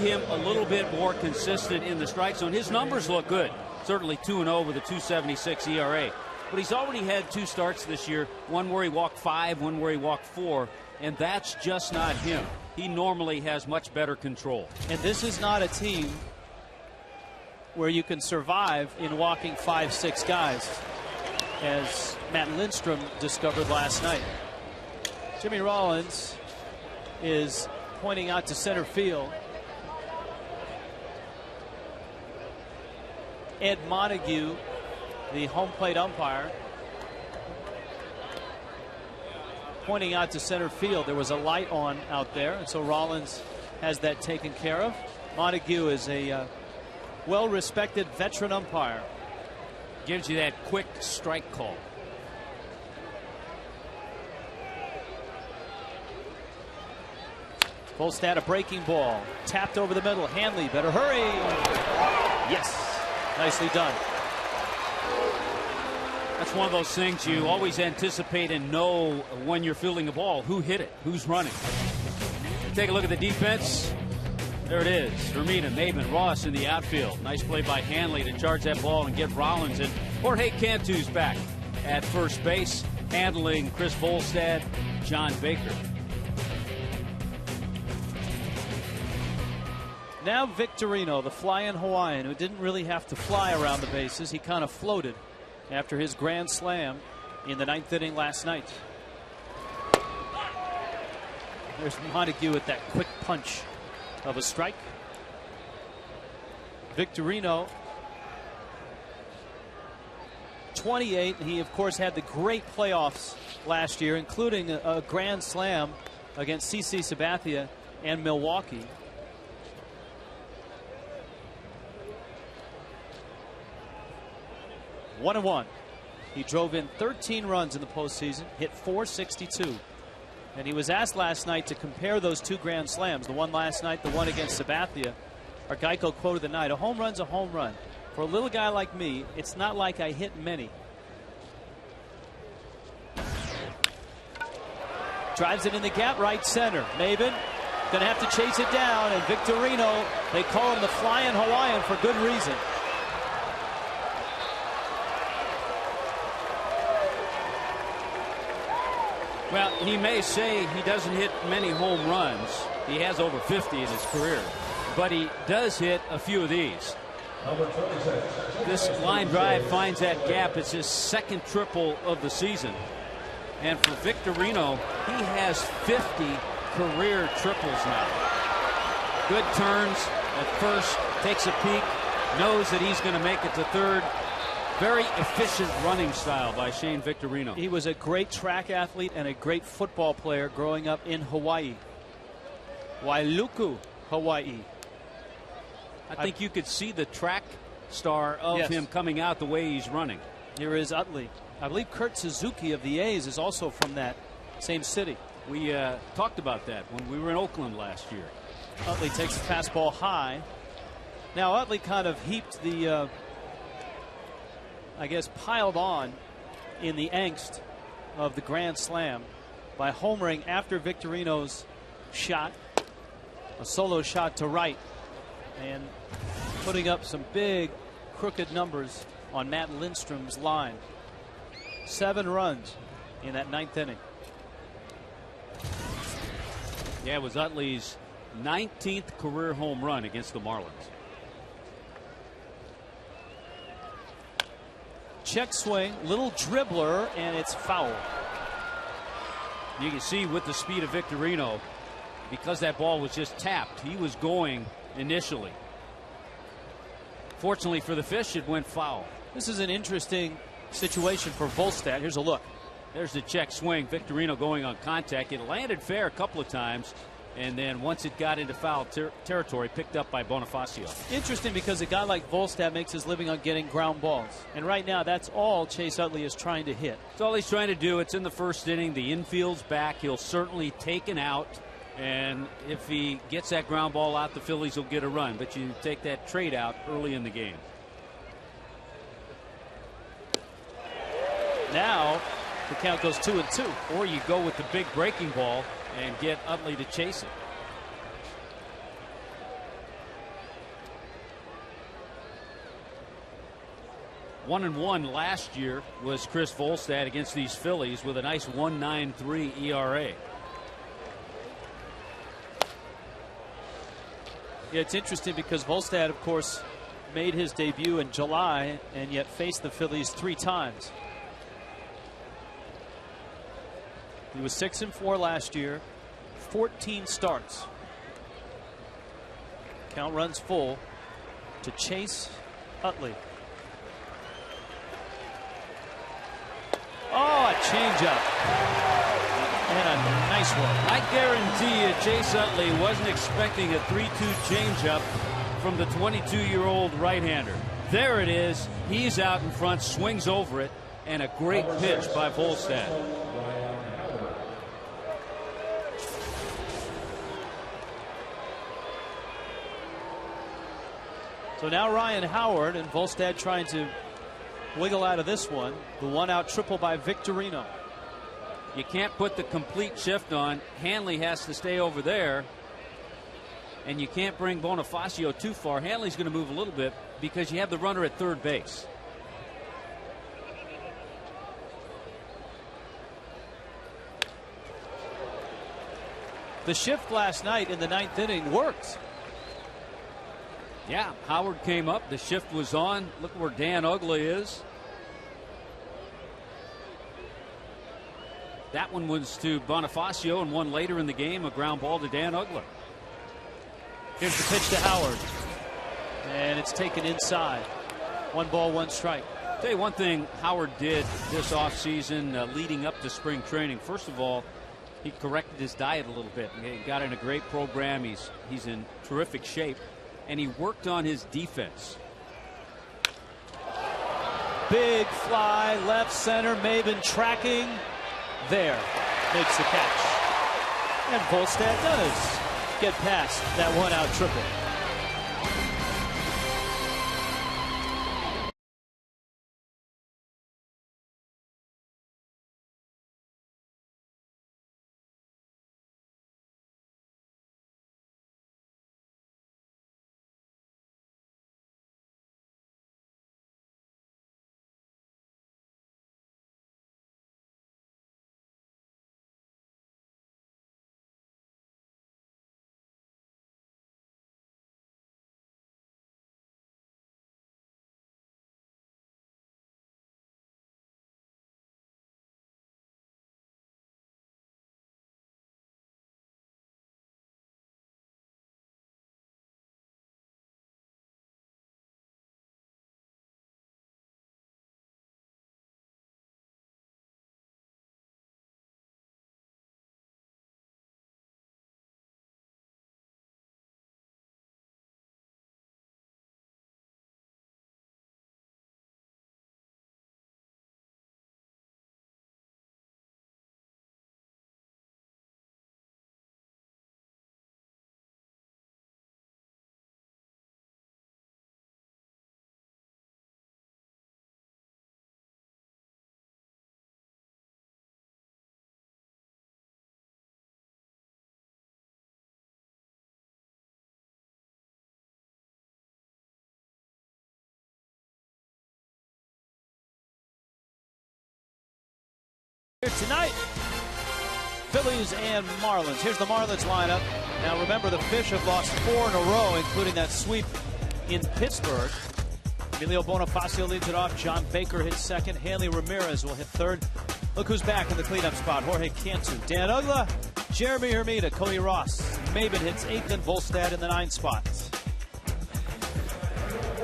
him a little bit more consistent in the strike zone. His numbers look good. Certainly 2-0 with a 2.76 ERA. But he's already had 2 starts this year, one where he walked 5, one where he walked 4, and that's just not him. He normally has much better control. And this is not a team where you can survive in walking 5, 6 guys, as Matt Lindstrom discovered last night. Jimmy Rollins is pointing out to center field. Ed Montague, the home plate umpire, pointing out to center field. There was a light on out there, and so Rollins has that taken care of. Montague is a well-respected veteran umpire. Gives you that quick strike call. Volstad, a breaking ball. Tapped over the middle. Hanley, better hurry. Yes. Nicely done. That's one of those things you always anticipate and know when you're fielding a ball. Who hit it? Who's running? Take a look at the defense. There it is. Hermina, Maben, Ross in the outfield. Nice play by Hanley to charge that ball and get Rollins in. Jorge Cantu's back at first base, handling Chris Volstad, John Baker. Now Victorino, the flying Hawaiian, who didn't really have to fly around the bases. He kind of floated after his grand slam in the 9th inning last night. There's Montague with that quick punch of a strike. Victorino, 28. He, of course, had the great playoffs last year, including a grand slam against CC Sabathia and Milwaukee. One and one. He drove in 13 runs in the postseason, hit .462. And he was asked last night to compare those 2 grand slams, the one last night, the one against Sabathia. Our Geico quote of the night: a home run's a home run. For a little guy like me, it's not like I hit many. Drives it in the gap, right center. Maben going to have to chase it down, and Victorino, they call him the flying Hawaiian for good reason. Well, he may say he doesn't hit many home runs. He has over 50 in his career. But he does hit a few of these. This line drive finds that gap. It's his 2nd triple of the season. And for Victorino, he has 50 career triples now. Good turns at first, takes a peek, knows that he's going to make it to third. Very efficient running style by Shane Victorino. He was a great track athlete and a great football player growing up in Hawaii. Wailuku, Hawaii. I think you could see the track star of him coming out the way he's running. Here is Utley. I believe Kurt Suzuki of the A's is also from that same city. We talked about that when we were in Oakland last year. Utley takes the fastball high. Now Utley kind of heaped the I guess piled on in the angst of the grand slam by homering after Victorino's shot, a solo shot to right, and putting up some big crooked numbers on Matt Lindstrom's line. 7 runs in that 9th inning. Yeah, it was Utley's 19th career home run against the Marlins. Check swing, little dribbler, and it's foul. You can see with the speed of Victorino, because that ball was just tapped, he was going initially. Fortunately for the Fish, it went foul. This is an interesting situation for Volstad. Here's a look. There's the check swing. Victorino going on contact. It landed fair a couple of times, and then once it got into foul territory, picked up by Bonifacio. Interesting, because a guy like Volstad makes his living on getting ground balls. And right now, that's all Chase Utley is trying to hit. That's all he's trying to do. It's in the 1st inning. The infield's back. He'll certainly take an out. And if he gets that ground ball out, the Phillies will get a run. But you take that trade out early in the game. Now, the count goes 2-2. Or you go with the big breaking ball and get Utley to chase it. 1-1 last year was Chris Volstad against these Phillies with a nice 1.93 ERA. Yeah, it's interesting because Volstad, of course, made his debut in July and yet faced the Phillies 3 times. He was 6-4 last year, 14 starts. Count runs full to Chase Utley. Oh, a changeup. And a nice one. I guarantee you Chase Utley wasn't expecting a 3-2 changeup from the 22-year-old right-hander. There it is. He's out in front, swings over it, and a great pitch by Volstad. So now Ryan Howard, and Volstad trying to wiggle out of this one. The 1-out triple by Victorino. You can't put the complete shift on. Hanley has to stay over there. And you can't bring Bonifacio too far. Hanley's going to move a little bit because you have the runner at third base. The shift last night in the 9th inning worked. Yeah, Howard came up. The shift was on. Look where Dan Uggla is. That one was to Bonifacio, and one later in the game, a ground ball to Dan Uggla. Here's the pitch to Howard. And it's taken inside. 1 ball, 1 strike. Tell you one thing Howard did this offseason leading up to spring training. First of all, he corrected his diet a little bit. He got in a great program. He's in terrific shape. And he worked on his defense. Big fly, left center. Maben tracking. There. Makes the catch. And Volstad does get past that 1-out triple. Tonight, Phillies and Marlins. Here's the Marlins lineup. Now remember, the Fish have lost 4 in a row, including that sweep in Pittsburgh. Emilio Bonifacio leads it off. John Baker hits second. Hanley Ramirez will hit third. Look who's back in the cleanup spot. Jorge Cantu, Dan Uggla, Jeremy Hermida, Cody Ross. Maben hits 8th, and Volstad in the 9th spot.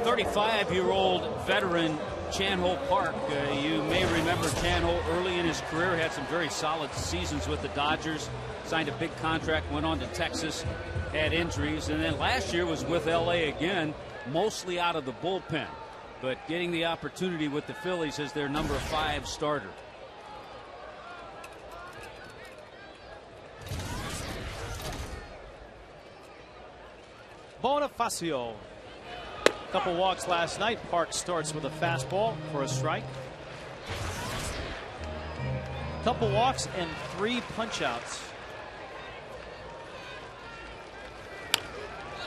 35-year-old veteran Chan-Ho Park. You may remember Chan-Ho early in his career had some very solid seasons with the Dodgers. Signed a big contract, went on to Texas, had injuries, and then last year was with LA again, mostly out of the bullpen, but getting the opportunity with the Phillies as their number 5 starter. Bonifacio. Couple walks last night. Park starts with a fastball for a strike. Couple walks and 3 punch-outs.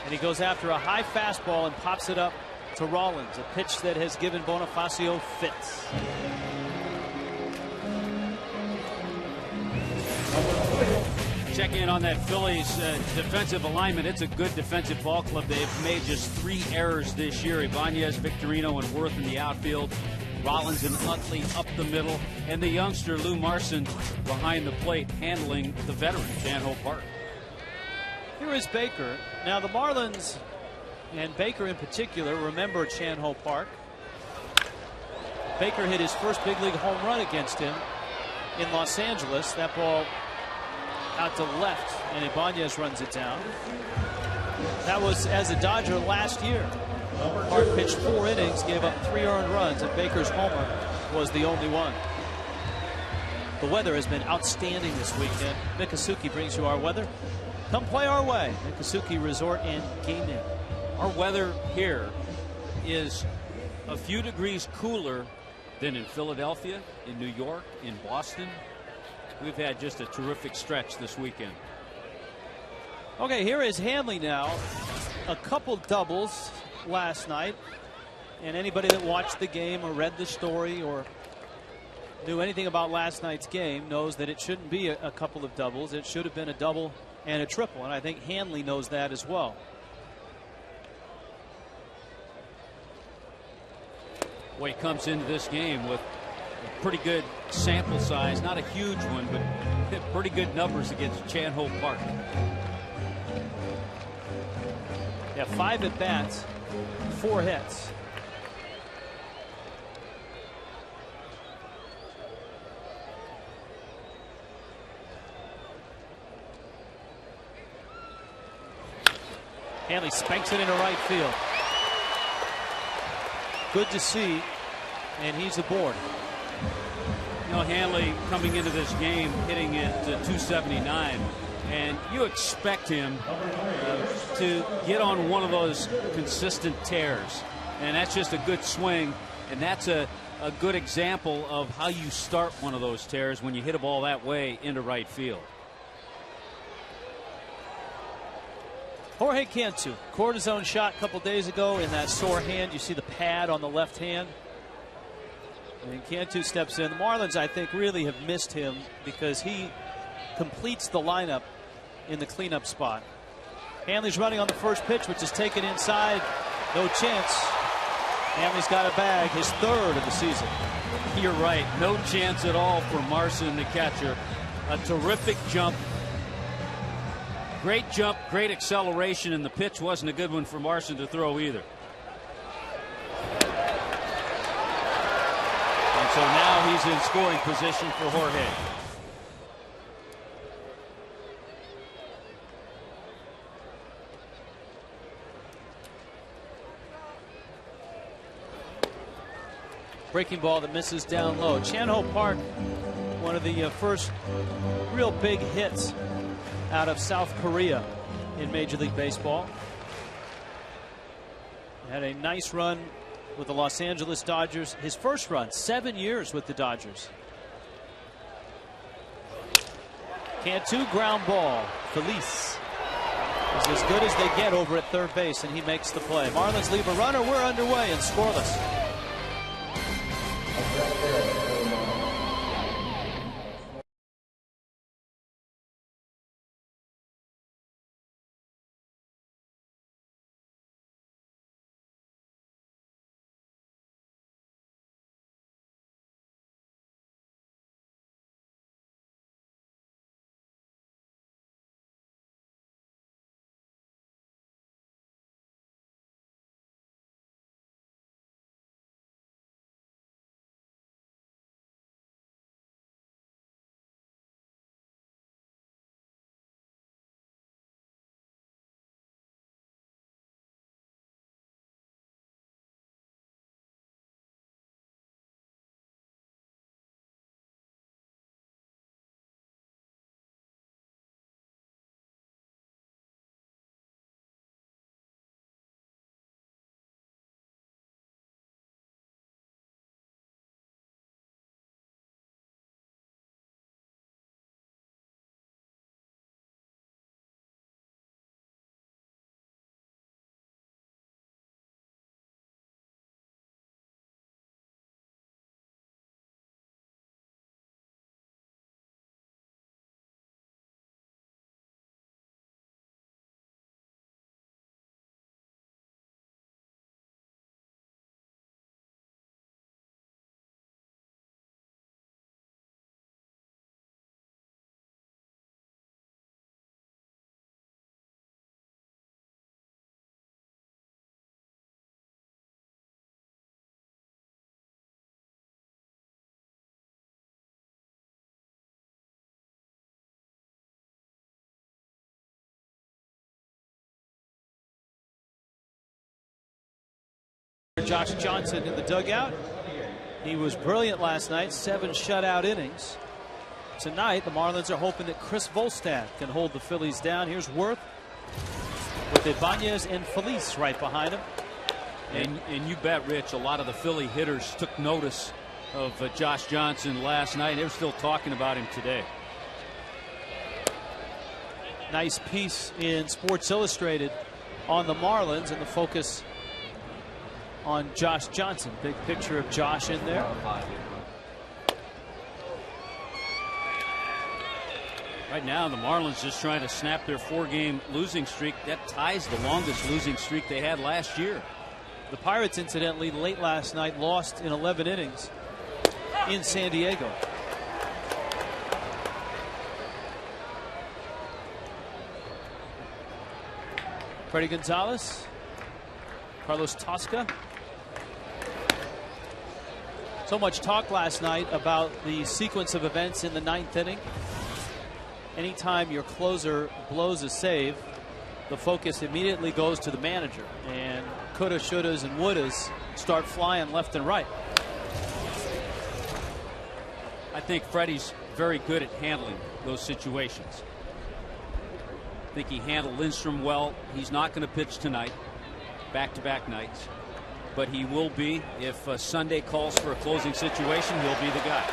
And he goes after a high fastball and pops it up to Rollins, a pitch that has given Bonifacio fits. Check in on that Phillies defensive alignment. It's a good defensive ball club. They've made just 3 errors this year. Ibanez, Victorino, and Worth in the outfield. Rollins and Utley up the middle. And the youngster Lou Marson behind the plate handling the veteran, Chan-Ho Park. Here is Baker. Now the Marlins, and Baker in particular, remember Chan-Ho Park. Baker hit his first big league home run against him in Los Angeles. That ball out to left, and Ibanez runs it down. That was as a Dodger last year. Park pitched 4 innings, gave up 3 earned runs, and Baker's homer was the only one. The weather has been outstanding this weekend. Miccosukee brings you our weather. Come play our way. Miccosukee Resort and Game Inn. Our weather here is a few degrees cooler than in Philadelphia, in New York, in Boston. We've had just a terrific stretch this weekend. Okay, here is Hanley now. A couple doubles last night. And anybody that watched the game or read the story or knew anything about last night's game knows that it shouldn't be a couple of doubles. It should have been a double and a triple. And I think Hanley knows that as well. Well, he comes into this game with a pretty good sample size, not a huge one, but pretty good numbers against Chan-Ho Park. Yeah, 5 at bats, 4 hits. Hanley spanks it into right field. Good to see, and he's aboard. You know, Hanley coming into this game hitting at 279, and you expect him to get on one of those consistent tears, and that's just a good swing, and that's a good example of how you start one of those tears when you hit a ball that way into right field. Jorge Cantu, cortisone shot a couple days ago in that sore hand. You see the pad on the left hand. And Cantu steps in. The Marlins, I think, really have missed him because he completes the lineup in the cleanup spot. Hanley's running on the first pitch, which is taken inside. No chance. Hanley's got a bag, his 3rd of the season. You're right. No chance at all for Marson, the catcher. A terrific jump. Great jump, great acceleration, and the pitch wasn't a good one for Marson to throw either. And so now he's in scoring position for Jorge. Breaking ball that misses down low. Chan-Ho Park, one of the first real big hits out of South Korea in Major League Baseball. Had a nice run with the Los Angeles Dodgers. His first run, 7 years with the Dodgers. Cantu ground ball. Phillies is as good as they get over at third base, and he makes the play. Marlins leave a runner. We're underway and scoreless. Josh Johnson in the dugout. He was brilliant last night, 7 shutout innings. Tonight, the Marlins are hoping that Chris Volstad can hold the Phillies down. Here's Worth with Ibanez and Phillies right behind him. And you bet, Rich, a lot of the Philly hitters took notice of Josh Johnson last night. They're still talking about him today. Nice piece in Sports Illustrated on the Marlins and the focus on Josh Johnson. Big picture of Josh in there. Right now, the Marlins just trying to snap their 4-game losing streak. That ties the longest losing streak they had last year. The Pirates, incidentally, late last night lost in 11 innings in San Diego. Freddie Gonzalez, Carlos Tosca. So much talk last night about the sequence of events in the 9th inning. Anytime your closer blows a save, the focus immediately goes to the manager, and coulda, shouldas, and wouldas start flying left and right. I think Freddie's very good at handling those situations. I think he handled Lindstrom well. He's not going to pitch tonight, back-to-back nights. But he will be. If Sunday calls for a closing situation, he'll be the guy.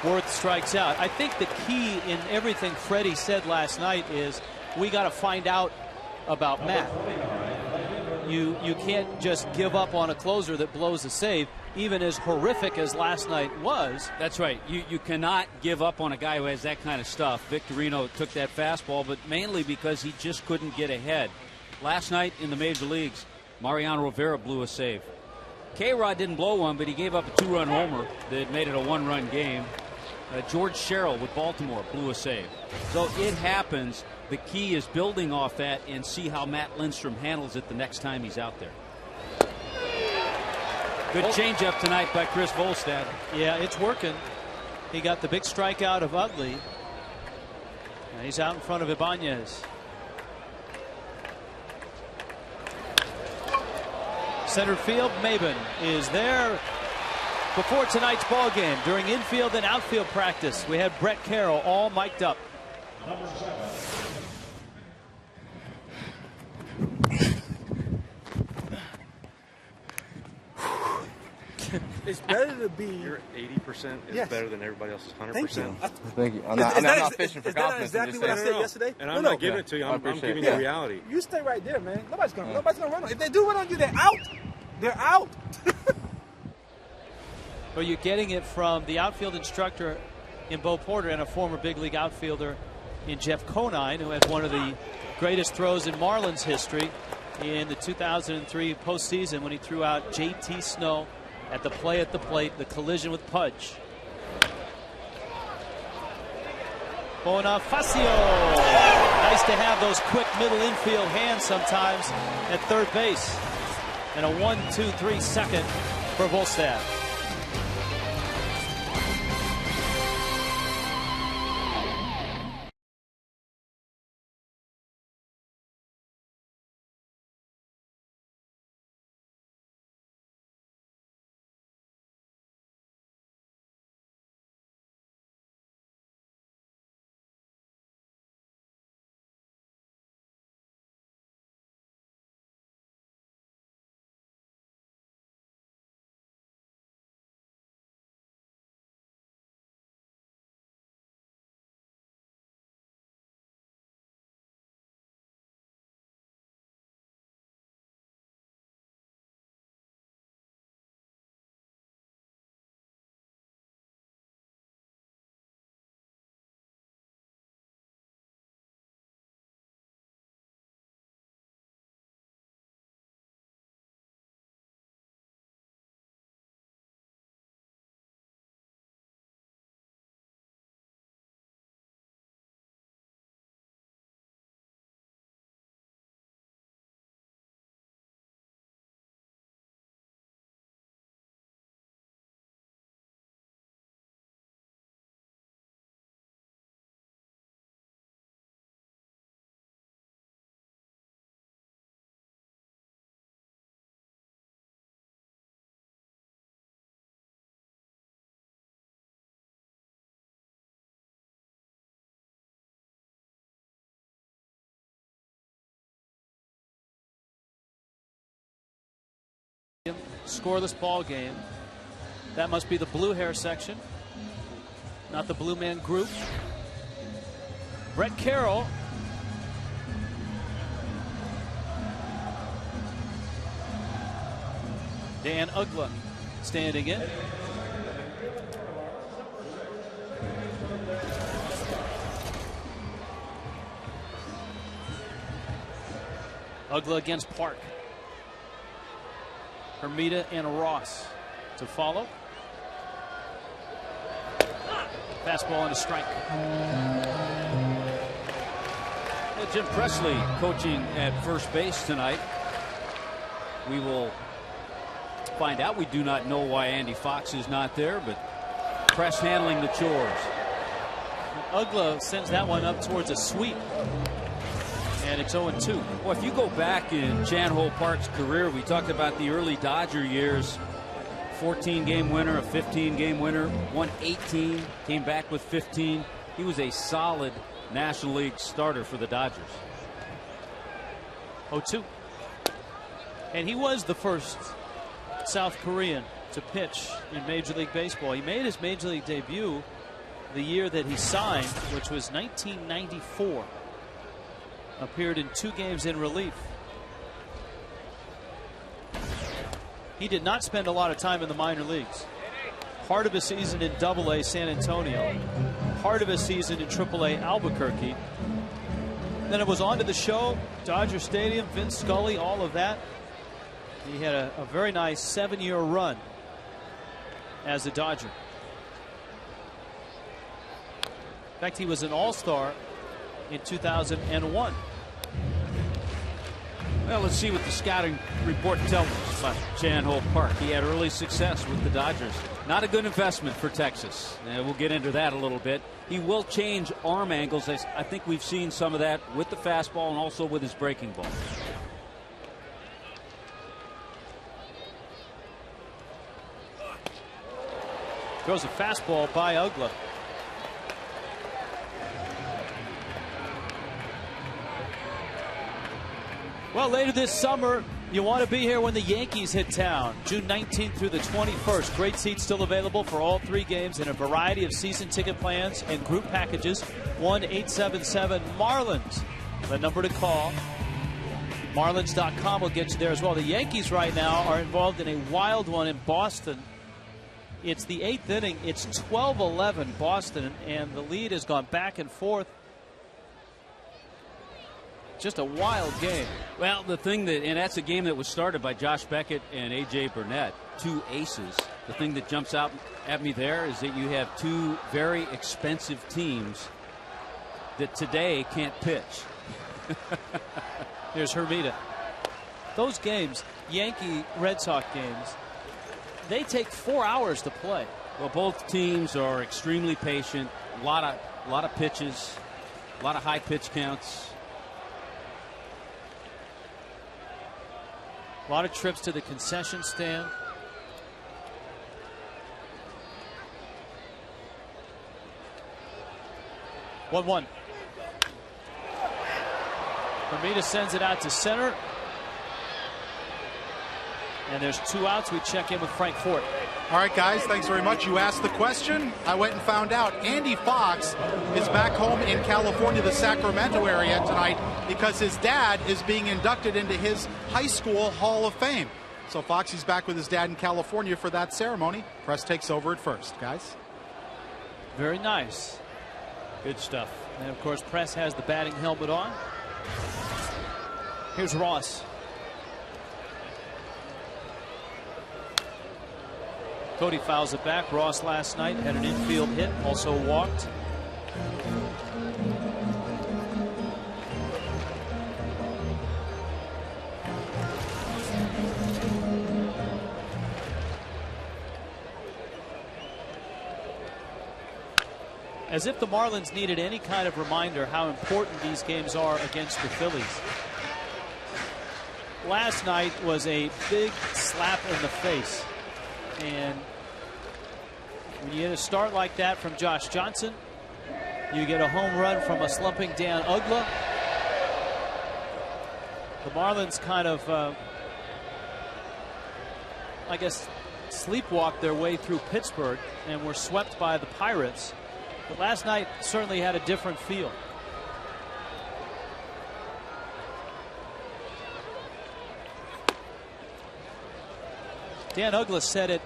Worth strikes out. I think the key in everything Freddie said last night is we got to find out about Matt. You can't just give up on a closer that blows a save, even as horrific as last night was. That's right. You cannot give up on a guy who has that kind of stuff. Victorino took that fastball, but mainly because he just couldn't get ahead. Last night in the major leagues, Mariano Rivera blew a save. K-Rod didn't blow one, but he gave up a 2-run homer that made it a 1-run game. George Sherrill with Baltimore blew a save. So it happens. The key is building off that and see how Matt Lindstrom handles it the next time he's out there. Good changeup tonight by Chris Volstad. Yeah, it's working. He got the big strikeout of Utley. And he's out in front of Ibanez. Center field, Maben is there. Before tonight's ball game, during infield and outfield practice, we had Brett Carroll all mic'd up. It's better to be. Your 80% is better than everybody else's 100%. Thank you. Thank you. I'm not fishing for confidence. Is that exactly what I said yesterday? And I'm not giving it to you. I'm giving you reality. You stay right there, man. Nobody's gonna run on. If they do run on you, they're out. They're out. Well, you're getting it from the outfield instructor in Bo Porter and a former big league outfielder in Jeff Conine, who had one of the greatest throws in Marlins history in the 2003 postseason when he threw out J.T. Snow at the plate, the collision with Pudge. Bonifacio. Nice to have those quick middle infield hands sometimes at third base. And a 1-2-3 second for Volstad. Scoreless ball game. That must be the blue hair section, not the Blue Man Group. Brett Carroll. Dan Uggla standing in. Uggla against Park. Hermida and Ross to follow. Fastball and a strike. Jim Presley coaching at first base tonight. We will find out. We do not know why Andy Fox is not there, but Press handling the chores. Uggla sends that one up towards a sweep. And it's 0-2. Well, if you go back in Chan Ho Park's career, we talked about the early Dodger years. 14-game winner, a 15-game winner, won 18, came back with 15. He was a solid National League starter for the Dodgers. 0-2. And he was the first South Korean to pitch in Major League Baseball. He made his Major League debut the year that he signed, which was 1994. Appeared in 2 games in relief. He did not spend a lot of time in the minor leagues. Part of a season in Double-A San Antonio, part of a season in Triple-A Albuquerque. Then it was on to the show, Dodger Stadium, Vince Scully, all of that. He had a very nice 7-year run as a Dodger. In fact, he was an All-Star in 2001. Well, let's see what the scouting report tells us about Chan Ho Park. He had early success with the Dodgers. Not a good investment for Texas. We'll get into that a little bit. He will change arm angles. I think we've seen some of that with the fastball and also with his breaking ball. Throws a fastball by Uggla. Well, later this summer, you want to be here when the Yankees hit town. June 19th through the 21st. Great seats still available for all 3 games in a variety of season ticket plans and group packages. 1-877-MARLINS. The number to call. Marlins.com will get you there as well. The Yankees right now are involved in a wild one in Boston. It's the 8th inning. It's 12-11 Boston, and the lead has gone back and forth. Just a wild game. Well, the thing that, and that's a game that was started by Josh Beckett and A.J. Burnett, 2 aces. The thing that jumps out at me there is that you have 2 very expensive teams that today can't pitch. Here's Hermida. Those games, Yankee Red Sox games, they take 4 hours to play. Well, both teams are extremely patient. A lot of pitches, a lot of high pitch counts. A lot of trips to the concession stand. One. Hermida sends it out to center. And there's 2 outs. We check in with Frank Fort. All right, guys, thanks very much. You asked the question. I went and found out. Andy Fox is back home in California, the Sacramento area tonight, because his dad is being inducted into his high school Hall of Fame. So Foxy's back with his dad in California for that ceremony. Press takes over at first, guys. Very nice. Good stuff. And, of course, Press has the batting helmet on. Here's Ross. Cody fouls it back. Ross last night had an infield hit, also walked. As if the Marlins needed any kind of reminder how important these games are against the Phillies. Last night was a big slap in the face. And when you get a start like that from Josh Johnson, you get a home run from a slumping Dan Uggla. The Marlins kind of I guess, sleepwalked their way through Pittsburgh and were swept by the Pirates. But last night certainly had a different feel. Dan Ugglas said it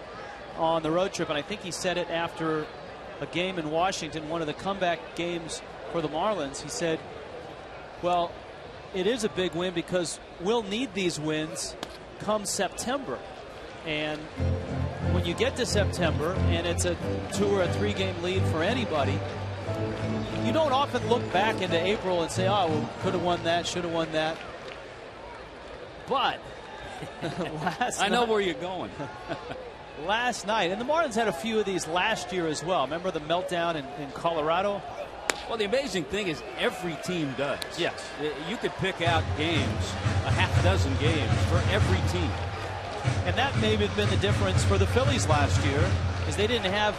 on the road trip, and I think he said it after a game in Washington, one of the comeback games for the Marlins. He said, well, it is a big win because we'll need these wins come September. And when you get to September and it's a 2 or a 3 game lead for anybody, you don't often look back into April and say, oh, well, could have won that, should have won that. But I know where you're going. Last night, and the Marlins had a few of these last year as well. Remember the meltdown in Colorado? Well, the amazing thing is every team does. Yes. You could pick out games, a half dozen games for every team. And that may have been the difference for the Phillies last year, is they didn't have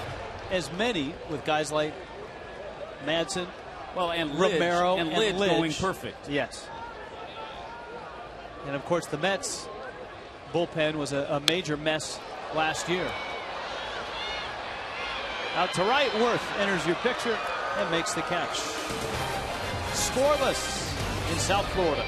as many with guys like Madsen, and Romero, and Lidge going perfect. Yes. And of course the Mets bullpen was a major mess last year. Out to right, Worth enters your picture and makes the catch. Scoreless in South Florida.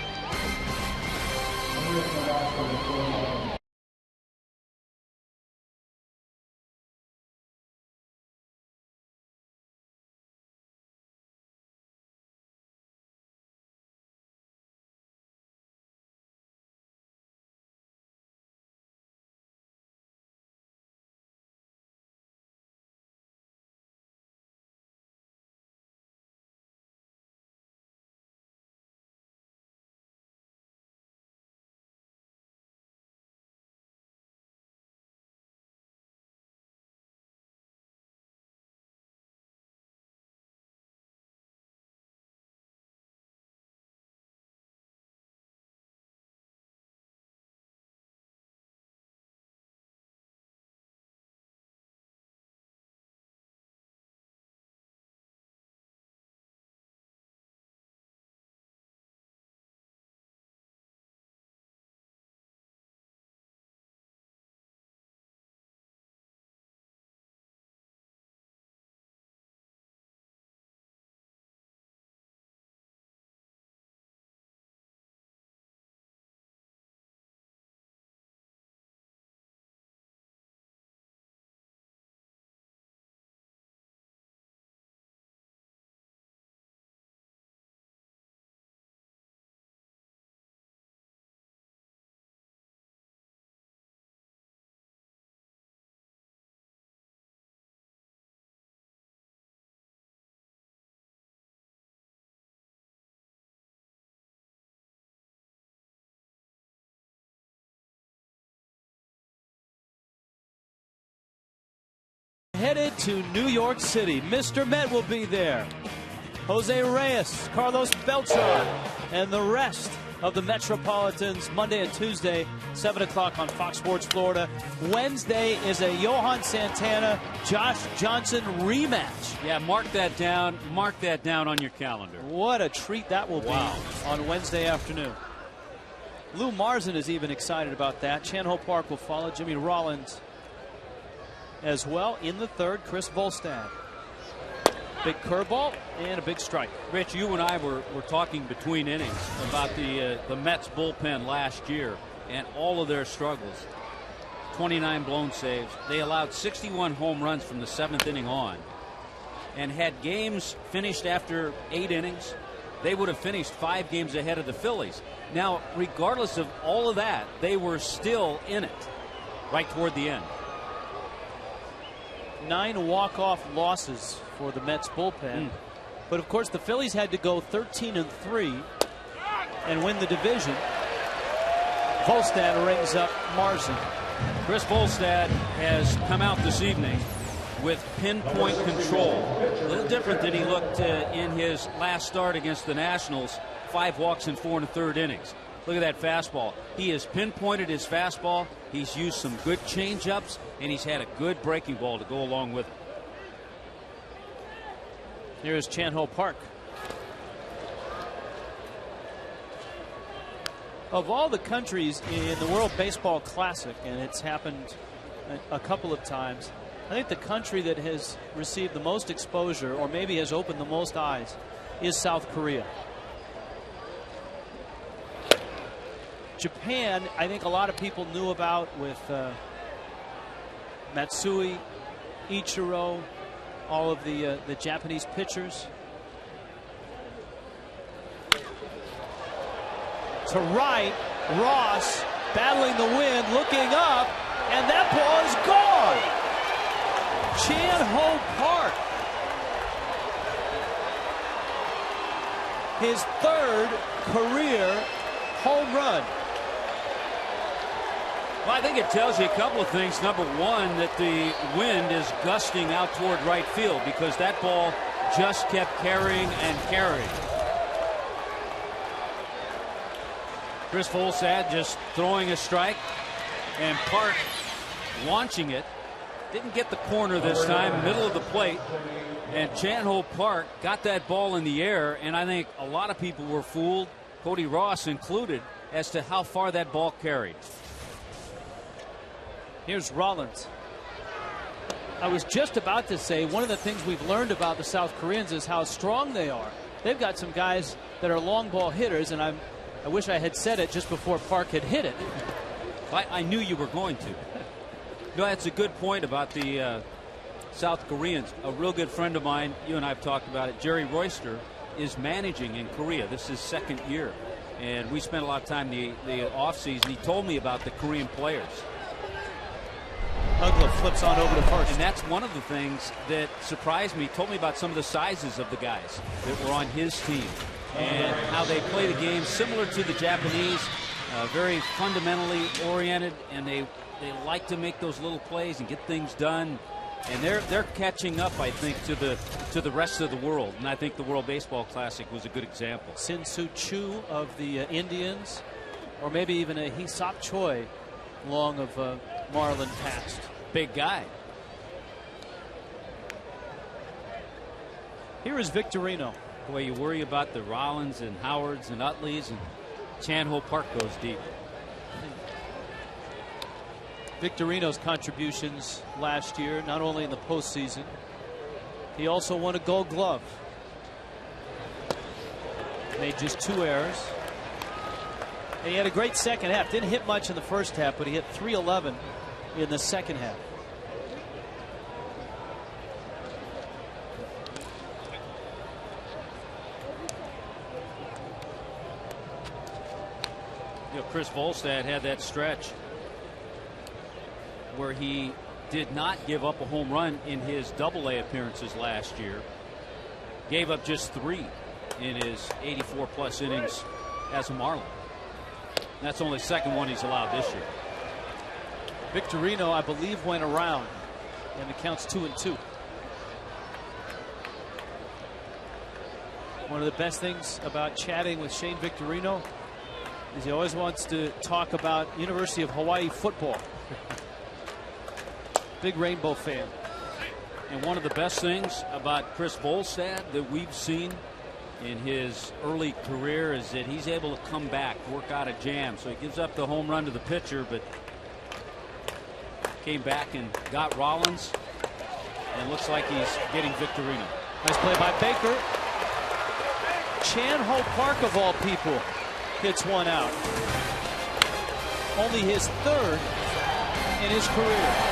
Headed to New York City. Mr. Met will be there. Jose Reyes, Carlos Beltran, and the rest of the Metropolitans Monday and Tuesday, 7 o'clock on Fox Sports Florida. Wednesday is a Johan Santana, Josh Johnson rematch. Yeah, mark that down. Mark that down on your calendar. What a treat that will be on Wednesday afternoon. Lou Marzin is even excited about that. Chan Ho Park will follow. Jimmy Rollins as well. In the third, Chris Volstad. Big curveball and a big strike. Rich, you and I were talking between innings about the Mets bullpen last year and all of their struggles. 29 blown saves. They allowed 61 home runs from the 7th inning on, and had games finished after 8 innings, they would have finished 5 games ahead of the Phillies. Now, regardless of all of that, they were still in it right toward the end. 9 walk-off losses for the Mets bullpen. But of course the Phillies had to go 13-3 and win the division. Volstad rings up Marzin. Chris Volstad has come out this evening with pinpoint control. A little different than he looked in his last start against the Nationals. 5 walks in 4 1/3 innings. Look at that fastball. He has pinpointed his fastball. He's used some good changeups, and he's had a good breaking ball to go along with it. Here's Chan Ho Park. Of all the countries in the World Baseball Classic, and it's happened a couple of times, I think the country that has received the most exposure, or maybe has opened the most eyes, is South Korea. Japan, I think a lot of people knew about with Matsui, Ichiro, all of the Japanese pitchers. To right, Ross battling the wind, looking up, and that ball is gone. Chan-Ho Park, his third career home run. Well, I think it tells you a couple of things. Number one, that the wind is gusting out toward right field because that ball just kept carrying and carrying. Chris Volstad just throwing a strike, and Park launching it. Didn't get the corner this time, middle of the plate. And Chan-Ho Park got that ball in the air, and I think a lot of people were fooled, Cody Ross included, as to how far that ball carried. Here's Rollins. I was just about to say one of the things we've learned about the South Koreans is how strong they are. They've got some guys that are long ball hitters, and I wish I had said it just before Park had hit it. I knew you were going to. No, that's a good point about the South Koreans. A real good friend of mine, you and I have talked about it, Jerry Royster, is managing in Korea. This is his second year. And we spent a lot of time the offseason. He told me about the Korean players. Ugla flips on over to first. And that's one of the things that surprised me. He told me about some of the sizes of the guys that were on his team and how they play the game similar to the Japanese, very fundamentally oriented, and they like to make those little plays and get things done. And they're catching up, I think, to the rest of the world. And I think the World Baseball Classic was a good example. Sin-Soo Choo of the Indians, or maybe even a Hee-Sop Choi, long of Marlin past. Big guy. Here is Victorino. Boy, you worry about the Rollins and Howards and Utleys, and Chan-Ho Park goes deep. Victorino's contributions last year, not only in the postseason, he also won a Gold Glove. Made just 2 errors. And he had a great second half. Didn't hit much in the first half, but he hit .311 in the second half. You know, Chris Volstad had that stretch where he did not give up a home run in his AA appearances last year. Gave up just 3 in his 84+ innings as a Marlin. That's only the second one he's allowed this year. Victorino, I believe, went around, and it counts 2-2. One of the best things about chatting with Shane Victorino is he always wants to talk about University of Hawaii football. Big Rainbow fan. And one of the best things about Chris Volstad that we've seen in his early career is that he's able to come back, work out a jam. So he gives up the home run to the pitcher, but came back and got Rollins, and looks like he's getting Victorino. Nice play by Baker. Chan-Ho Park, of all people, hits one out. Only his 3rd in his career.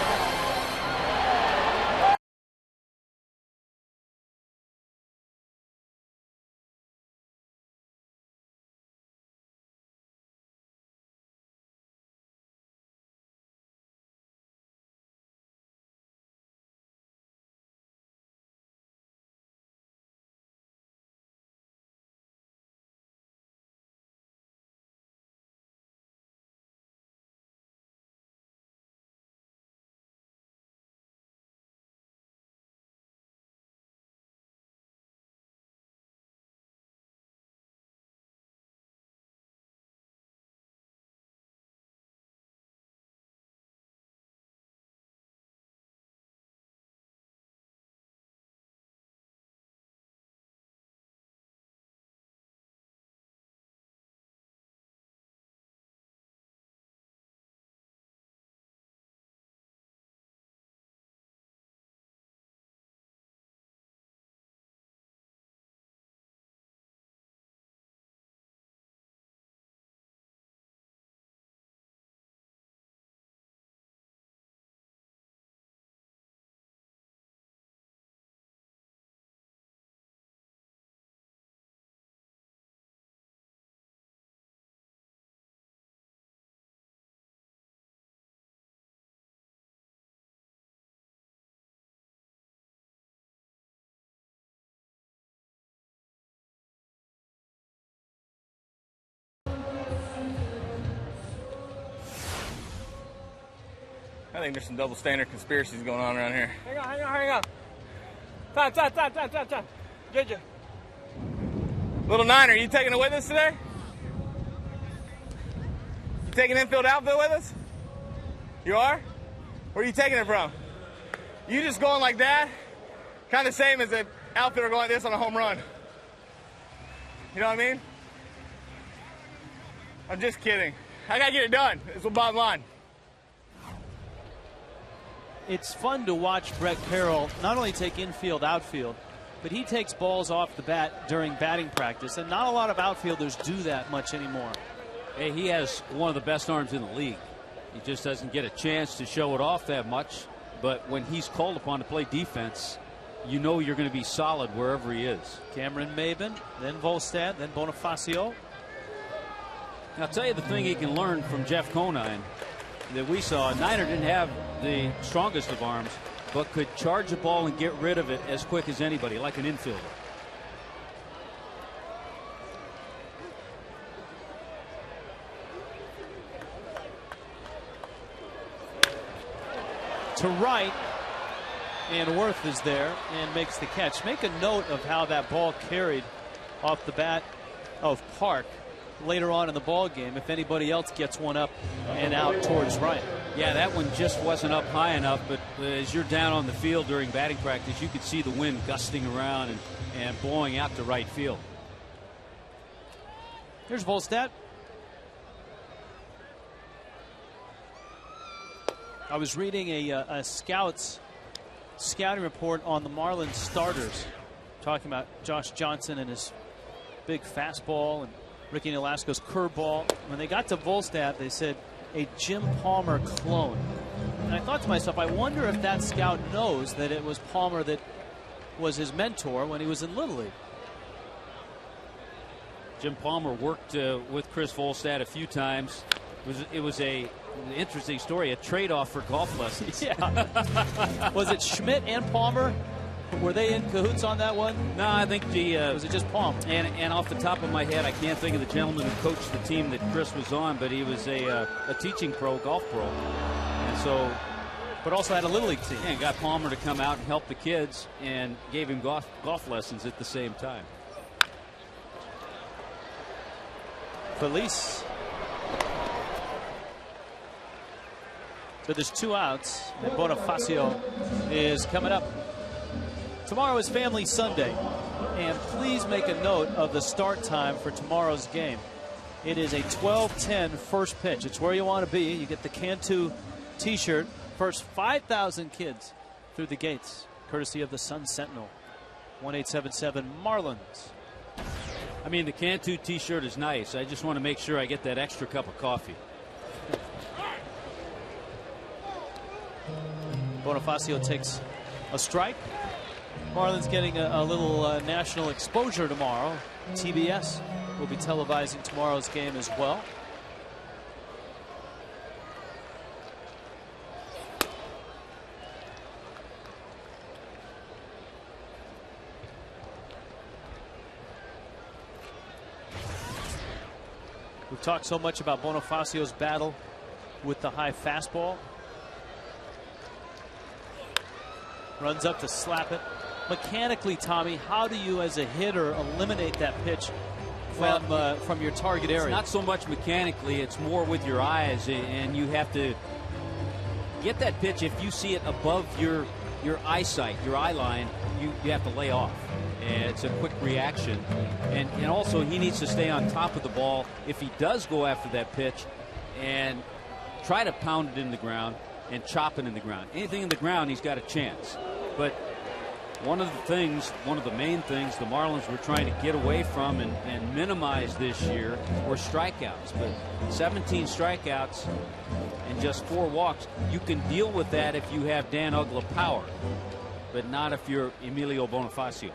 I think there's some double standard conspiracies going on around here. Hang on. Time. JJ. Little Niner, you taking it with us today? You taking infield, outfield with us? You are? Where are you taking it from? You just going like that? Kind of same as an outfielder going like this on a home run. You know what I mean? I'm just kidding. I got to get it done. It's the bottom line. It's fun to watch Brett Carroll not only take infield, outfield, but he takes balls off the bat during batting practice, and not a lot of outfielders do that much anymore. Hey, he has one of the best arms in the league. He just doesn't get a chance to show it off that much, but when he's called upon to play defense, you know you're going to be solid wherever he is. Cameron Maben, then Volstad, then Bonifacio. I'll tell you the thing he can learn from Jeff Conine that we saw. Niner didn't have the strongest of arms, but could charge a ball and get rid of it as quick as anybody, like an infielder. To right, and Worth is there and makes the catch. Make a note of how that ball carried off the bat of Park later on in the ball game if anybody else gets one up and out towards right. Yeah, that one just wasn't up high enough, but as you're down on the field during batting practice, you could see the wind gusting around and blowing out to right field. Here's Volstad. I was reading a scouting report on the Marlins starters, talking about Josh Johnson and his big fastball and Ricky Nolasco's curveball. When they got to Volstad, they said a Jim Palmer clone. And I thought to myself, I wonder if that scout knows that it was Palmer that was his mentor when he was in Little League. Jim Palmer worked with Chris Volstad a few times. It was an interesting story, a trade-off for golf lessons. Yeah. Was it Schmidt and Palmer? Were they in cahoots on that one? No, I think was it just Palmer? And off the top of my head, I can't think of the gentleman who coached the team that Chris was on, but he was a teaching pro, golf pro, and so. But also had a Little League team. Yeah, and got Palmer to come out and help the kids, and gave him golf lessons at the same time. Felice. But there's 2 outs, and Bonifacio is coming up. Tomorrow is Family Sunday, and please make a note of the start time for tomorrow's game. It is a 12:10 first pitch. It's where you want to be. You get the Cantu t-shirt. First 5,000 kids through the gates, courtesy of the Sun Sentinel. 1-877 Marlins. I mean, the Cantu t-shirt is nice. I just want to make sure I get that extra cup of coffee. Bonifacio takes a strike. Marlins getting a little national exposure tomorrow. TBS will be televising tomorrow's game as well. We've talked so much about Bonifacio's battle with the high fastball. Runs up to slap it. Mechanically, Tommy, how do you as a hitter eliminate that pitch from your target area? It's not so much mechanically, it's more with your eyes, and you have to get that pitch. If you see it above your eyesight, your eye line, you have to lay off. And it's a quick reaction. And also he needs to stay on top of the ball if he does go after that pitch and try to pound it in the ground and chop it in the ground. Anything in the ground, he's got a chance. But one of the main things the Marlins were trying to get away from and minimize this year were strikeouts. But 17 strikeouts and just 4 walks, you can deal with that if you have Dan Uggla power, but not if you're Emilio Bonifacio.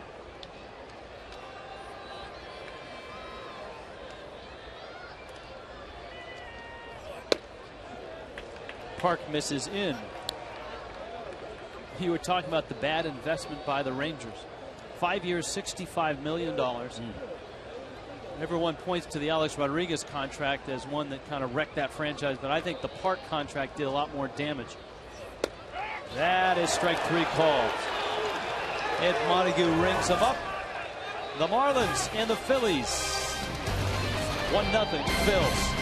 Park misses in. You were talking about the bad investment by the Rangers. 5 years, $65 million. Everyone points to the Alex Rodriguez contract as one that kind of wrecked that franchise, but I think the Park contract did a lot more damage. That is strike 3 called. Ed Montague rings them up. The Marlins and the Phillies. 1-0 Phils.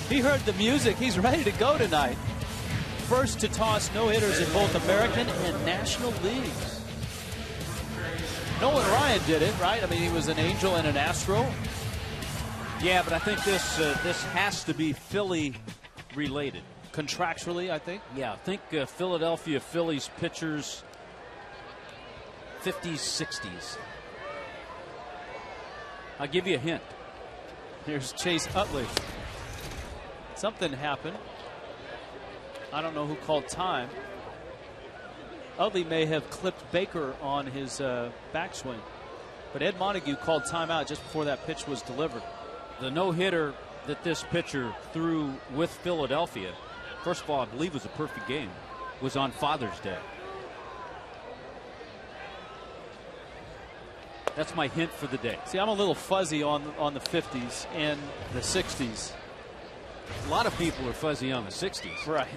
He heard the music. He's ready to go tonight. First to toss no-hitters in both American and National Leagues. Nolan Ryan did it, right? I mean, he was an Angel and an Astro. Yeah, but I think this has to be Philly related. Contractually, I think. Yeah, I think Philadelphia Phillies pitchers 50s, 60s. I'll give you a hint. Here's Chase Utley. Something happened. I don't know who called time. Utley may have clipped Baker on his backswing. But Ed Montague called timeout just before that pitch was delivered. The no-hitter that this pitcher threw with Philadelphia, first of all, I believe was a perfect game, was on Father's Day. That's my hint for the day. See, I'm a little fuzzy on the 50s and the 60s. A lot of people are fuzzy on the 60s. Right.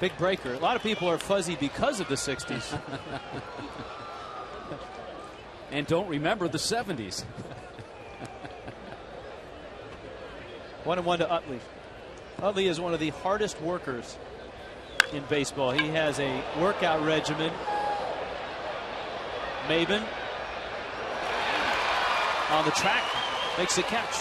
Big breaker. A lot of people are fuzzy because of the 60s. And don't remember the 70s. 1-1 to Utley. Utley is one of the hardest workers in baseball. He has a workout regimen. Maben on the track, makes the catch.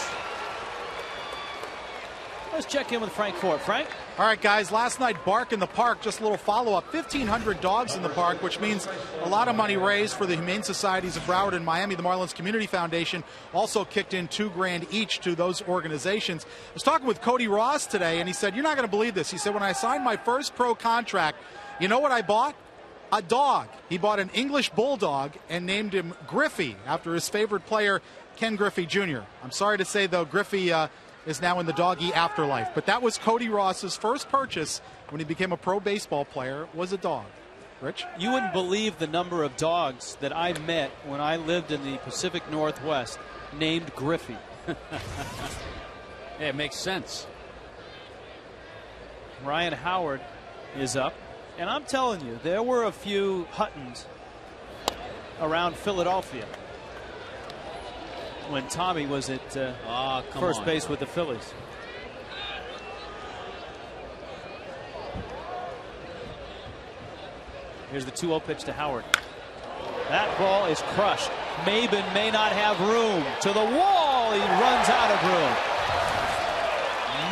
Let's check in with Frank Fort. Frank? All right, guys, last night, Bark in the Park, just a little follow-up. 1,500 dogs in the park, which means a lot of money raised for the Humane Societies of Broward and Miami. The Marlins Community Foundation also kicked in $2,000 each to those organizations. I was talking with Cody Ross today, and he said, you're not going to believe this. He said, when I signed my first pro contract, you know what I bought? A dog. He bought an English bulldog and named him Griffey after his favorite player, Ken Griffey Jr. I'm sorry to say, though, Griffey is now in the doggy afterlife. But that was Cody Ross's first purchase when he became a pro baseball player, was a dog. Rich? You wouldn't believe the number of dogs that I met when I lived in the Pacific Northwest named Griffey. Yeah, it makes sense. Ryan Howard is up. And I'm telling you, there were a few Huttons around Philadelphia when Tommy was at first base with the Phillies. Here's the 2-0 pitch to Howard. That ball is crushed. Maben may not have room. To the wall. He runs out of room.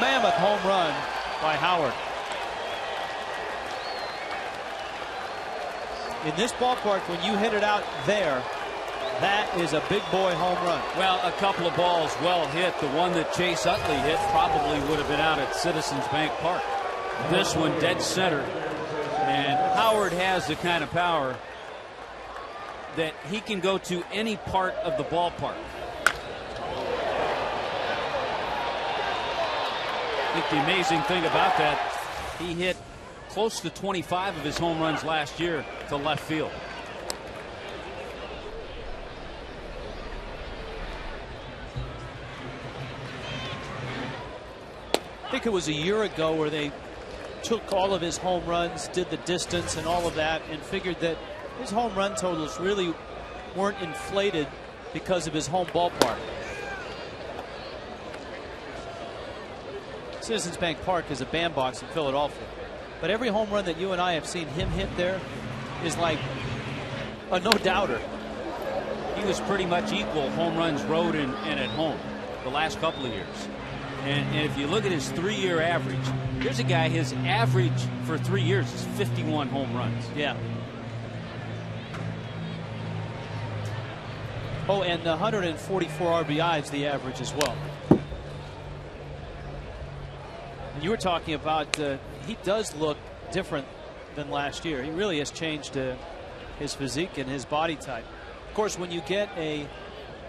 Mammoth home run by Howard. In this ballpark, when you hit it out there, that is a big boy home run. Well, a couple of balls well hit. The one that Chase Utley hit probably would have been out at Citizens Bank Park. This one dead center. And Howard has the kind of power that he can go to any part of the ballpark. I think the amazing thing about that, he hit close to 25 of his home runs last year to left field. I think it was a year ago where they took all of his home runs, did the distance and all of that, and figured that his home run totals really weren't inflated because of his home ballpark. Citizens Bank Park is a bandbox in Philadelphia, but every home run that you and I have seen him hit there is like a no-doubter. He was pretty much equal home runs road and at home the last couple of years. And if you look at his 3-year average, here's a guy, his average for 3 years is 51 home runs. Yeah. Oh, and 144 RBIs the average as well. And you were talking about he does look different than last year. He really has changed his physique and his body type. Of course, when you get a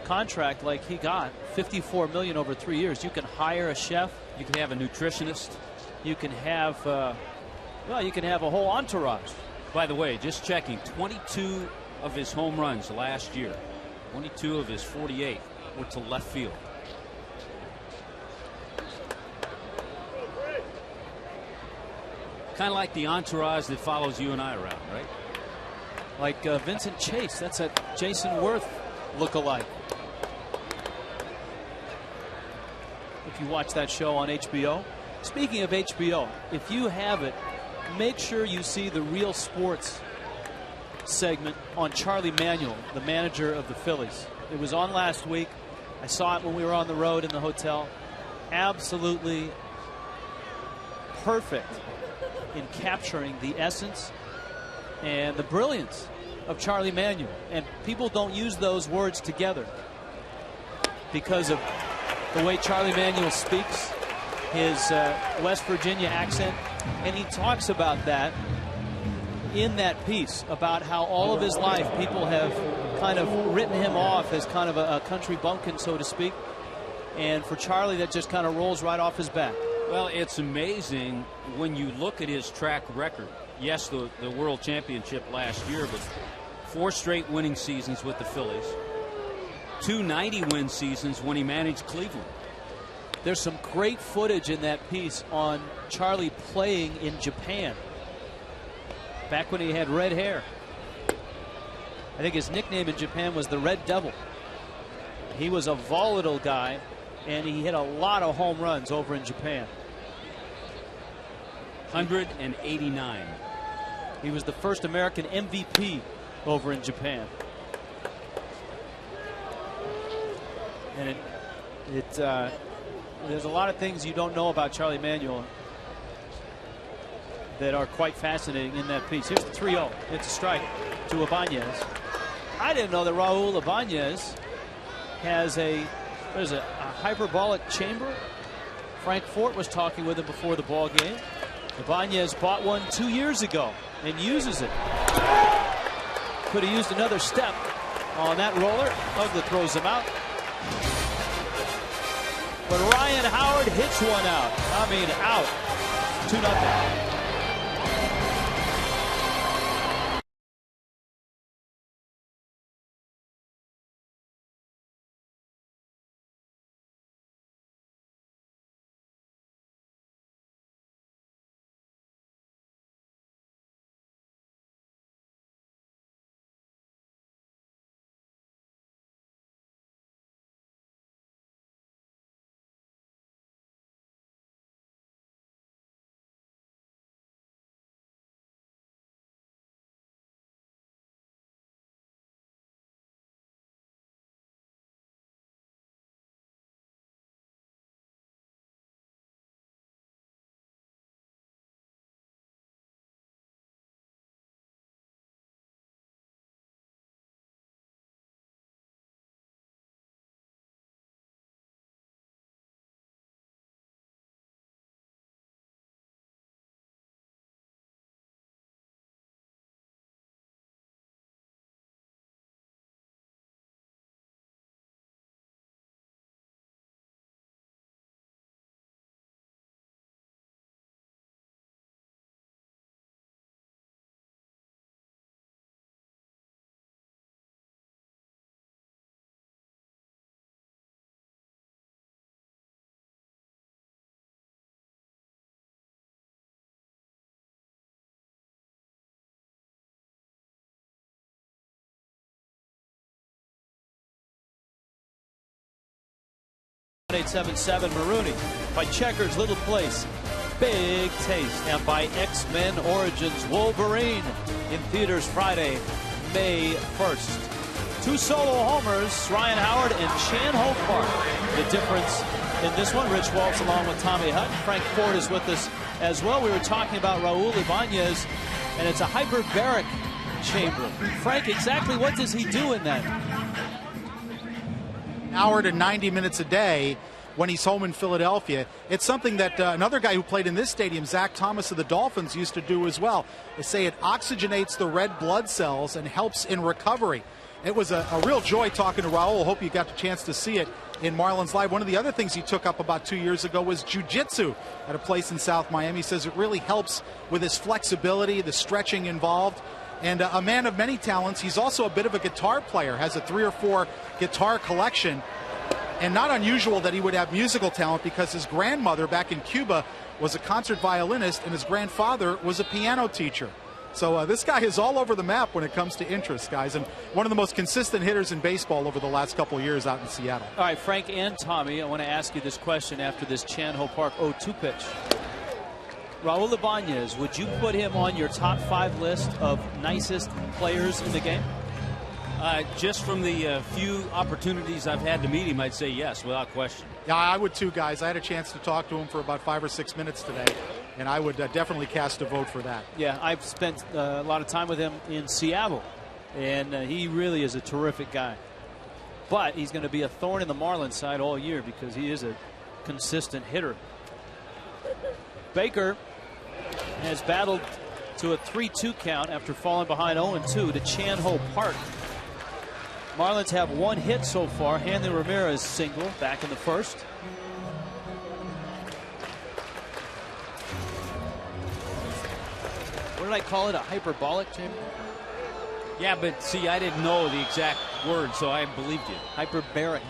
contract like he got, $54 million over 3 years, you can hire a chef, you can have a nutritionist, you can have well, you can have a whole entourage. By the way, just checking, 22 of his home runs last year, 22 of his 48 were to left field. Kind of like the entourage that follows you and I around, right? Like Vincent Chase, that's a Jason Worth look-alike. If you watch that show on HBO. Speaking of HBO, if you have it, make sure you see the Real Sports segment on Charlie Manuel, the manager of the Phillies. It was on last week. I saw it when we were on the road in the hotel. Absolutely perfect in capturing the essence and the brilliance of Charlie Manuel. And people don't use those words together because of the way Charlie Manuel speaks, his West Virginia accent, and he talks about that in that piece, about how all of his life people have kind of written him off as kind of a country bumpkin, so to speak, and for Charlie that just kind of rolls right off his back. Well, it's amazing when you look at his track record. Yes, the World Championship last year, but 4 straight winning seasons with the Phillies. 2 90-win seasons when he managed Cleveland. There's some great footage in that piece on Charlie playing in Japan. Back when he had red hair. I think his nickname in Japan was the Red Devil. He was a volatile guy, and he hit a lot of home runs over in Japan. 189. He was the first American MVP over in Japan. And there's a lot of things you don't know about Charlie Manuel that are quite fascinating in that piece. Here's the 3-0. It's a strike to Ibanez. I didn't know that Raul Ibanez has a hyperbolic chamber. Frank Fort was talking with him before the ball game. Ibanez bought one 2 years ago and uses it. Could have used another step on that roller. Uggla throws him out. But Ryan Howard hits one out. I mean, out. 2-0. 877 Marooney. By Checkers Little Place, Big Taste. And by X-Men Origins Wolverine, in theaters Friday, May 1st. 2 solo homers, Ryan Howard and Chan Ho Park. The difference in this one, Rich Waltz along with Tommy Hutton. Frank Ford is with us as well. We were talking about Raul Ibanez, and it's a hyperbaric chamber. Frank, exactly what does he do in that? An hour to 90 minutes a day when he's home in Philadelphia. It's something that another guy who played in this stadium, Zach Thomas of the Dolphins, used to do as well. They say it oxygenates the red blood cells and helps in recovery. It was a real joy talking to Raul. Hope you got the chance to see it in Marlins Live. One of the other things he took up about 2 years ago was jiu-jitsu at a place in South Miami. He says it really helps with his flexibility, the stretching involved. And a man of many talents. He's also a bit of a guitar player, has a 3 or 4 guitar collection. And not unusual that he would have musical talent, because his grandmother back in Cuba was a concert violinist and his grandfather was a piano teacher. So this guy is all over the map when it comes to interest, guys, and one of the most consistent hitters in baseball over the last couple of years out in Seattle. All right, Frank and Tommy, I want to ask you this question after this Chan Ho Park 0-2 pitch. Raul Ibanez, would you put him on your top 5 list of nicest players in the game? Just from the few opportunities I've had to meet him, I'd say yes, without question. Yeah, I would too, guys. I had a chance to talk to him for about 5 or 6 minutes today, and I would definitely cast a vote for that. Yeah, I've spent a lot of time with him in Seattle, and he really is a terrific guy. But he's going to be a thorn in the Marlins side all year because he is a consistent hitter. Baker has battled to a 3-2 count after falling behind 0-2 to Chan Ho Park. Marlins have 1 hit so far. Hanley Ramirez single back in the first. What did I call it? A hyperbolic chamber? Yeah, but see, I didn't know the exact word, so I believed you. Hyperbaric.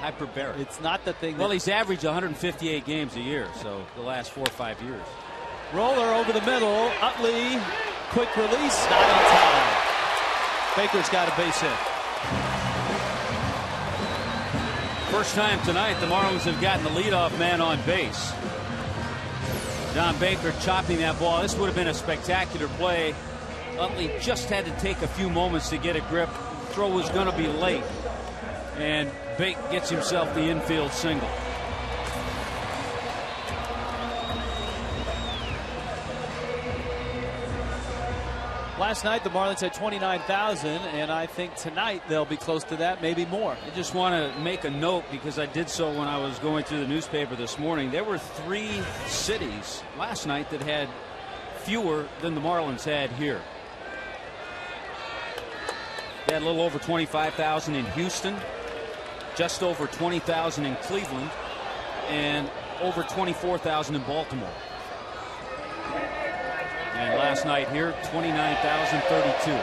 Hyperbaric. It's not the thing. Well, he's averaged 158 games a year, so the last 4 or 5 years. Roller over the middle. Utley, quick release, not in time. Baker's got a base hit. First time tonight the Marlins have gotten the leadoff man on base. Don Baker chopping that ball. This would have been a spectacular play. Utley just had to take a few moments to get a grip. The throw was going to be late. And Bake gets himself the infield single. Last night the Marlins had 29,000, and I think tonight they'll be close to that, maybe more. I just want to make a note, because I did so when I was going through the newspaper this morning. There were 3 cities last night that had fewer than the Marlins had here. They had a little over 25,000 in Houston, just over 20,000 in Cleveland, and over 24,000 in Baltimore. And last night here, 29,032.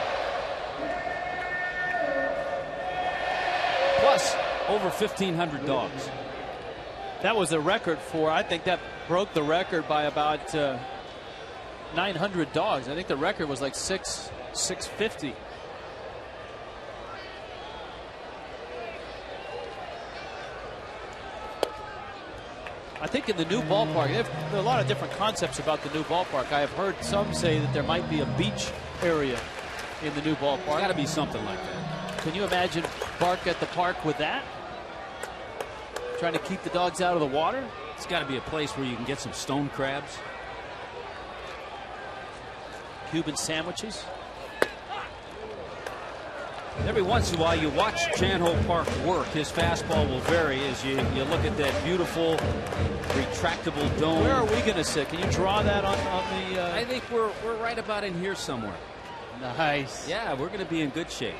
Plus over 1,500 dogs. That was a record for, I think that broke the record by about 900 dogs. I think the record was like 650. I think in the new ballpark, there are a lot of different concepts about the new ballpark. I have heard some say that there might be a beach area in the new ballpark. Got to be something like that. Can you imagine Bark at the park with that? Trying to keep the dogs out of the water? It's got to be a place where you can get some stone crabs. Cuban sandwiches. Every once in a while you watch Chan Ho Park work. His fastball will vary as you look at that beautiful retractable dome. Where are we going to sit? Can you draw that on the... I think we're right about in here somewhere. Nice. Yeah, we're going to be in good shape.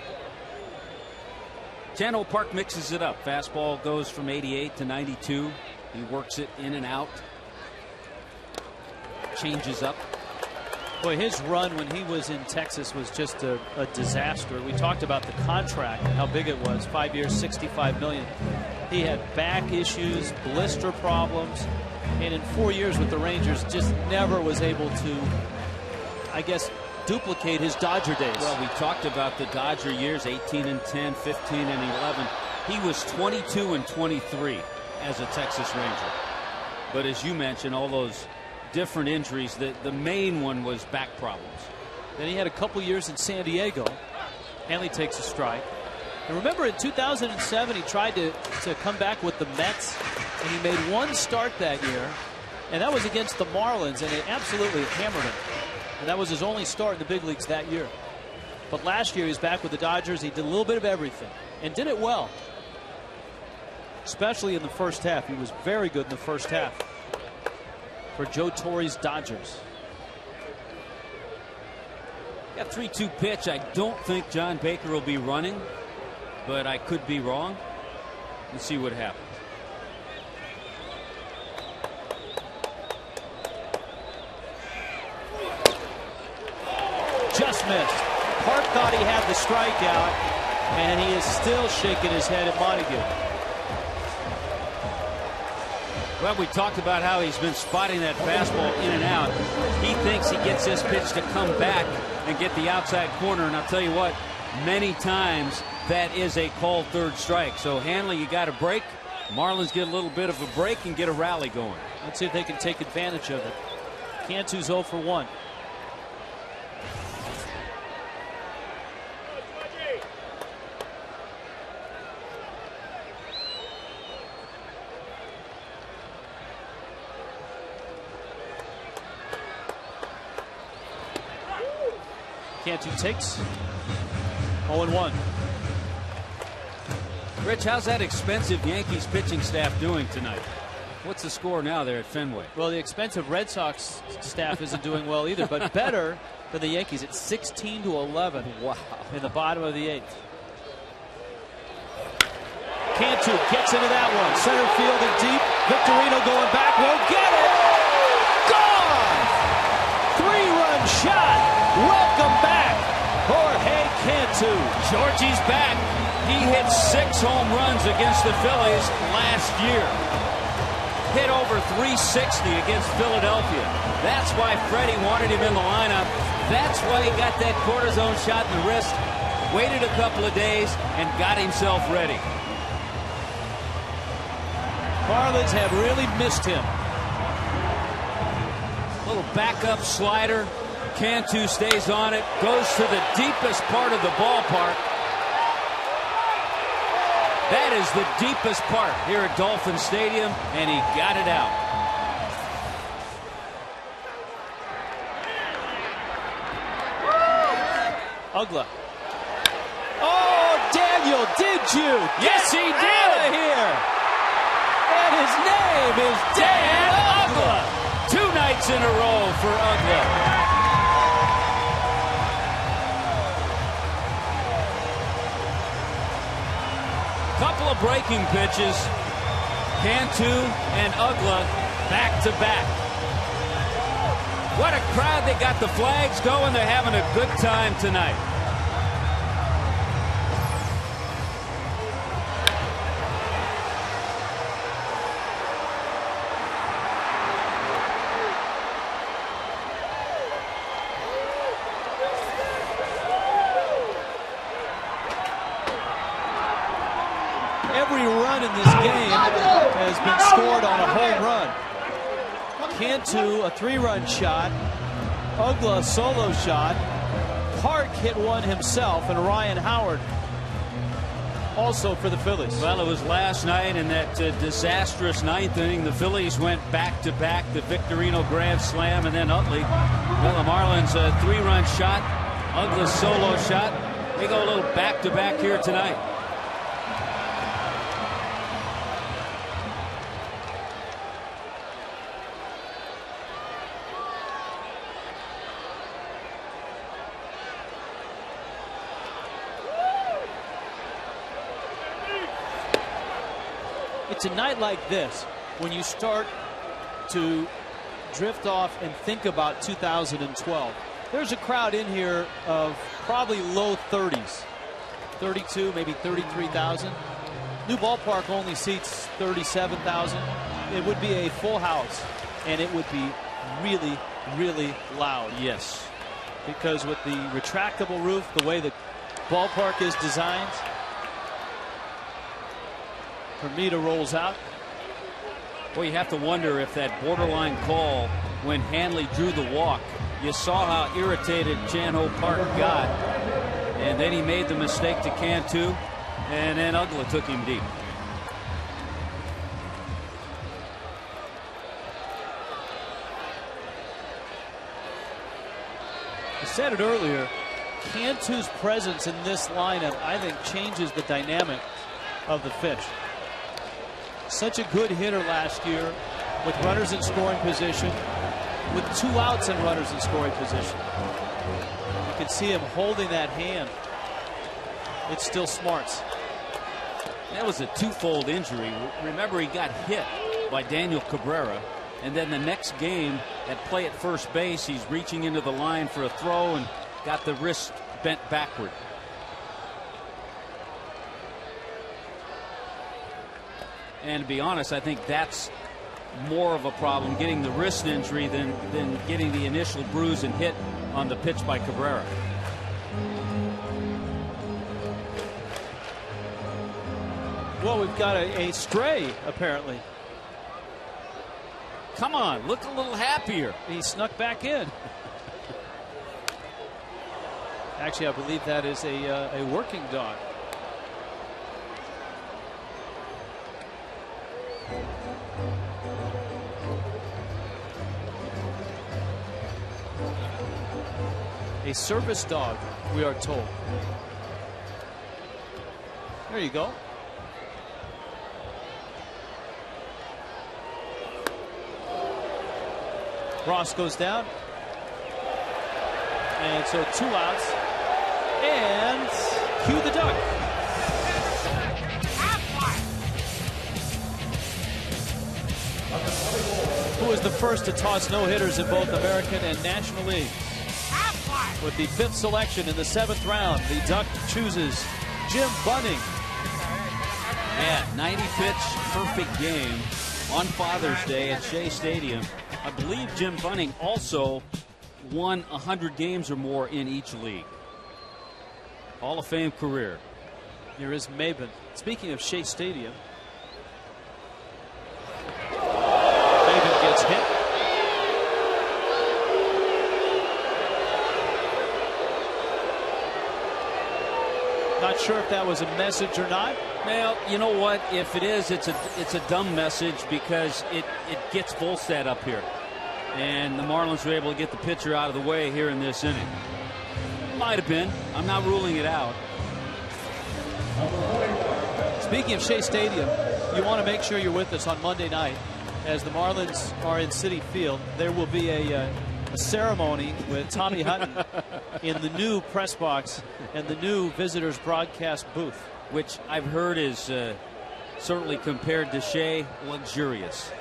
Chan Ho Park mixes it up. Fastball goes from 88 to 92. He works it in and out. Changes up. Boy, his run when he was in Texas was just a disaster. We talked about the contract and how big it was. 5 years, $65 million. He had back issues, blister problems, and in 4 years with the Rangers just never was able to, I guess, duplicate his Dodger days. Well, we talked about the Dodger years, 18 and 10, 15 and 11. He was 22 and 23 as a Texas Ranger. But as you mentioned, all those different injuries, the main one was back problems. Then he had a couple years in San Diego. Hanley takes a strike. And remember, in 2007, he tried to come back with the Mets, and he made one start that year, and that was against the Marlins, and it absolutely hammered him. And that was his only start in the big leagues that year. But last year, he was back with the Dodgers. He did a little bit of everything and did it well, especially in the first half. He was very good in the first half for Joe Torre's Dodgers. Got 3-2 pitch. I don't think John Baker will be running, but I could be wrong. Let's see what happens. Just missed. Park thought he had the strikeout, and he is still shaking his head at Montague. Well, we talked about how he's been spotting that fastball in and out. He thinks he gets this pitch to come back and get the outside corner, and I'll tell you what, many times that is a called third strike. So Hanley, you got a break. Marlins get a little bit of a break and get a rally going. Let's see if they can take advantage of it. Cantu's 0 for 1. Cantu takes 0-1. Rich, how's that expensive Yankees pitching staff doing tonight? What's the score now there at Fenway? Well, the expensive Red Sox staff isn't doing well either, but better than the Yankees. It's 16-11. Wow. In the bottom of the 8th. Cantu gets into that one. Center field and deep. Victorino going back. Won't get it. Gone! 3-run shot. Welcome back, Jorge Cantu. Georgie's back. He hit 6 home runs against the Phillies last year. Hit over 360 against Philadelphia. That's why Freddie wanted him in the lineup. That's why he got that cortisone shot in the wrist. Waited a couple of days and got himself ready. Marlins have really missed him. Little backup slider. Cantu stays on it, goes to the deepest part of the ballpark. That is the deepest part here at Dolphin Stadium, and he got it out. Ugla. Oh, Daniel, did you? Yes, he did. Out of here. And his name is Dan Ugla. 2 nights in a row for Ugla. Couple of breaking pitches. Cantu and Ugla back to back. What a crowd. They got the flags going. They're having a good time tonight. Every run in this game has been scored on a home run. Cantu, a 3-run shot. Ugla, a solo shot. Park hit one himself, and Ryan Howard also for the Phillies. Well, it was last night in that disastrous 9th inning. The Phillies went back-to-back, the Victorino grand slam, and then Utley. Well, the Marlins, a 3-run shot. Ugla solo shot. They go a little back-to-back here tonight. It's a night like this when you start to drift off and think about 2012. There's a crowd in here of probably low 30s, 32, maybe 33,000. New ballpark only seats 37,000. It would be a full house, and it would be really, really loud. Yes. Because with the retractable roof, the way the ballpark is designed, Hermida rolls out. Well, you have to wonder if that borderline call when Hanley drew the walk. You saw how irritated Chan-Ho Park got, and then he made the mistake to Cantu, and then Ugla took him deep. I said it earlier, Cantu's presence in this lineup, I think, changes the dynamic of the fish. Such a good hitter last year with runners in scoring position, with 2 outs and runners in scoring position. You can see him holding that hand. It still smarts. That was a twofold injury. Remember, he got hit by Daniel Cabrera, and then the next game at play at first base, he's reaching into the line for a throw and got the wrist bent backward. And to be honest, I think that's more of a problem, getting the wrist injury than getting the initial bruise and hit on the pitch by Cabrera. Well, we've got a stray, apparently. Come on, look a little happier. He snuck back in. Actually, I believe that is a working dog. A service dog, we are told. There you go. Ross goes down. And so 2 outs. And cue the duck. Who was the first to toss no-hitters in both American and National League? With the 5th selection in the 7th round, the Duck chooses Jim Bunning. Yeah, 90-pitch perfect game on Father's Day at Shea Stadium. I believe Jim Bunning also won 100 games or more in each league. Hall of Fame career. Here is Maben. Speaking of Shea Stadium, Maben gets hit. Not sure if that was a message or not. Well, you know what? If it is, it's a dumb message because it gets Volstad up here. And the Marlins were able to get the pitcher out of the way here in this inning. Might have been. I'm not ruling it out. Speaking of Shea Stadium, you want to make sure you're with us on Monday night as the Marlins are in Citi Field. There will be a ceremony with Tommy Hutton in the new press box and the new visitors broadcast booth, which I've heard is certainly compared to Shea, luxurious.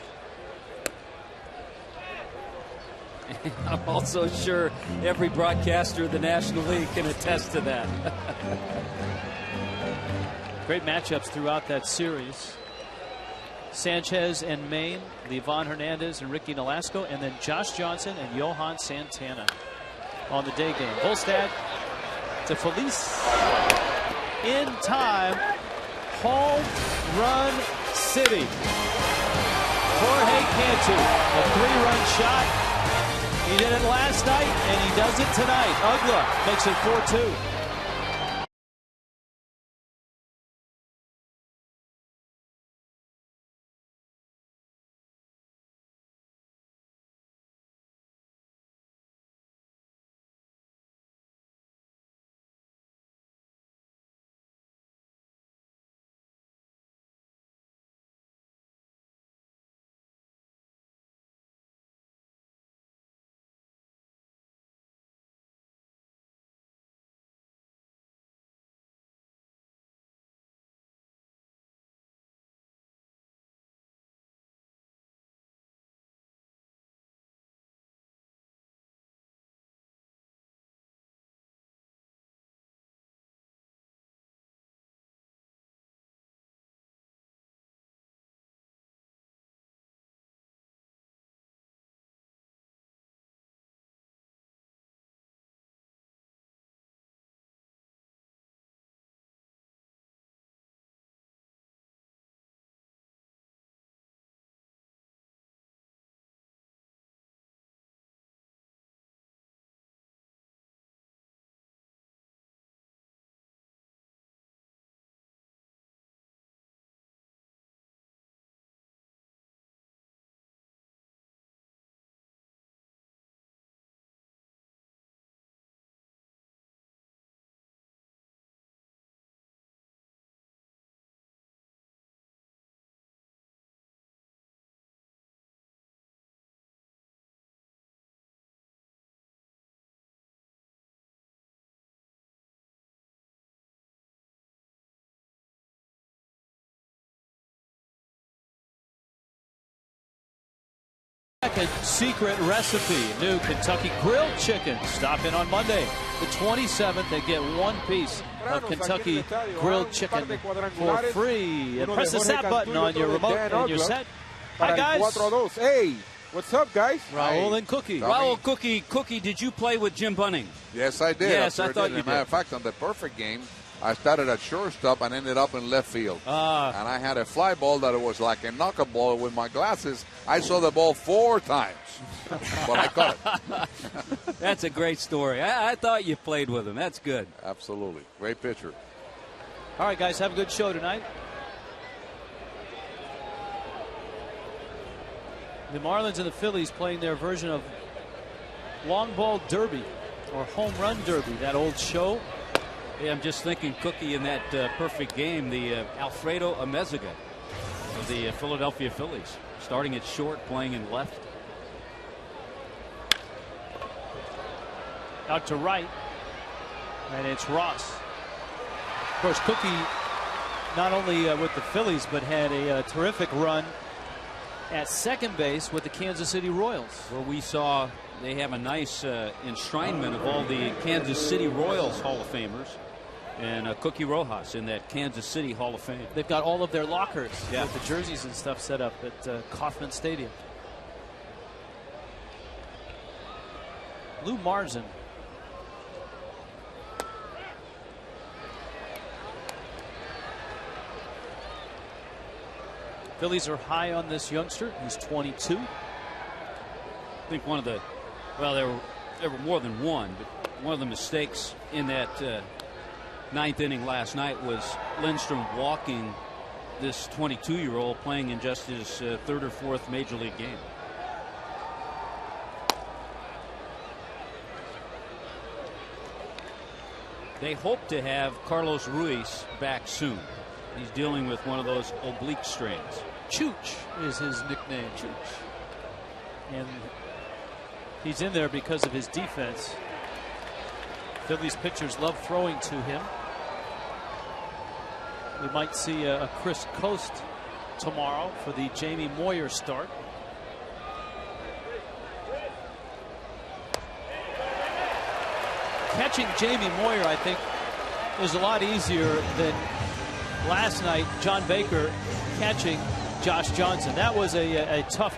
I'm also sure every broadcaster of the National League can attest to that. Great matchups throughout that series. Sanchez and Maine, Livan Hernandez and Ricky Nolasco, and then Josh Johnson and Johan Santana on the day game. Volstad to Feliz in time. Home run city. Jorge Cantu, a 3-run shot. He did it last night, and he does it tonight. Ugla makes it 4-2. Second secret recipe, new Kentucky grilled chicken. Stop in on Monday, the 27th, and get one piece of Kentucky grilled chicken for free. And press the SAP button on your remote and you're set. Hi, guys. Hey, what's up, guys? Raul and Cookie. Raul, Cookie, did you play with Jim Bunning? Yes, I did. Yes, I thought you did. As a matter of fact, on the perfect game, I started at shortstop and ended up in left field. And I had a fly ball that was like a knockables. With my glasses, I saw the ball 4 times, but I caught it. That's a great story. I thought you played with him. That's good. Absolutely. Great pitcher. All right, guys, have a good show tonight. The Marlins and the Phillies playing their version of long ball derby or home run derby, that old show. Yeah, I'm just thinking, Cookie, in that perfect game, the Alfredo Amezaga of the Philadelphia Phillies, starting at short, playing in left. Out to right, and it's Ross. Of course, Cookie not only with the Phillies, but had a terrific run at second base with the Kansas City Royals. Where we saw they have a nice enshrinement of all the Kansas City Royals Hall of Famers. And Cookie Rojas in that Kansas City Hall of Fame. They've got all of their lockers with the jerseys and stuff set up at Kauffman Stadium. Lou Marzin. Phillies are high on this youngster. He's 22. I think one of the, well, there were more than one, but one of the mistakes in that ninth inning last night was Lindstrom walking this 22-year-old playing in just his 3rd or 4th major league game. They hope to have Carlos Ruiz back soon. He's dealing with one of those oblique strains. Chooch is his nickname. Chooch. And he's in there because of his defense. Phillies pitchers love throwing to him. We might see a Chris Coast tomorrow for the Jamie Moyer start. Catching Jamie Moyer, I think, is a lot easier than last night John Baker catching Josh Johnson. That was a tough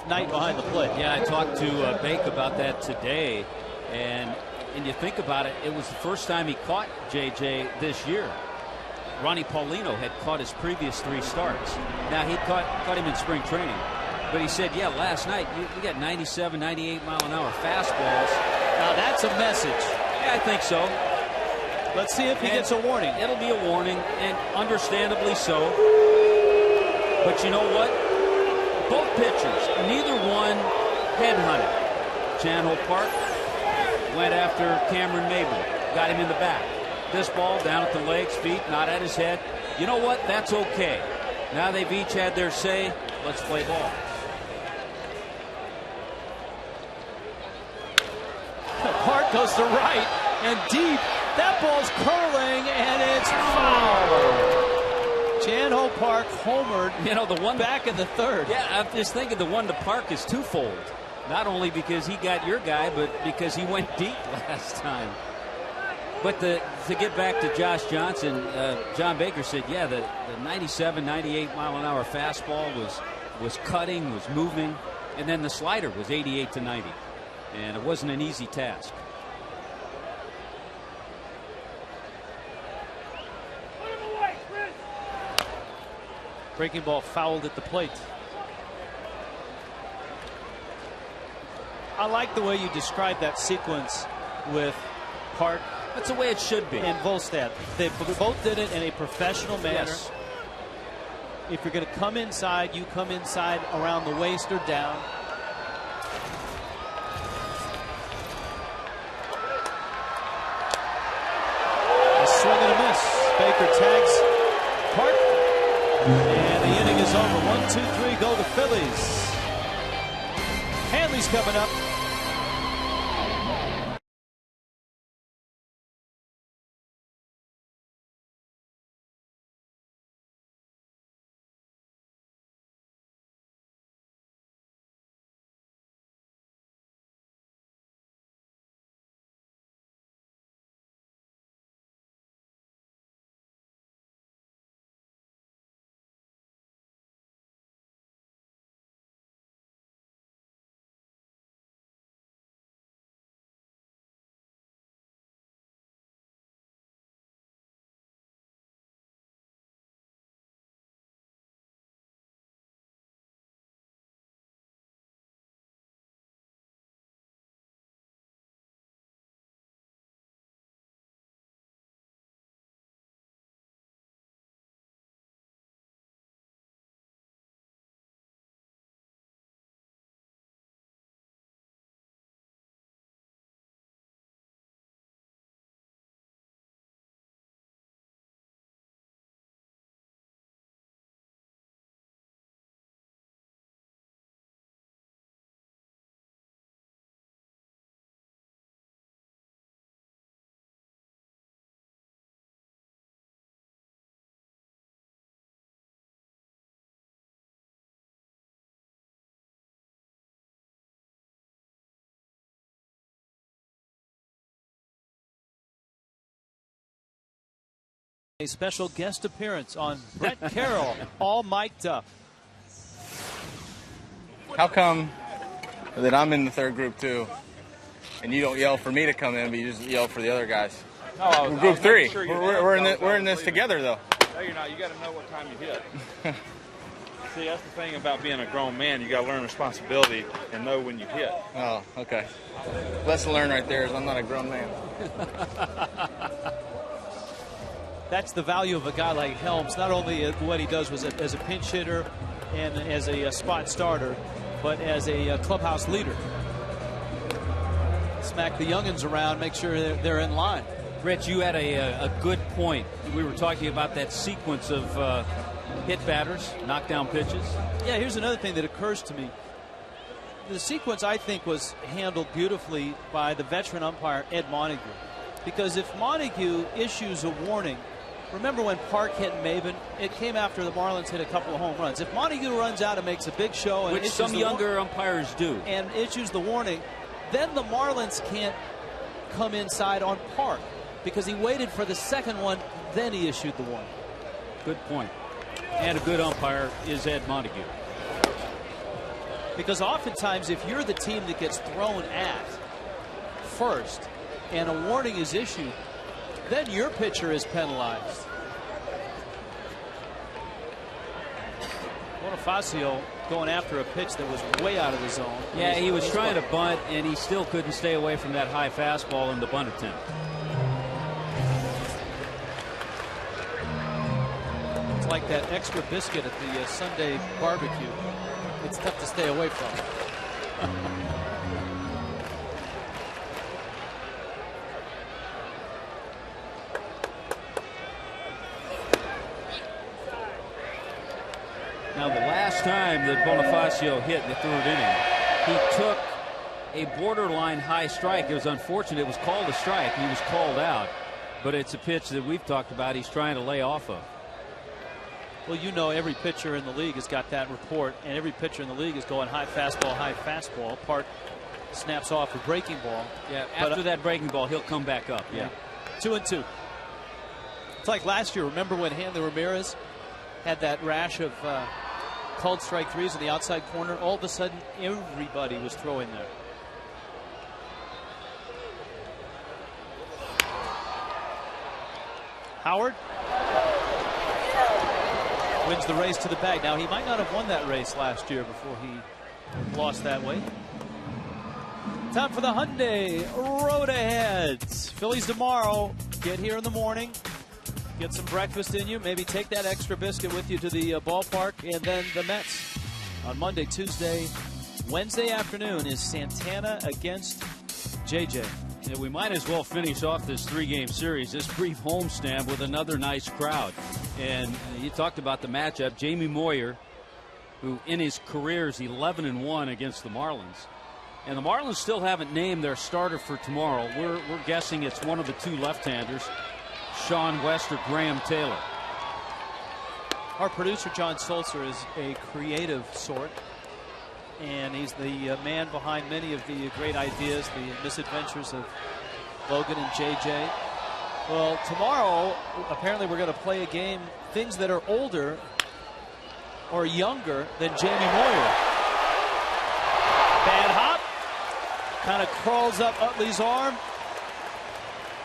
night behind the plate. Yeah, I talked to Bake about that today, and you think about it, it was the first time he caught JJ this year. Ronnie Paulino had caught his previous 3 starts. Now, he caught him in spring training. But he said, yeah, last night, you got 97, 98 mile an hour fastballs. Now, that's a message. Yeah, I think so. Let's see if he gets a warning. It'll be a warning, and understandably so. But you know what? Both pitchers, neither one headhunted. Chan-Ho Park went after Cameron Maybin, got him in the back. This ball down at the legs, feet, not at his head. You know what? That's okay. Now they've each had their say. Let's play ball. Park goes to right and deep. That ball's curling and it's foul. Chan-Ho Park homered. You know, the one back in the 3rd. Yeah, I'm just thinking the one to Park is twofold. Not only because he got your guy, but because he went deep last time. But to get back to Josh Johnson, John Baker said, yeah, the 97, 98 mile an hour fastball was cutting, was moving, and then the slider was 88 to 90, and it wasn't an easy task. Breaking ball fouled at the plate. I like the way you described that sequence with Park. That's the way it should be. And Volstad. They both did it in a professional manner. Yes. If you're going to come inside, you come inside around the waist or down. A swing and a miss. Baker tags Park. And the inning is over. 1-2-3 go the Phillies. Hanley's coming up. A special guest appearance on Brett Carroll, all mic'd up. How come that I'm in the third group too, and you don't yell for me to come in, but you just yell for the other guys? No, we're group 3. Sure we're in this together though. No, you're not. You got to know what time you hit. See, that's the thing about being a grown man. You got to learn responsibility and know when you hit. Oh, okay. Lesson learned right there is I'm not a grown man. That's the value of a guy like Helms. Not only what he does as a pinch hitter and as a spot starter, but as a clubhouse leader. Smack the youngins around, make sure they're in line. Rich, you had a good point. We were talking about that sequence of hit batters, knockdown pitches. Yeah, here's another thing that occurs to me. The sequence, I think, was handled beautifully by the veteran umpire, Ed Montague. Because if Montague issues a warning, remember when Park hit Maven? It came after the Marlins hit a couple of home runs. If Montague runs out and makes a big show, and which some younger umpires do, and issues the warning, then the Marlins can't come inside on Park because he waited for the second one, then he issued the warning. Good point. And a good umpire is Ed Montague. Because oftentimes, if you're the team that gets thrown at first and a warning is issued, then your pitcher is penalized. Bonifacio going after a pitch that was way out of the zone. Yeah, he was trying to bunt, and he still couldn't stay away from that high fastball in the bunt attempt. It's like that extra biscuit at the Sunday barbecue. It's tough to stay away from. Now, the last time that Bonifacio hit in the third inning, he took a borderline high strike. It was unfortunate. It was called a strike. He was called out. But it's a pitch that we've talked about he's trying to lay off of. Well, you know, every pitcher in the league has got that report, and every pitcher in the league is going high fastball. Park snaps off a breaking ball. Yeah, after that breaking ball, he'll come back up. Yeah. 2-2. It's like last year. Remember when Hanley Ramirez had that rash of called strike threes in the outside corner? All of a sudden, everybody was throwing there. Howard wins the race to the bag. Now, he might not have won that race last year before he lost that weight. Time for the Hyundai Road Aheads. Phillies tomorrow. Get here in the morning. Get some breakfast in you. Maybe take that extra biscuit with you to the ballpark. And then the Mets on Monday, Tuesday, Wednesday afternoon is Santana against JJ. Yeah, we might as well finish off this 3-game series, this brief homestand, with another nice crowd. And you talked about the matchup. Jamie Moyer, who in his career is 11-1 against the Marlins. And the Marlins still haven't named their starter for tomorrow. We're guessing it's one of the two left-handers, Sean West or Graham Taylor. Our producer, John Sulzer, is a creative sort. And he's the man behind many of the great ideas, the misadventures of Logan and JJ. Well, tomorrow, apparently we're going to play a game, things that are older or younger than Jamie Moyer. Bad hop. Kind of crawls up Utley's arm.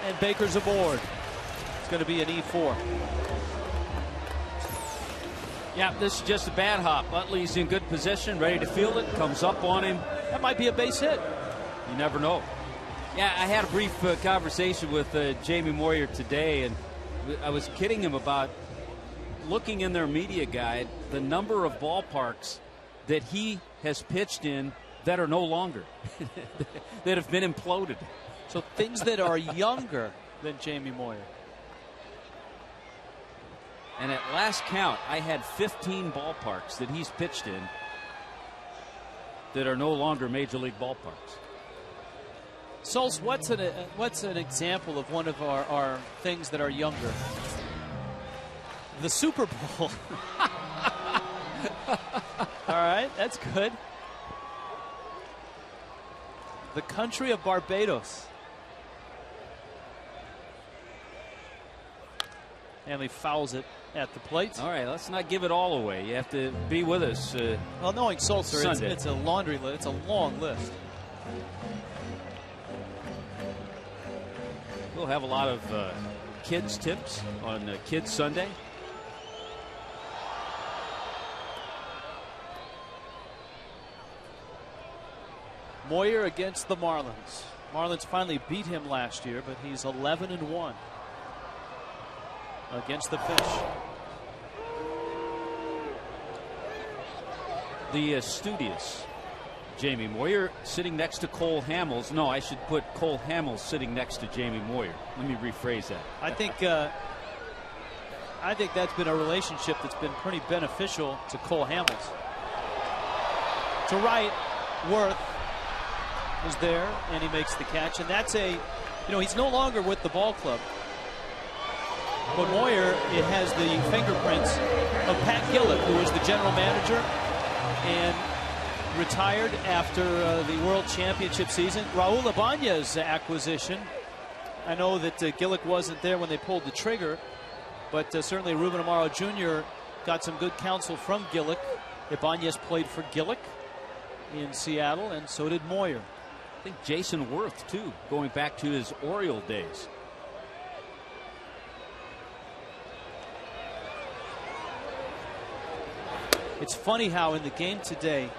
And Baker's aboard. It's going to be an E4. Yeah, this is just a bad hop. Utley's in good position, ready to field it, comes up on him. That might be a base hit. You never know. Yeah, I had a brief conversation with Jamie Moyer today, and I was kidding him about looking in their media guide the number of ballparks that he has pitched in that are no longer, that have been imploded. So things that are younger than Jamie Moyer. And at last count, I had 15 ballparks that he's pitched in that are no longer major league ballparks. Souls, what's an example of one of our things that are younger? The Super Bowl. All right, that's good. The country of Barbados. Hanley fouls it at the plate. All right, let's not give it all away. You have to be with us. Well, knowing Sulzer, it's a laundry list. It's a long list. We'll have a lot of kids tips on Kids Sunday. Moyer against the Marlins. Marlins finally beat him last year, but he's 11-1 against the Fish. The studious Jamie Moyer sitting next to Cole Hamels. No, I should put Cole Hamels sitting next to Jamie Moyer. Let me rephrase that. I think that's been a relationship that's been pretty beneficial to Cole Hamels. To right, Worth is there, and he makes the catch. And that's he's no longer with the ball club. But Moyer, it has the fingerprints of Pat Gillick, who was the general manager and retired after the World Championship season. Raul Ibanez's acquisition. I know that Gillick wasn't there when they pulled the trigger, but certainly Ruben Amaro Jr. got some good counsel from Gillick. Ibanez played for Gillick in Seattle, and so did Moyer. I think Jason Worth, too, going back to his Oriole days. It's funny how in the game today,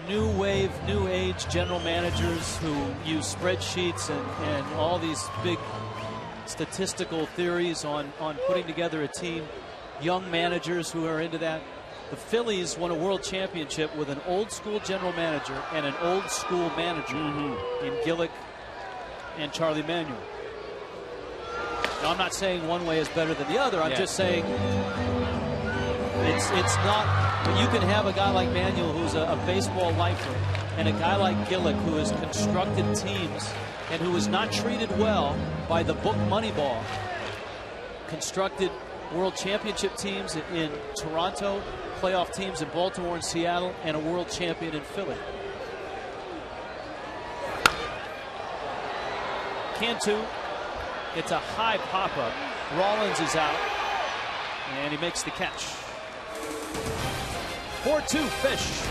new wave, new age general managers who use spreadsheets and all these big statistical theories on putting together a team, young managers who are into that. The Phillies won a world championship with an old school general manager and an old school manager in Gillick and Charlie Manuel. Now, I'm not saying one way is better than the other. I'm just saying it's not. You can have a guy like Manuel who's a baseball lifer and a guy like Gillick who has constructed teams and who was not treated well by the book Moneyball. Constructed world championship teams in Toronto, playoff teams in Baltimore and Seattle, and a world champion in Philly. Cantu gets a high pop-up. Rollins is out, and he makes the catch. 4-2 Fish.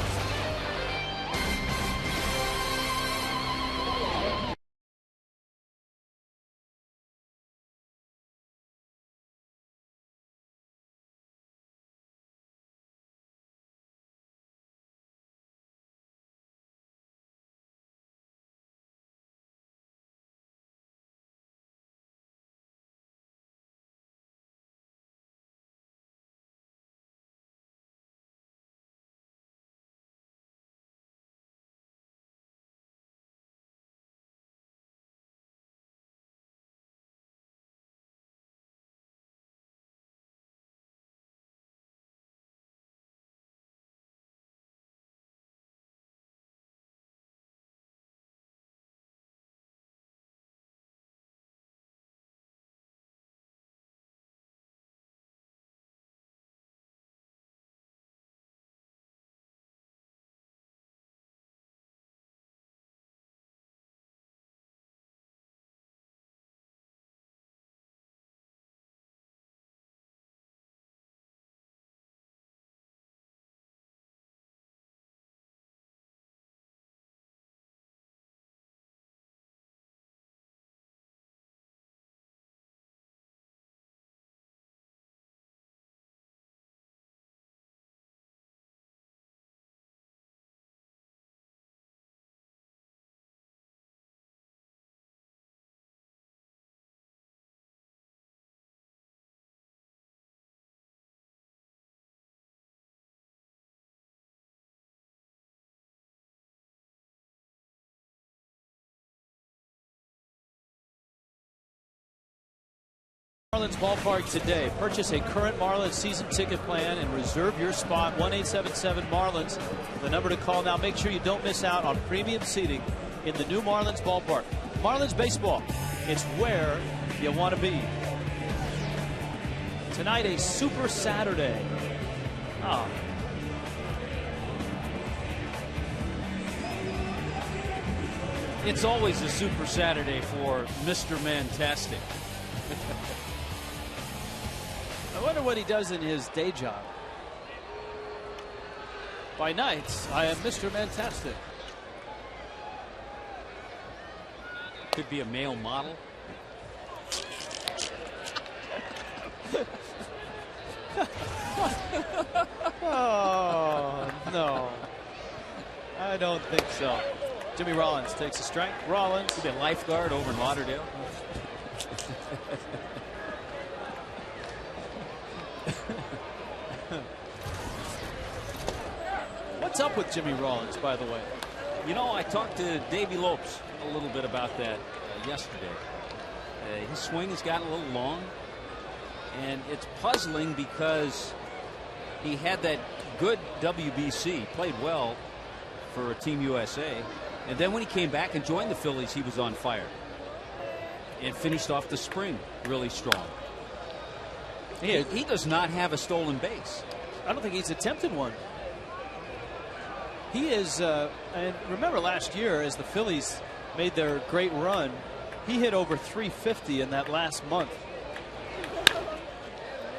Marlins ballpark today. Purchase a current Marlins season ticket plan and reserve your spot. 1-877-Marlins, the number to call now. Make sure you don't miss out on premium seating in the new Marlins ballpark. Marlins baseball, it's where you want to be. Tonight, a Super Saturday. It's always a Super Saturday for Mr. Mantastic. I wonder what he does in his day job. By nights, I am Mr. Fantastic. Could be a male model. Oh, no. I don't think so. Jimmy Rollins takes a strike. Rollins. Could be a lifeguard over in Lauderdale. What's up with Jimmy Rollins, by the way? You know, I talked to Davey Lopes a little bit about that yesterday. His swing has gotten a little long, and it's puzzling because he had that good WBC, played well for Team USA, and then when he came back and joined the Phillies, he was on fire and finished off the spring really strong. He does not have a stolen base. I don't think he's attempted one. He is, and remember last year as the Phillies made their great run, he hit over 350 in that last month.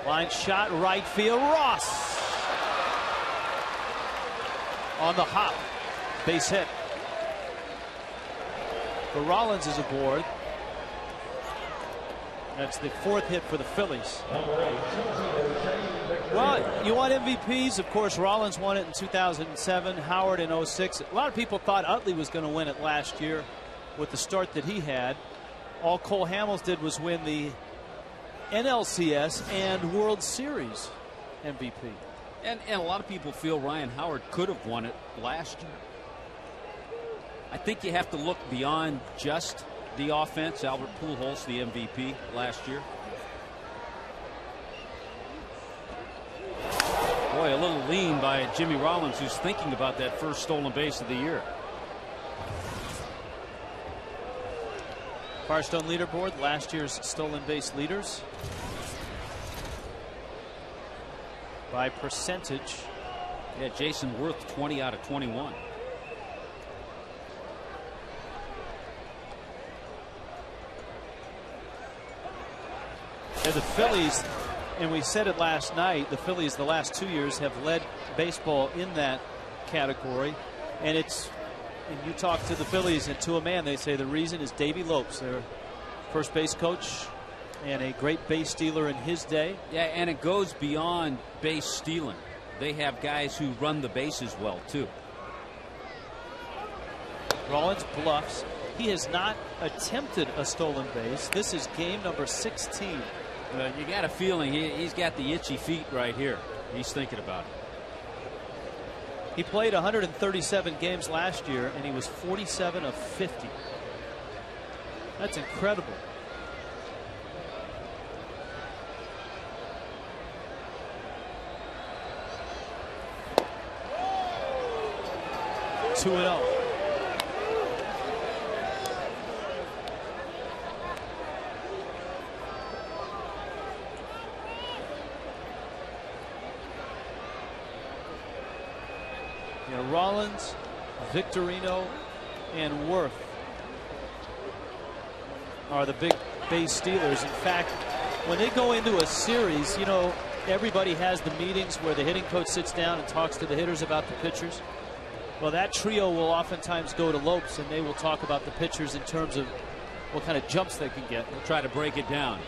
Line shot, right field, Ross on the hop, base hit. But Rollins is aboard. That's the 4th hit for the Phillies. Well, you want MVPs? Of course, Rollins won it in 2007, Howard in 06. A lot of people thought Utley was going to win it last year with the start that he had. All Cole Hamels did was win the NLCS and World Series MVP. And a lot of people feel Ryan Howard could have won it last year. I think you have to look beyond just the offense. Albert Pujols, the MVP last year. Boy, a little lean by Jimmy Rollins, who's thinking about that first stolen base of the year. Firestone leaderboard, last year's stolen base leaders by percentage. Yeah, Jason Worth, 20 out of 21. Yeah, the Phillies, and we said it last night, the Phillies the last 2 years have led baseball in that category. And it's, and you talk to the Phillies and to a man, they say the reason is Davey Lopes, their first base coach and a great base stealer in his day. Yeah, and it goes beyond base stealing. They have guys who run the bases well, too. Rollins bluffs. He has not attempted a stolen base. This is game number 16. You got a feeling he's got the itchy feet right here. He's thinking about it. He played 137 games last year, and he was 47 of 50. That's incredible. Two and 0. Rollins, Victorino, and Worth are the big base stealers. In fact, when they go into a series, you know, everybody has the meetings where the hitting coach sits down and talks to the hitters about the pitchers. Well, that trio will oftentimes go to Lopes, and they will talk about the pitchers in terms of what kind of jumps they can get. We'll try to break it down.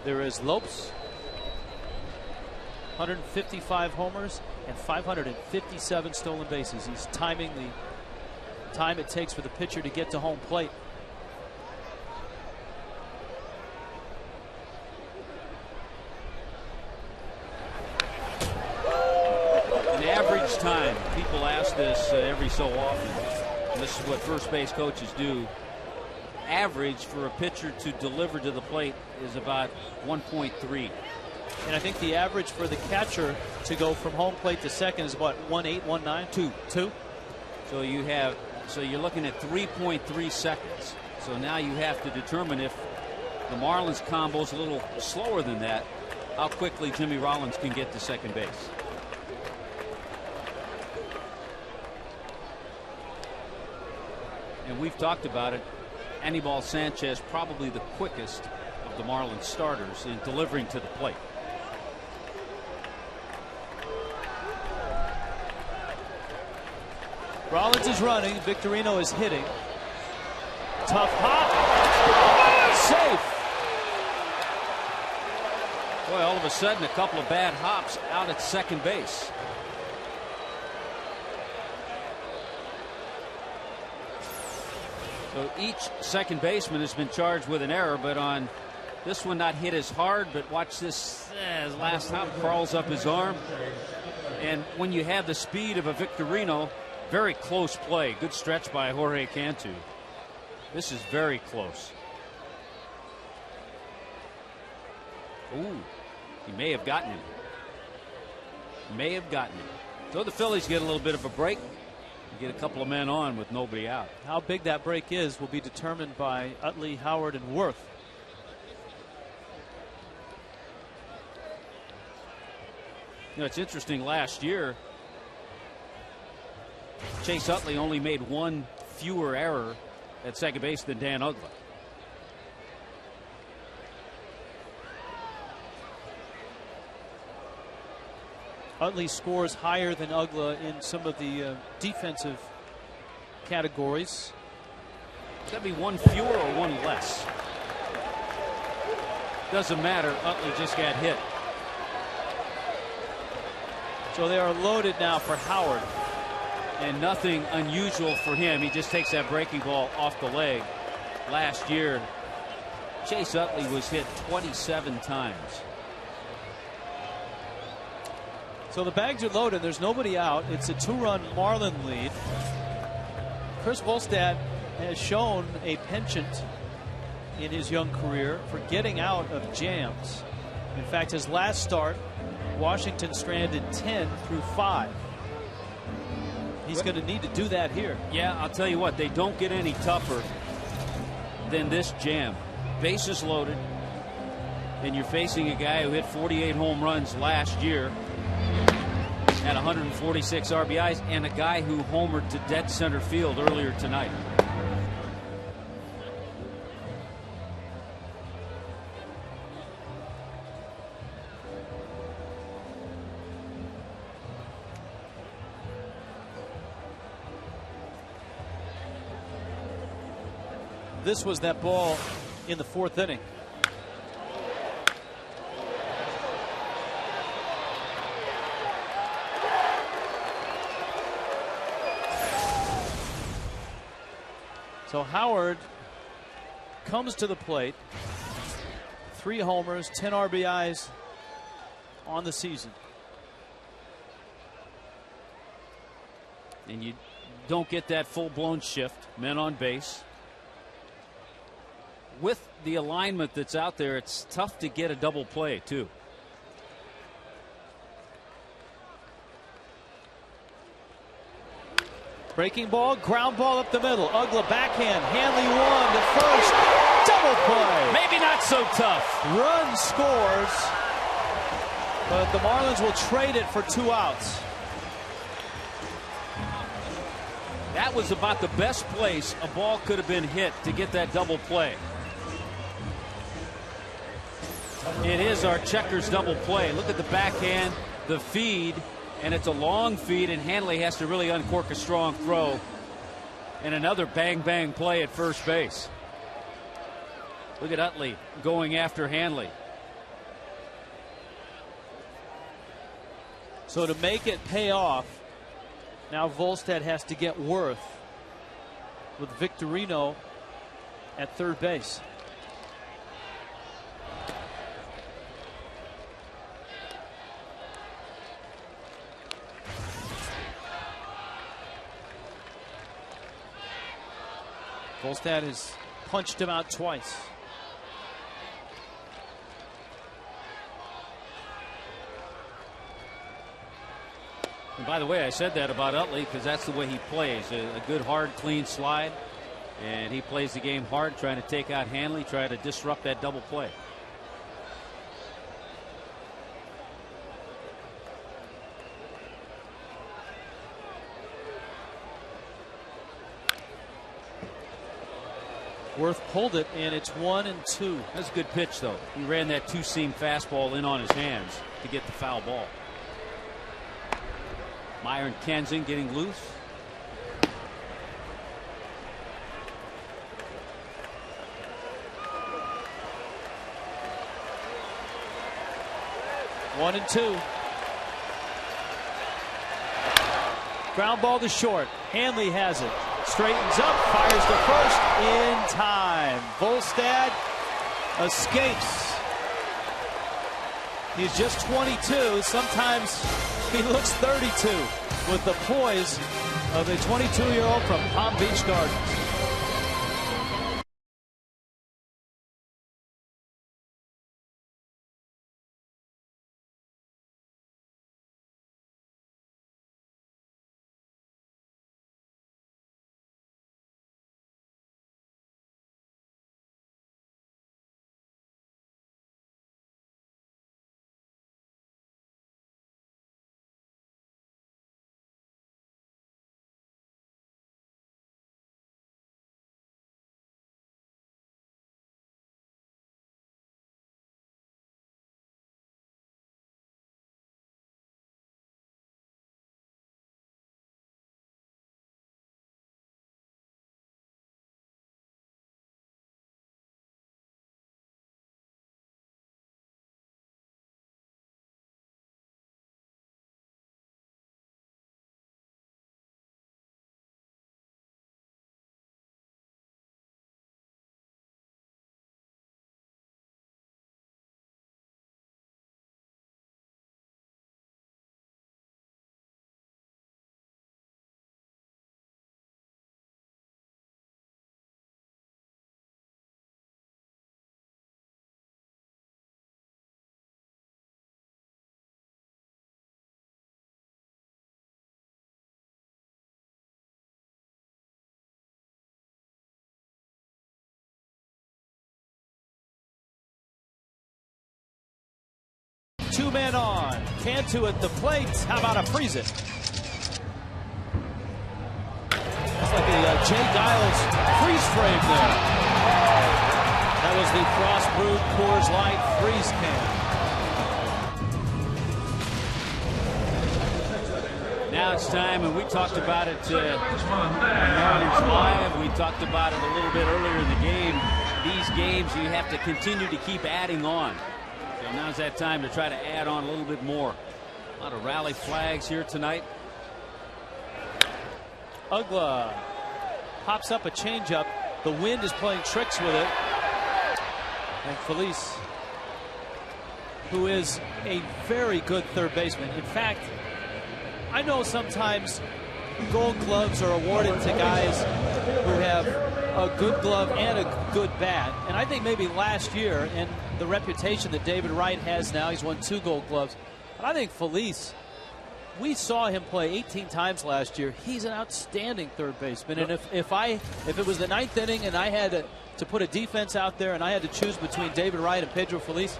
There is Lopes, 155 homers and 557 stolen bases. He's timing the time it takes for the pitcher to get to home plate. An average time, people ask this every so often, and this is what first base coaches do. Average for a pitcher to deliver to the plate is about 1.3. And I think the average for the catcher to go from home plate to second is what, 1.8, 1.9? 2. So you're looking at 3.3 seconds. So now you have to determine if the Marlins combo is a little slower than that, how quickly Jimmy Rollins can get to second base. And we've talked about it. Anibal Sanchez probably the quickest of the Marlins starters in delivering to the plate. Rollins is running. Victorino is hitting. Tough hop. Safe. Boy, all of a sudden, a couple of bad hops out at second base. So each second baseman has been charged with an error, but on this one not hit as hard. But watch this, his last hop crawls up his arm. And when you have the speed of a Victorino, very close play. Good stretch by Jorge Cantu. This is very close. Ooh, he may have gotten him. May have gotten him. So the Phillies get a little bit of a break. Get a couple of men on with nobody out. How big that break is will be determined by Utley, Howard, and Worth. You know, it's interesting. Last year, Chase Utley only made one fewer error at second base than Dan Uggla. Utley scores higher than Uggla in some of the defensive categories. That'd be one fewer or one less. Doesn't matter. Utley just got hit. So they are loaded now for Howard. And nothing unusual for him. He just takes that breaking ball off the leg. Last year, Chase Utley was hit 27 times. So the bags are loaded. There's nobody out. It's a 2-run Marlin lead. Chris Volstad has shown a penchant in his young career for getting out of jams. In fact, his last start, Washington stranded 10 through 5. He's going to need to do that here. Yeah, I'll tell you what, they don't get any tougher than this jam. Bases loaded, and you're facing a guy who hit 48 home runs last year at 146 RBIs, and a guy who homered to dead center field earlier tonight. This was that ball in the 4th inning. So Howard comes to the plate. 3 homers, 10 RBIs on the season. And you don't get that full-blown shift, men on base. With the alignment that's out there, it's tough to get a double play, too. Breaking ball, ground ball up the middle. Uggla backhand, Hanley 1 to first. Double play. Maybe not so tough. Run scores, but the Marlins will trade it for 2 outs. That was about the best place a ball could have been hit to get that double play. It is our checkers double play. Look at the backhand, the feed, and it's a long feed, and Hanley has to really uncork a strong throw. And another bang-bang play at first base. Look at Utley going after Hanley. So to make it pay off, now Volstad has to get Worth with Victorino at third base. Volstad has punched him out twice. And by the way, I said that about Utley because that's the way he plays. A good, hard, clean slide. And he plays the game hard, trying to take out Hanley, try to disrupt that double play. Worth pulled it, and it's 1-2. That's a good pitch, though. He ran that two-seam fastball in on his hands to get the foul ball. Myron Kensing getting loose. One and two. Ground ball to short. Hanley has it. Straightens up, fires to first in time. Volstad escapes. He's just 22. Sometimes he looks 32 with the poise of a 22-year-old from Palm Beach Gardens. Two men on. Cantu at the plate. How about a freeze it? That's like a Jay Giles freeze frame there. That was the Frost Brewed Coors Light freeze can. Now it's time, and we talked about it Marlins Live. We talked about it a little bit earlier in the game. These games, you have to continue to keep adding on. So now's that time to try to add on a little bit more. A lot of rally flags here tonight. Ugla pops up a changeup. The wind is playing tricks with it. And Phillies, who is a very good third baseman. In fact, I know sometimes gold gloves are awarded to guys who have a good glove and a good bat. And I think maybe last year, and the reputation that David Wright has now, he's won 2 gold gloves. But I think Phillies, we saw him play 18 times last year. He's an outstanding third baseman. And if it was the 9th inning and I had to put a defense out there and I had to choose between David Wright and Pedro Feliz,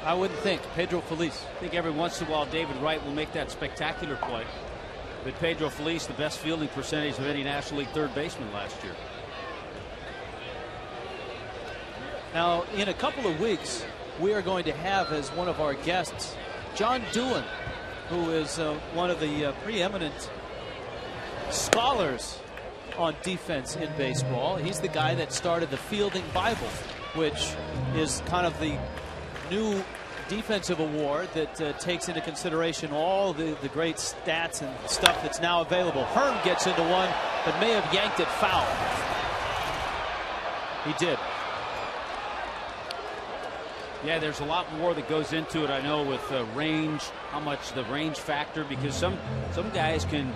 I wouldn't think Pedro Feliz. I think every once in a while David Wright will make that spectacular play. But Pedro Feliz, the best fielding percentage of any National League third baseman last year. Now, in a couple of weeks, we are going to have as one of our guests John Doohan, who is one of the preeminent scholars on defense in baseball. He's the guy that started the Fielding Bible, which is kind of the new defensive award that takes into consideration all the great stats and stuff that's now available. Herm gets into one, but may have yanked it foul. He did. Yeah, there's a lot more that goes into it, I know, with range, how much the range factor, because some guys can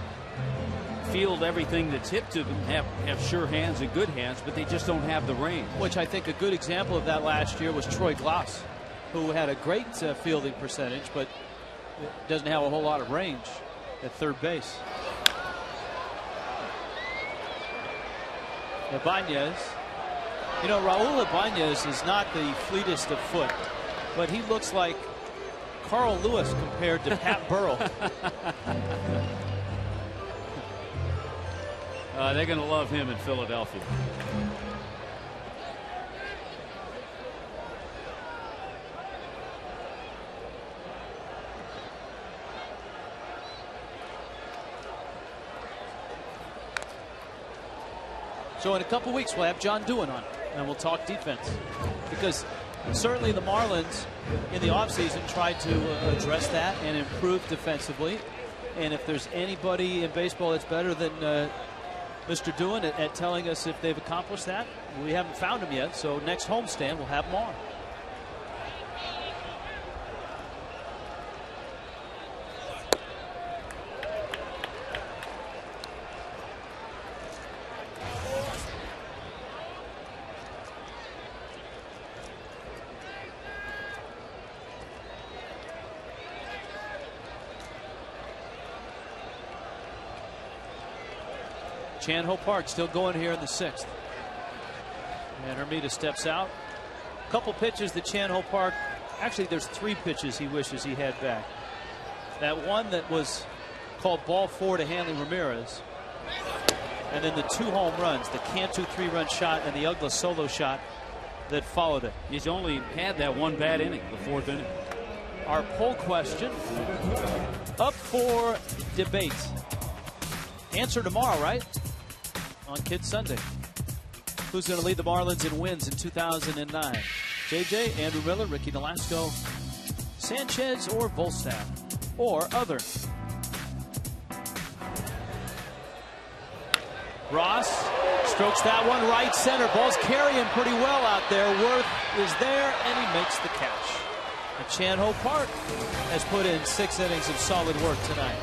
field everything that's hit to them, have sure hands and good hands, but they just don't have the range. Which I think a good example of that last year was Troy Glaus, who had a great fielding percentage, but doesn't have a whole lot of range at third base. Ibanez. You know, Raul Ibanez is not the fleetest of foot, but he looks like Carl Lewis compared to Pat Burrell. They're going to love him in Philadelphia. So in a couple weeks, we'll have John Doohan on, and we'll talk defense. Because certainly the Marlins in the offseason tried to address that and improve defensively. And if there's anybody in baseball that's better than Mr. Doohan at telling us if they've accomplished that, we haven't found him yet. So next homestand, we'll have him on. Chan-Ho Park still going here in the 6th. And Hermida steps out. A couple pitches that Chan-Ho Park, actually there's 3 pitches he wishes he had back. That one that was called ball 4 to Hanley Ramirez. And then the 2 home runs, the Cantu 3-run shot and the Ugla solo shot that followed it. He's only had that one bad inning, the 4th inning. Our poll question up for debate. Answer tomorrow, right? On Kids Sunday. Who's going to lead the Marlins in wins in 2009? JJ, Andrew Miller, Ricky Nolasco, Sanchez, or Volstad, or other? Ross strokes that one right center. Ball's carrying pretty well out there. Worth is there, and he makes the catch. And Chan-Ho Park has put in 6 innings of solid work tonight.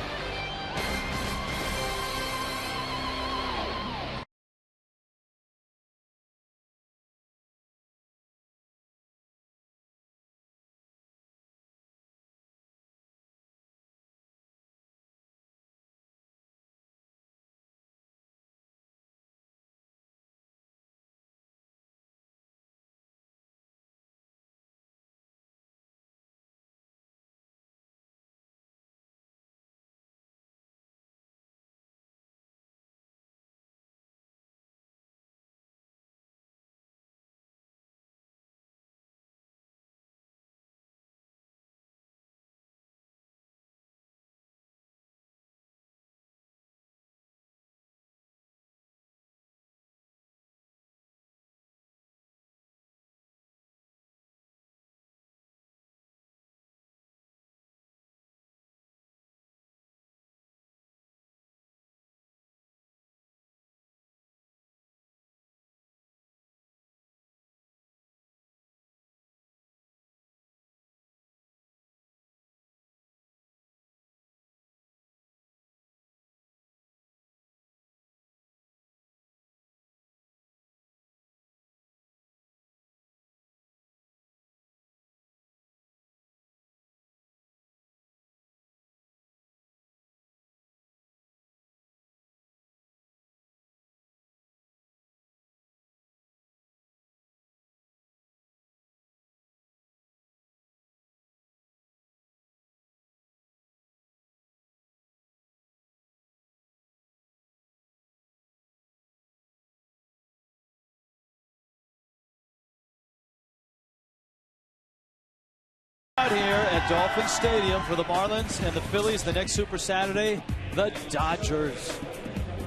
Out here at Dolphin Stadium for the Marlins and the Phillies the next Super Saturday, the Dodgers.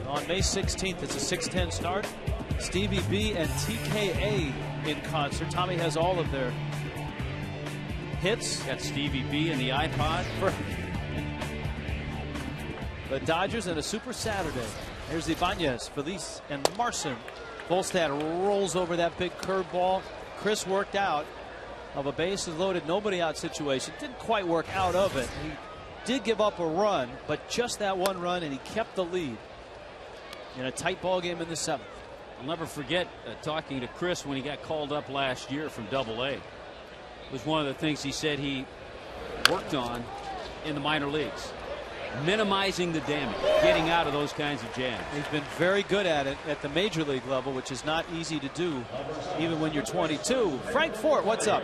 On May 16th, it's a 6:10 start. Stevie B and TKA in concert. Tommy has all of their hits. Got Stevie B in the iPod. The Dodgers and a Super Saturday. Here's Ibanez, Feliz, and Marson. Volstad rolls over that big curveball. Chris worked out of a bases loaded, nobody out situation. Didn't quite work out of it. He did give up a run, but just that one run, and he kept the lead in a tight ball game in the 7th. I'll never forget talking to Chris when he got called up last year from Double-A. It was one of the things he said he worked on in the minor leagues. Minimizing the damage, getting out of those kinds of jams. He's been very good at it at the major league level, which is not easy to do even when you're 22. Frank Fort, what's up?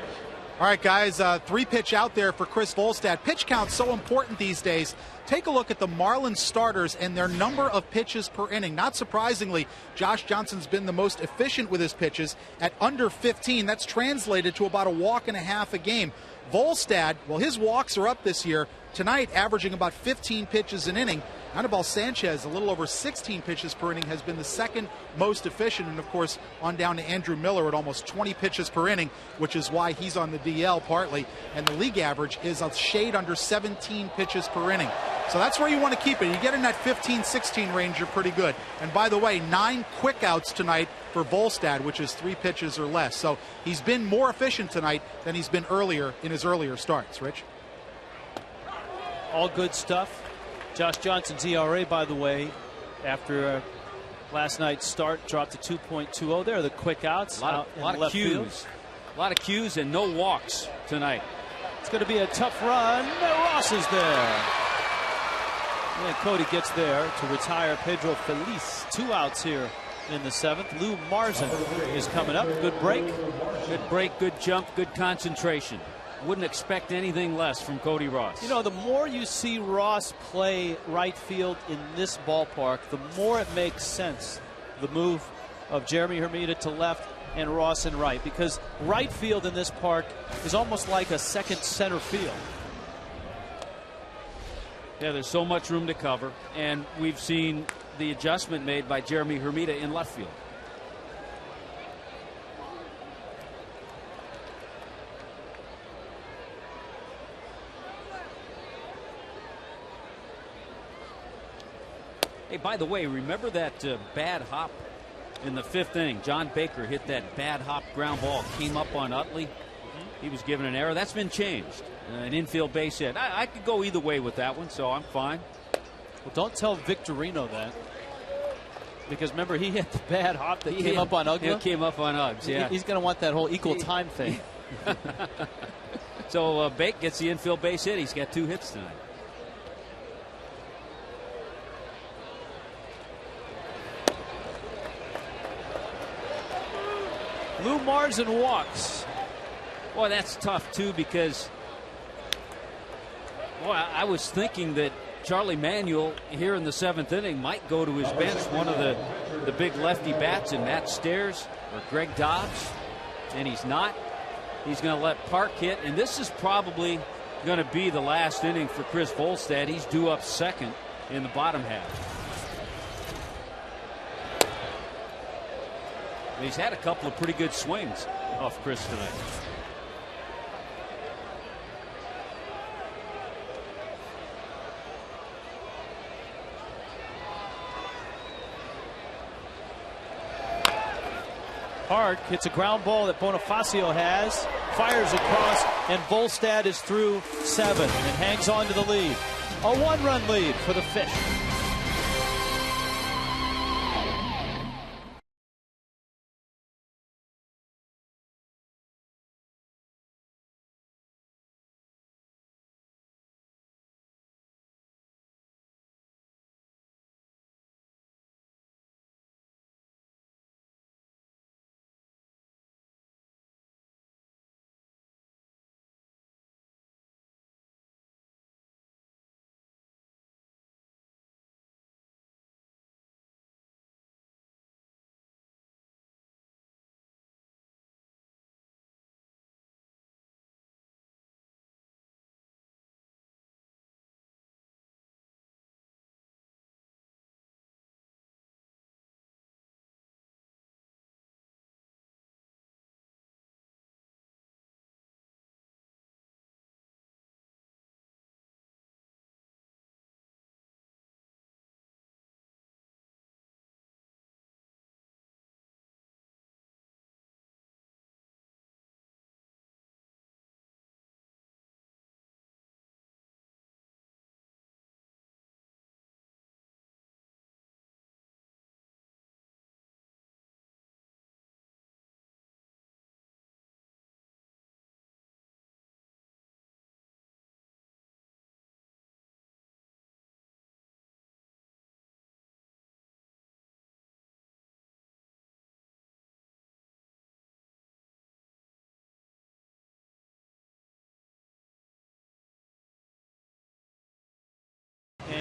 All right, guys, 3 pitch out there for Chris Volstad. Pitch count's so important these days. take a look at the Marlins starters and their number of pitches per inning. Not surprisingly, Josh Johnson's been the most efficient with his pitches at under 15. That's translated to about a walk and a half a game. Volstad, well, his walks are up this year. Tonight, averaging about 15 pitches an inning. Anibal Sanchez, a little over 16 pitches per inning, has been the second most efficient. And, of course, on down to Andrew Miller at almost 20 pitches per inning, which is why he's on the DL partly. And the league average is a shade under 17 pitches per inning. So that's where you want to keep it. You get in that 15-16 range, you're pretty good. And, by the way, 9 quick outs tonight for Volstad, which is 3 pitches or less. So he's been more efficient tonight than he's been earlier in his earlier starts. Rich? All good stuff. Josh Johnson's ERA, by the way, after last night's start, dropped to 2.20. There are the quick outs. A lot of cues. A lot of cues and no walks tonight. It's going to be a tough run. Ross is there. And Cody gets there to retire Pedro Feliz. 2 outs here in the 7th. Lou Marzin is coming up. Good break. Good break, good jump, good concentration. Wouldn't expect anything less from Cody Ross. You know, the more you see Ross play right field in this ballpark, the more it makes sense, the move of Jeremy Hermida to left and Ross in right, because right field in this park is almost like a second center field. Yeah, there's so much room to cover, and we've seen the adjustment made by Jeremy Hermida in left field. Hey, by the way, remember that bad hop in the 5th inning? John Baker hit that bad hop ground ball, came up on Utley. He was given an error. That's been changed. An infield base hit. I could go either way with that one, so I'm fine. Well, don't tell Victorino that. Because remember, he hit the bad hop that came up on Uggla. It came up on Uggs, yeah. He's going to want that whole equal time thing. So Bake gets the infield base hit. He's got 2 hits tonight. Lou Marzin walks. Boy, that's tough, too, because I was thinking that Charlie Manuel here in the 7th inning might go to his bench, one of the big lefty bats, in Matt Stairs or Greg Dobbs, and he's not. He's going to let Park hit, and this is probably going to be the last inning for Chris Volstad. He's due up second in the bottom half. He's had a couple of pretty good swings off Chris tonight. Park hits a ground ball that Bonifacio has, fires across, and Volstad is through 7 and hangs on to the lead. A 1-run lead for the Fish.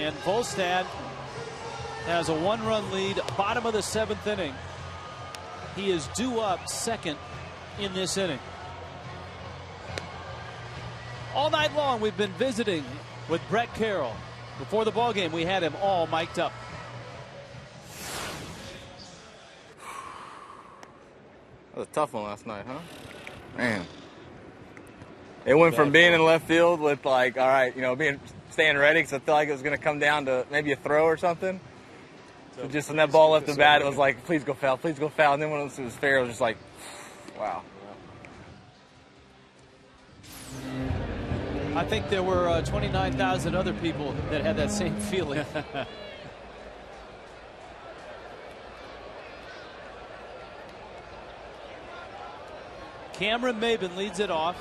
And Volstad has a 1-run lead, bottom of the 7th inning. He is due up second in this inning. All night long, we've been visiting with Brett Carroll. Before the ballgame, we had him all mic'd up. That was a tough one last night, huh? Man. It went from being in left field with, like, all right, staying ready because I felt like it was going to come down to maybe a throw or something. So just when that ball left the bat, it was like, please go foul, please go foul. And then when it was fair, it was just like, wow. I think there were 29,000 other people that had that same feeling. Cameron Maben leads it off.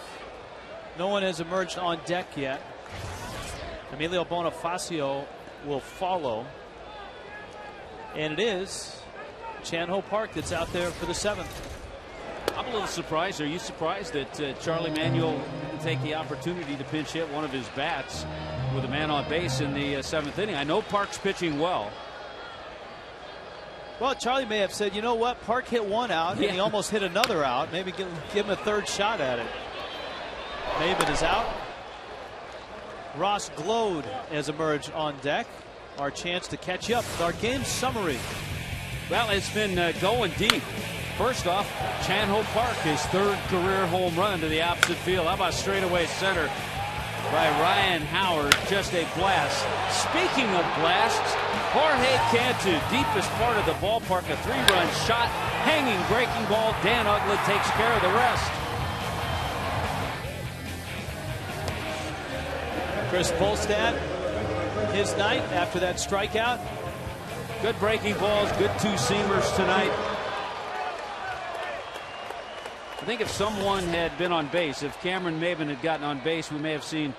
No one has emerged on deck yet. Emilio Bonifacio will follow. And it is Chan-Ho Park that's out there for the 7th. I'm a little surprised. Are you surprised that Charlie Manuel didn't take the opportunity to pinch hit one of his bats with a man on base in the 7th inning? I know Park's pitching well. Well, Charlie may have said, you know what, Park hit one out, and he almost hit another out. Maybe give him a third shot at it. Maben is out. Ross Glode has emerged on deck. Our chance to catch up with our game summary. Well, it's been going deep. First off, Chan-Ho Park, his 3rd career home run to the opposite field. How about straightaway center by Ryan Howard? Just a blast. Speaking of blasts, Jorge Cantu, deepest part of the ballpark, a 3-run shot, hanging breaking ball. Dan Uggla takes care of the rest. Chris Volstad, his night after that strikeout. Good breaking balls, good 2-seamers tonight. I think if someone had been on base, if Cameron Maben had gotten on base, we may have seen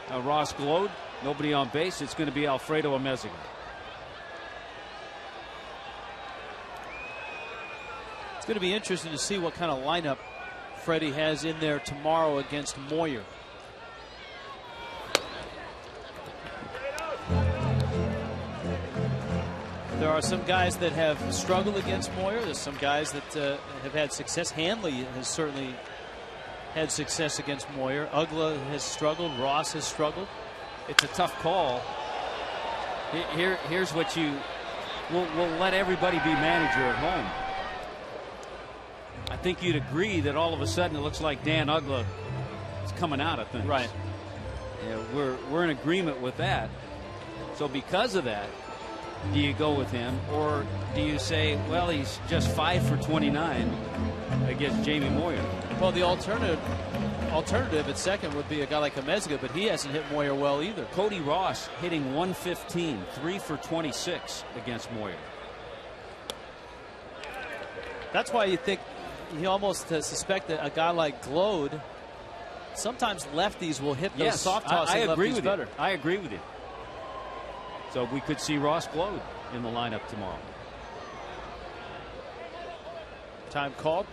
Ross Glode. Nobody on base. It's going to be Alfredo Amezaga. It's going to be interesting to see what kind of lineup Freddie has in there tomorrow against Moyer. There are some guys that have struggled against Moyer. There's some guys that have had success. Hanley has certainly had success against Moyer. Uggla has struggled. Ross has struggled. It's a tough call. Here's what we'll let everybody be manager at home. I think you'd agree that all of a sudden it looks like Dan Uggla is coming out of things. Right. Yeah, we're in agreement with that. So because of that, do you go with him, or do you say, well, he's just 5 for 29 against Jamie Moyer? Well, the alternative at second would be a guy like Amezaga, but he hasn't hit Moyer well either. Cody Ross hitting 115, 3 for 26 against Moyer. That's why you think you almost suspect that a guy like Glode, sometimes lefties will hit those soft toss and lefties better. I agree with you. So we could see Ross Glode in the lineup tomorrow. Time called.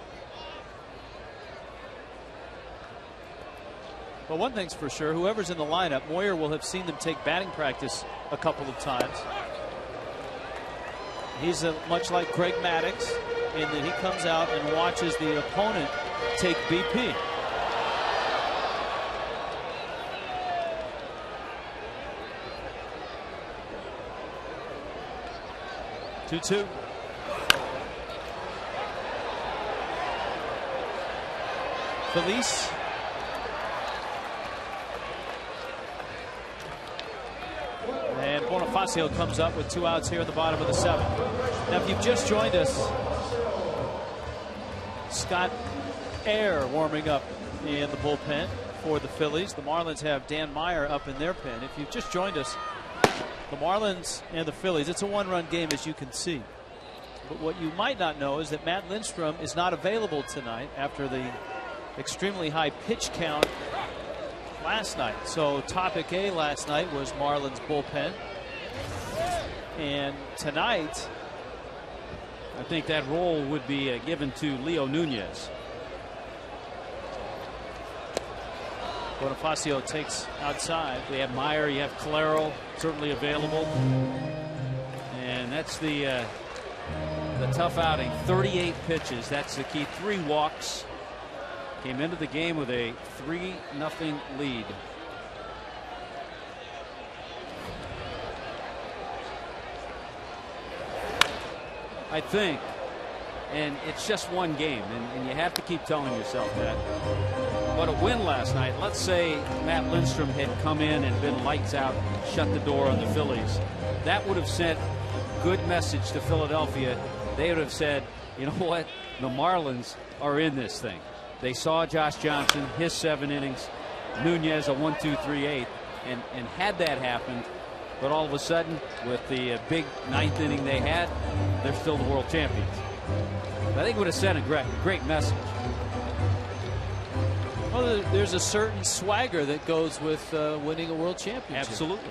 Well, one thing's for sure, whoever's in the lineup, Moyer will have seen them take batting practice a couple of times. He's much like Greg Maddux in that he comes out and watches the opponent take BP. Two. Phillies. And Bonifacio comes up with 2 outs here in the bottom of the 7th. Now, if you've just joined us, Scott Air warming up in the bullpen for the Phillies. The Marlins have Dan Meyer up in their pen. If you've just joined us, the Marlins and the Phillies, it's a 1-run game, as you can see. But what you might not know is that Matt Lindstrom is not available tonight after the extremely high pitch count last night. So topic A last night was Marlins bullpen. And tonight, I think that role would be given to Leo Nunez. Bonifacio takes outside. We have Meyer, you have Calero certainly available. And that's the tough outing. 38 pitches. That's the key. 3 walks. Came into the game with a 3-0 lead. I think, and it's just one game, and you have to keep telling yourself that. But a win last night, let's say Matt Lindstrom had come in and been lights out, shut the door on the Phillies. That would have sent a good message to Philadelphia. They would have said, you know what, the Marlins are in this thing. They saw Josh Johnson, his 7 innings, Nunez a 1-2-3-8, and had that happened, but all of a sudden, with the big 9th inning they had, they're still the world champions. I think it would have sent a great message. Well, there's a certain swagger that goes with winning a world championship. Absolutely.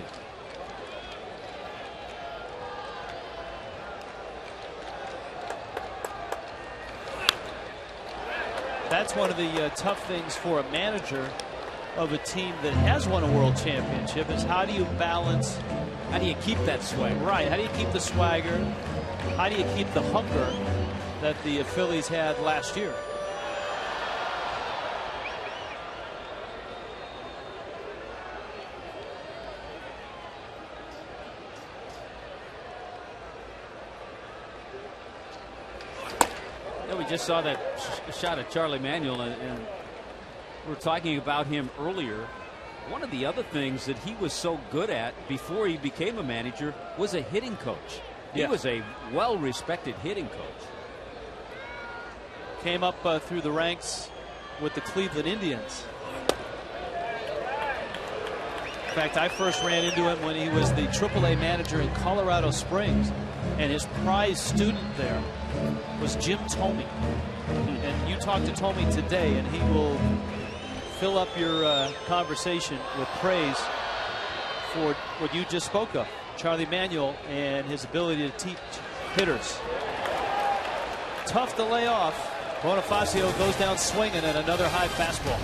That's one of the tough things for a manager of a team that has won a world championship is how do you balance, how do you keep that swagger? Right, how do you keep the swagger? How do you keep the hunger that the Phillies had last year? Yeah, we just saw that shot at Charlie Manuel, and we were talking about him earlier. One of the other things that he was so good at before he became a manager was a hitting coach. He was a well-respected hitting coach. Came up through the ranks with the Cleveland Indians. In fact, I first ran into him when he was the AAA manager in Colorado Springs, and his prize student there was Jim Thome. And you talk to Thome today, and he will fill up your conversation with praise for what you just spoke of, Charlie Manuel and his ability to teach hitters. Tough to lay off. Bonifacio goes down swinging at another high fastball.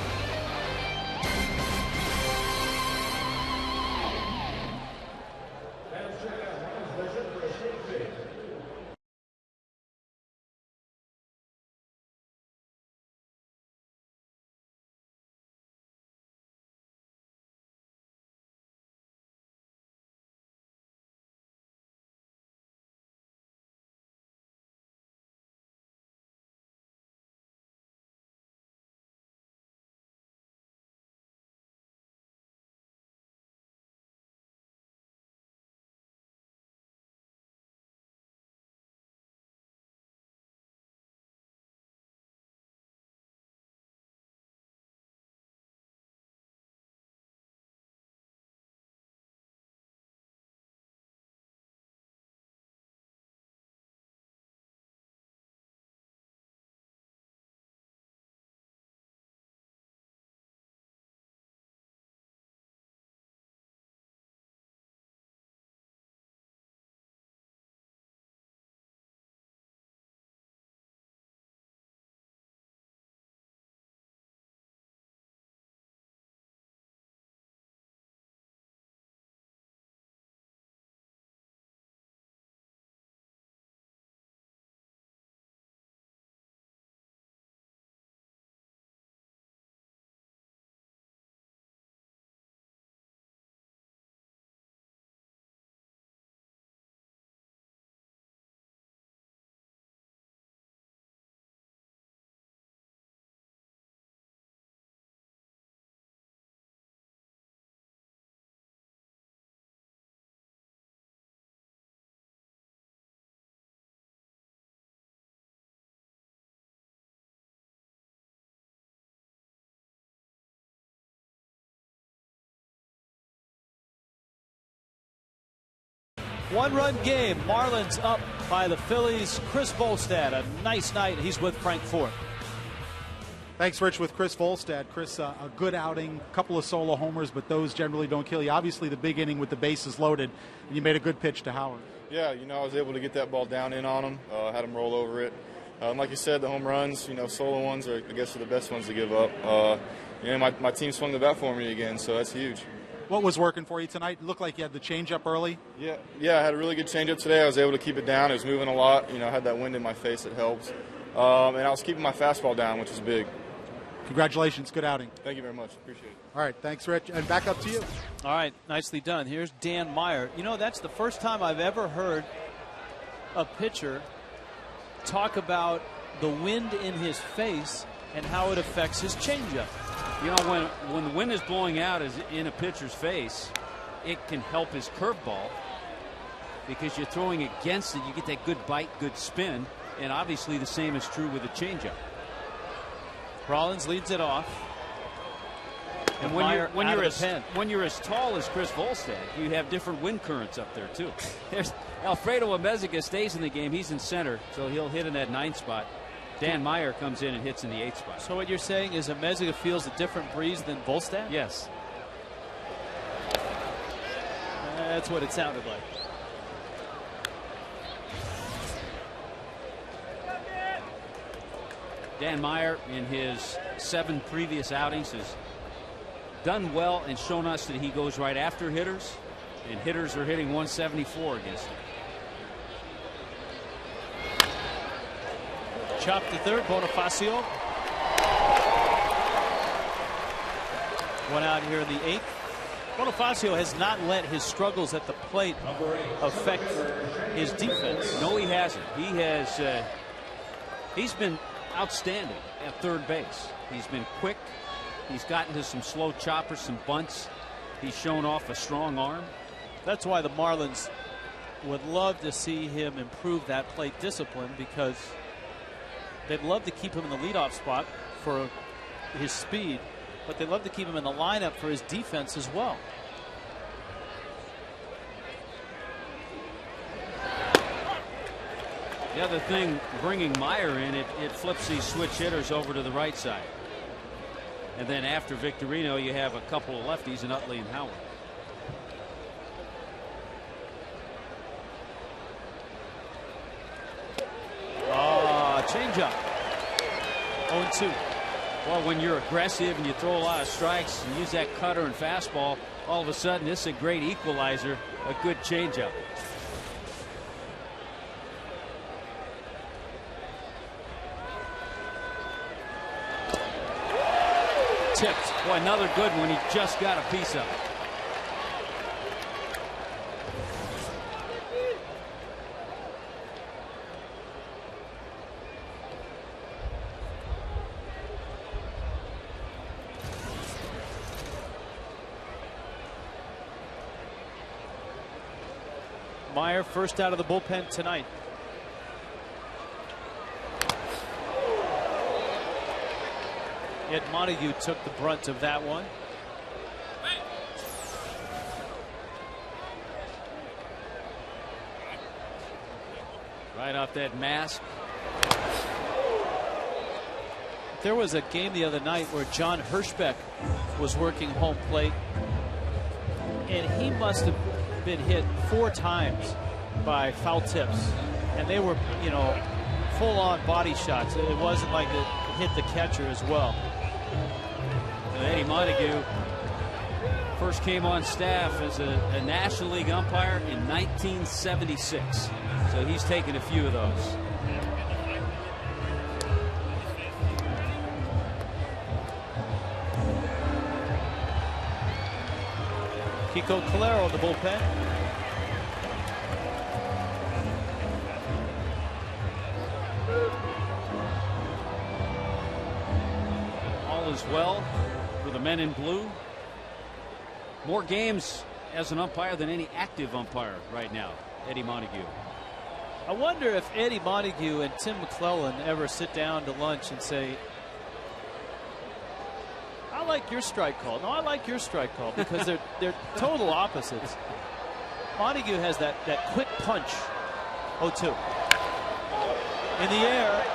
One-run game. Marlins up by the Phillies. Chris Volstad, a nice night. He's with Frank Ford. Thanks, Rich, with Chris Volstad. Chris, a good outing, a couple of solo homers, but those generally don't kill you. Obviously, the big inning with the bases loaded, and you made a good pitch to Howard. Yeah, I was able to get that ball down in on him, had him roll over it. Like you said, the home runs, solo ones are, I guess, are the best ones to give up. you know, my team swung the bat for me again, so that's huge. What was working for you tonight? It looked like you had the changeup early. Yeah, I had a really good changeup today. I was able to keep it down. It was moving a lot. You know, I had that wind in my face that helped. And I was keeping my fastball down, which was big. Congratulations. Good outing. Thank you very much. Appreciate it. All right. Thanks, Rich. And back up to you. All right. Nicely done. Here's Dan Meyer. You know, that's the first time I've ever heard a pitcher talk about the wind in his face and how it affects his changeup. You know, when the wind is blowing out in a pitcher's face, it can help his curveball because you're throwing against it. You get that good bite, good spin, and obviously the same is true with a changeup. Rollins leads it off. And when you're as tall as Chris Volstad, you have different wind currents up there too. There's Alfredo Amezaga stays in the game. He's in center, so he'll hit in that 9th spot. Dan Meyer comes in and hits in the 8th spot. So what you're saying is Amezaga feels a different breeze than Volstad? Yes. That's what it sounded like. Dan Meyer, in his 7 previous outings, has done well and shown us that he goes right after hitters, and hitters are hitting 174 against him. Chop to third, Bonifacio. One out here in the 8th. Bonifacio has not let his struggles at the plate affect his defense. No, he hasn't. He's been outstanding at third base. He's been quick. He's gotten to some slow choppers, some bunts. He's shown off a strong arm. That's why the Marlins would love to see him improve that plate discipline, because they'd love to keep him in the leadoff spot for his speed, but they'd love to keep him in the lineup for his defense as well. The other thing, bringing Meyer in, it flips these switch hitters over to the right side. And then after Victorino, you have a couple of lefties in Utley and Howard. Changeup. 0-2. Well, when you're aggressive and you throw a lot of strikes and use that cutter and fastball, all of a sudden this is a great equalizer, a good changeup. Tipped. Boy, another good one. He just got a piece of it. Meyer first out of the bullpen tonight. Ed Montague took the brunt of that one. Right off that mask. There was a game the other night where John Hirschbeck was working home plate, and he must have been hit 4 times by foul tips, and they were, you know, full-on body shots. It wasn't like it hit the catcher as well. And Eddie Montague first came on staff as a National League umpire in 1976, so he's taken a few of those. Kiko Calero in the bullpen. All is well for the men in blue. More games as an umpire than any active umpire right now, Eddie Montague. I wonder if Eddie Montague and Tim McClellan ever sit down to lunch and say, I like your strike call. No, I like your strike call, because they're total opposites. Montague has that quick punch. 0-2. In the air.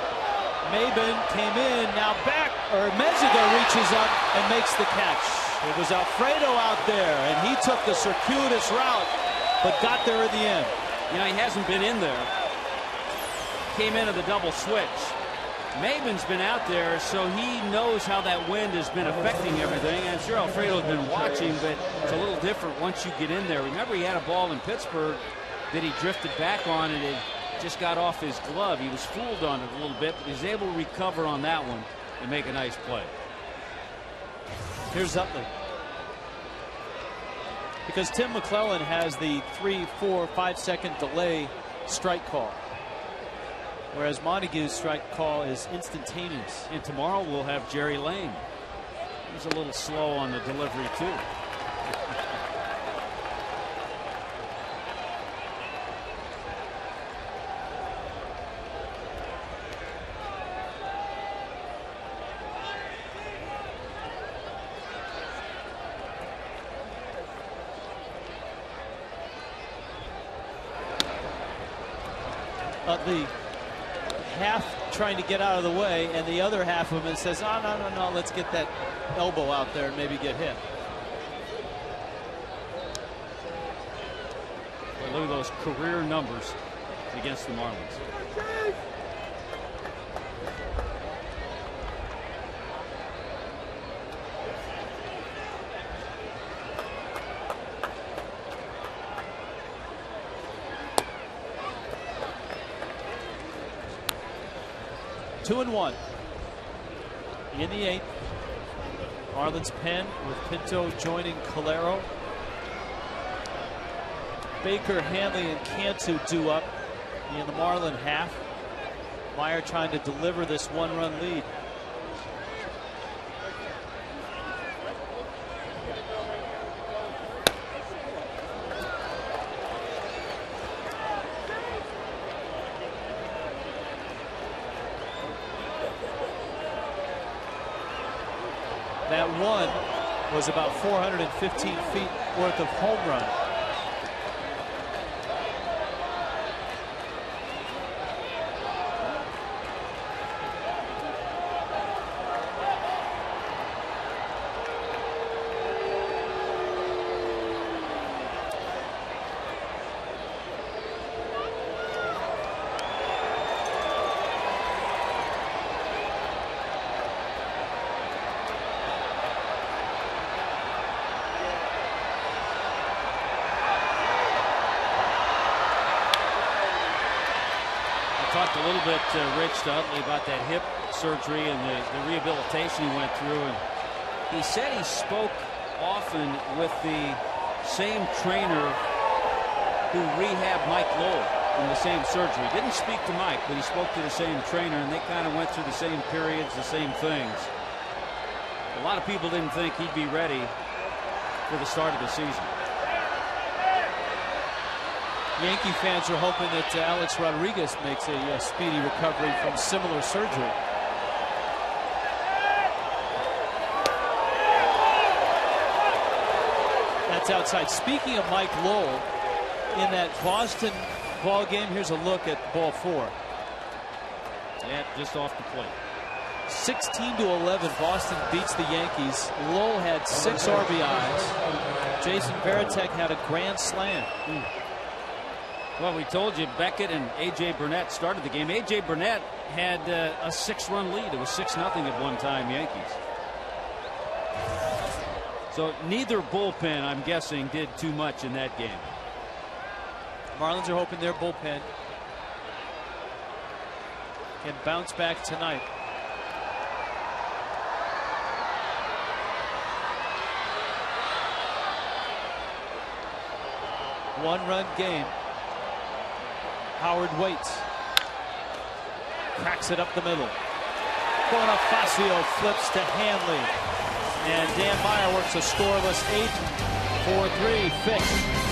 Maben came in. Now back. Meziga reaches up and makes the catch. It was Alfredo out there, and he took the circuitous route, but got there in the end. You know, he hasn't been in there. Came into the double switch. Maven's been out there, so he knows how that wind has been affecting everything. I'm sure Alfredo's been watching, but it's a little different once you get in there. Remember, he had a ball in Pittsburgh that he drifted back on, and it just got off his glove. He was fooled on it a little bit, but he was able to recover on that one and make a nice play. Here's Utley. Because Tim McClellan has the 3, 4, 5 second delay strike call, whereas Montague's strike call is instantaneous. And tomorrow we'll have Jerry Lane. He's a little slow on the delivery too. The half trying to get out of the way, and the other half of him says, oh, no, let's get that elbow out there and maybe get hit. Well, look at those career numbers against the Marlins. Two and one in the 8th. Marlins pen with Pinto joining Calero. Baker, Hanley, and Cantu due up in the Marlin half. Meyer trying to deliver this 1-run lead. That one was about 415 feet worth of home run. Talked a little bit, Rich, to Utley about that hip surgery and the rehabilitation he went through. And he said he spoke often with the same trainer who rehabbed Mike Lowell in the same surgery. Didn't speak to Mike, but he spoke to the same trainer, and they kind of went through the same periods, the same things. A lot of people didn't think he'd be ready for the start of the season. Yankee fans are hoping that Alex Rodriguez makes a speedy recovery from similar surgery. That's outside. Speaking of Mike Lowell, in that Boston ball game, here's a look at ball 4. Yeah, just off the plate. 16-11, Boston beats the Yankees. Lowell had 6 RBIs. Jason Varitek had a grand slam. Well, we told you Beckett and A.J. Burnett started the game. A.J. Burnett had a 6-run lead. It was 6-0 at one time, Yankees. So neither bullpen, I'm guessing, did too much in that game. Marlins are hoping their bullpen can bounce back tonight. One-run game. Howard waits. Cracks it up the middle. Bonifacio flips to Hanley. And Dan Meyer works a scoreless 8, 4-3 fifth.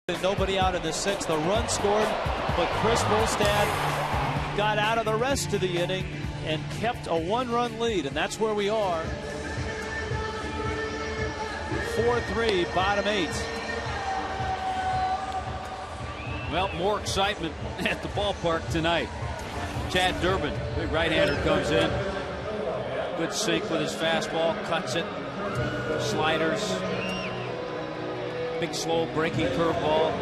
Nobody out in the 6th. The run scored, but Chris Volstad got out of the rest of the inning and kept a 1-run lead, and that's where we are. 4-3, bottom 8. Well, more excitement at the ballpark tonight. Chad Durbin, big right-hander, comes in. Good sink with his fastball, cuts it. Sliders. Big, slow, breaking curveball.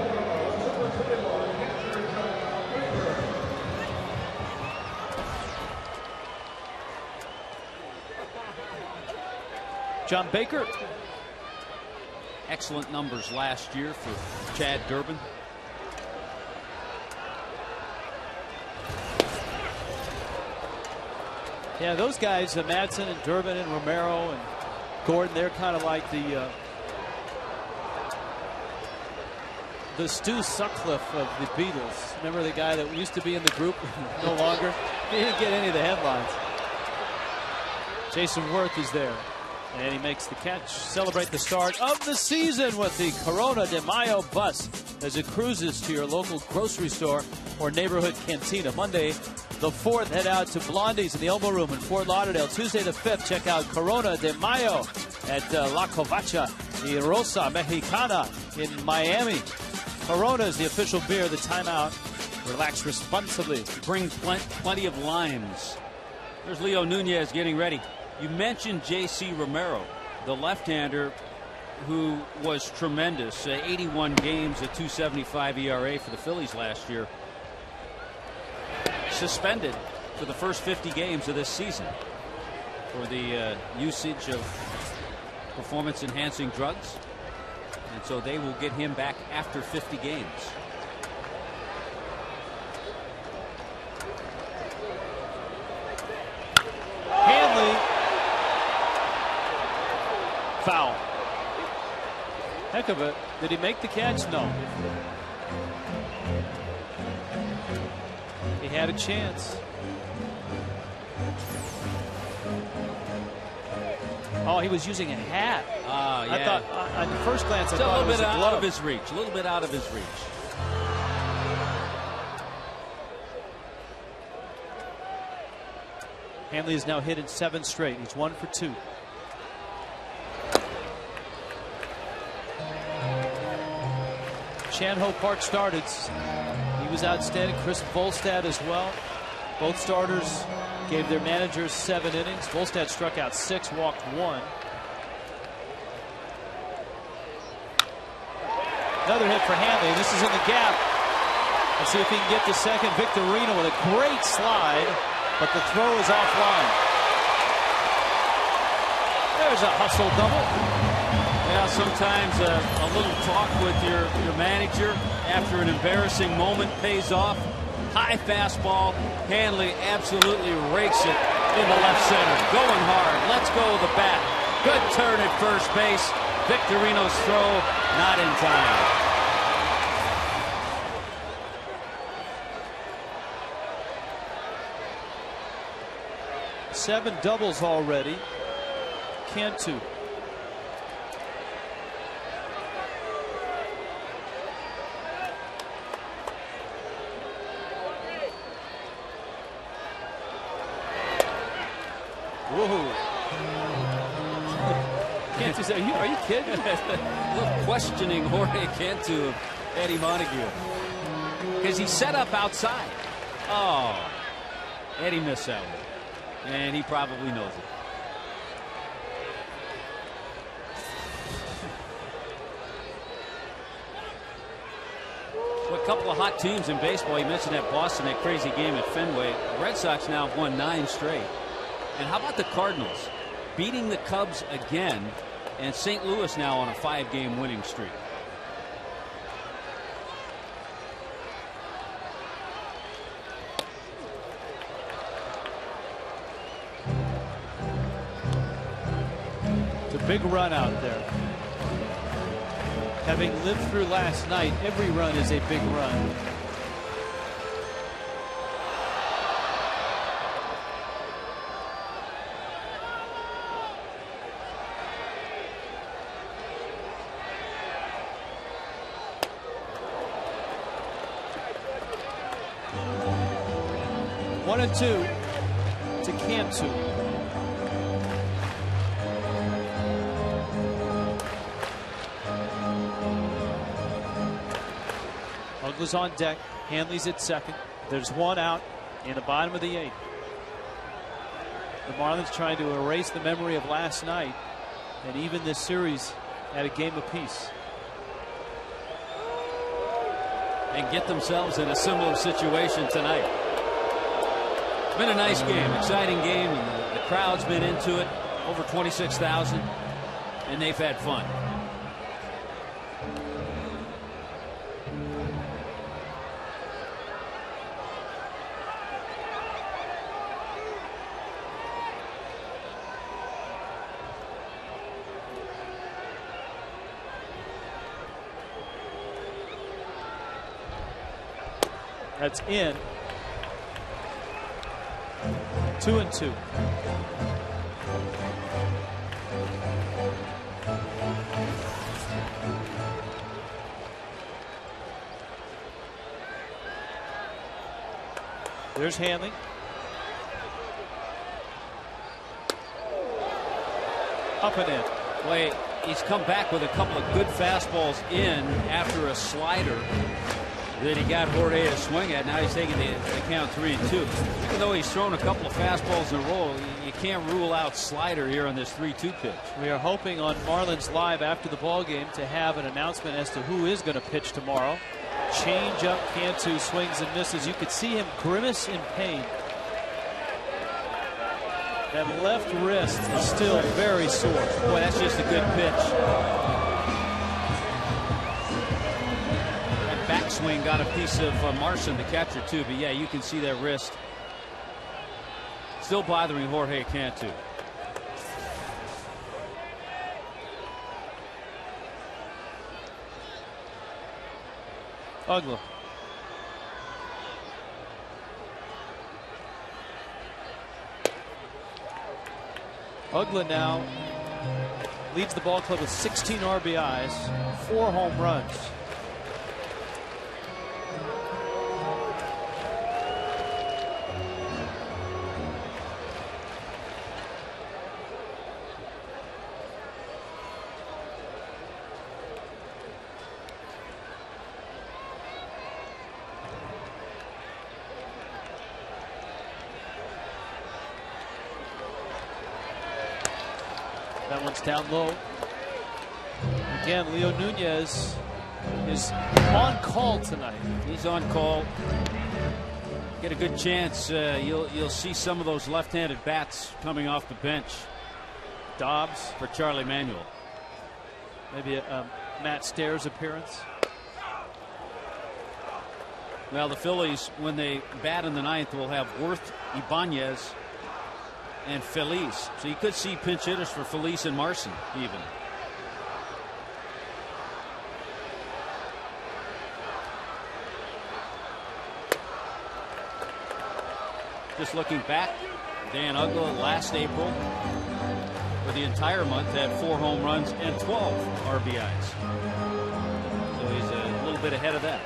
John Baker. Excellent numbers last year for Chad Durbin. Yeah, those guys, Madsen and Durbin and Romero and Gordon, they're kind of like the Stu Sutcliffe of the Beatles. Remember the guy that used to be in the group? No longer. He didn't get any of the headlines. Jason Worth is there. And he makes the catch. Celebrate the start of the season with the Corona de Mayo bus as it cruises to your local grocery store or neighborhood cantina. Monday, the 4th, head out to Blondie's in the Elbow Room in Fort Lauderdale. Tuesday, the 5th, check out Corona de Mayo at La Covacha y Rosa Mexicana in Miami. Corona is the official beer of the timeout. Relax responsibly. Bring plenty of limes. There's Leo Nunez getting ready. You mentioned J.C. Romero, the left-hander who was tremendous. 81 games, a 2.75 ERA for the Phillies last year. Suspended for the first 50 games of this season for the usage of performance-enhancing drugs. And so they will get him back after 50 games. Hanley. Foul. Heck of it. Did he make the catch? No. He had a chance. Oh, he was using a hat. Yeah. I thought, on the first glance, I thought it was a glove. A little bit out of his reach. A little bit out of his reach. Hanley is now hit in 7 straight. He's 1 for 2. Chan-Ho Park started. He was outstanding. Chris Volstad as well. Both starters gave their managers 7 innings. Volstad struck out 6, walked 1. Another hit for Hanley. This is in the gap. Let's see if he can get to second. Victorino with a great slide, but the throw is offline. There's a hustle double. Yeah, sometimes a little talk with your manager after an embarrassing moment pays off. High fastball. Hanley absolutely rakes it into left center. Going hard. Let's go with the bat. Good turn at first base. Victorino's throw not in time. Seven doubles already. Cantu. Whoa. Cantu said, are you kidding? A little questioning Jorge Cantu of Eddie Montague. Because he set up outside. Oh. Eddie missed that one. And he probably knows it. Well, a couple of hot teams in baseball. You mentioned that Boston, that crazy game at Fenway. The Red Sox now have won 9 straight. And how about the Cardinals? Beating the Cubs again. And St. Louis now on a 5-game winning streak. It's a big run out there. Having lived through last night, every run is a big run. 1-2 to Cantu. Uggla's on deck. Hanley's at second. There's one out in the bottom of the 8th. The Marlins trying to erase the memory of last night and even this series at a game apiece. And get themselves in a similar situation tonight. It's been a nice game, exciting game, and the crowd's been into it. Over 26,000, and they've had fun. That's in. 2-2. There's Hanley. Up and in. Wait, he's come back with a couple of good fastballs in after a slider that he got Jorge to swing at. Now he's taking the count 3-2. Even though he's thrown a couple of fastballs in a row, you can't rule out slider here on this 3-2 pitch. We are hoping on Marlins Live after the ball game to have an announcement as to who is going to pitch tomorrow. Change up, Cantu swings and misses. You could see him grimace in pain. That left wrist is still very sore. Boy, that's just a good pitch. Backswing got a piece of Marson, the catcher, too. But yeah, you can see that wrist still bothering Jorge Cantu. Uggla. Uggla now leads the ball club with 16 RBIs, 4 home runs. That one's down low. Again, Leo Nunez is on call tonight. He's on call. Get a good chance. You'll see some of those left-handed bats coming off the bench. Dobbs for Charlie Manuel. Maybe a Matt Stairs appearance. Well, the Phillies, when they bat in the 9th, will have Worth, Ibanez, and Phillies. So you could see pinch hitters for Phillies and Marson even. Just looking back, Dan Uggla last April for the entire month had 4 home runs and 12 RBIs. So he's a little bit ahead of that.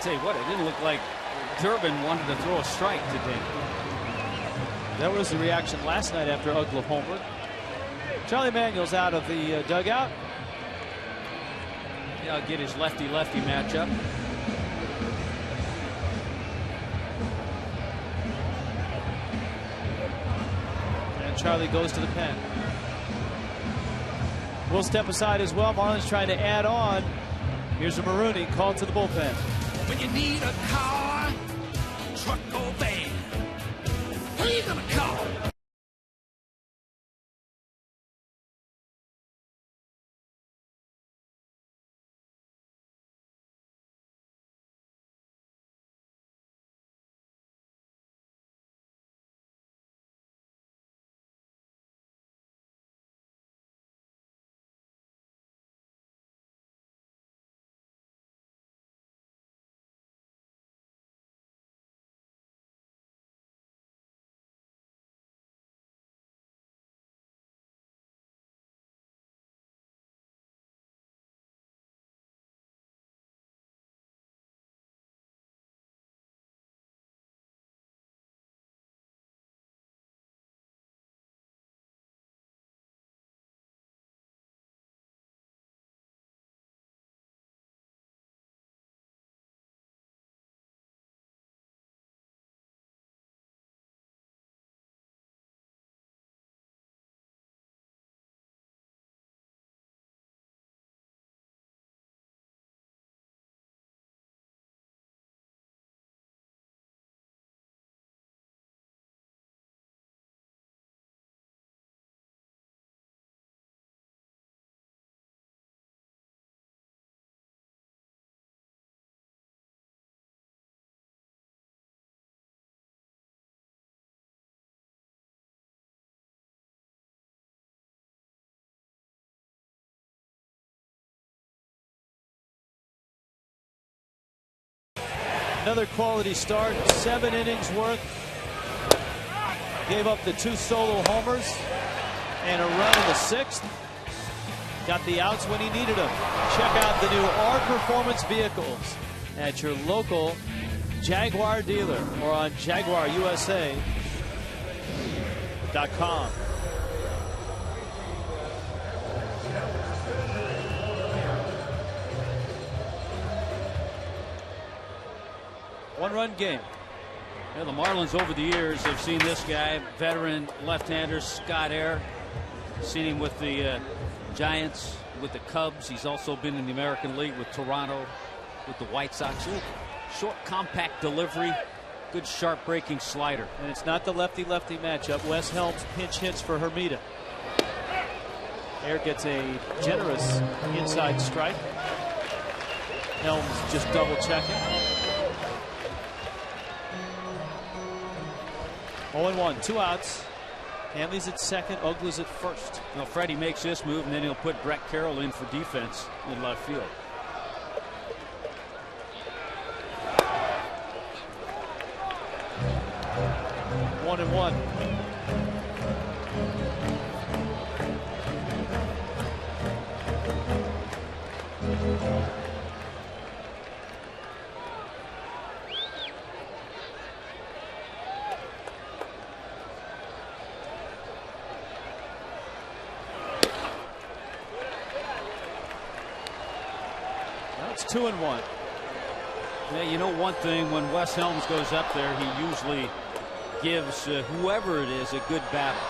Tell you what, it didn't look like Durbin wanted to throw a strike today. That was the reaction last night after Uggla homered. Charlie Manuel's out of the dugout. Yeah, I'll get his lefty-lefty matchup. And Charlie goes to the pen. We'll step aside as well. Marlins trying to add on. Here's a Marooney called to the bullpen. When you need a car, truck or van, who you gonna call? Another quality start, 7 innings worth. Gave up the 2 solo homers and a run in the 6th. Got the outs when he needed them. Check out the new R Performance vehicles at your local Jaguar dealer or on JaguarUSA.com. One-run game. Yeah, the Marlins over the years have seen this guy, veteran left-hander Scott Air. Seen him with the Giants, with the Cubs. He's also been in the American League with Toronto, with the White Sox. Short, compact delivery, good sharp breaking slider. And it's not the lefty-lefty matchup. Wes Helms pinch hits for Hermida. Air gets a generous inside strike. Helms just double checking. 0-1, 2 outs. Hanley's at second, Ogla's at first. Well, Freddie makes this move, and then he'll put Brett Carroll in for defense in left field. One and one. It's 2-1. Yeah, you know one thing, when Wes Helms goes up there, he usually gives whoever it is a good battle.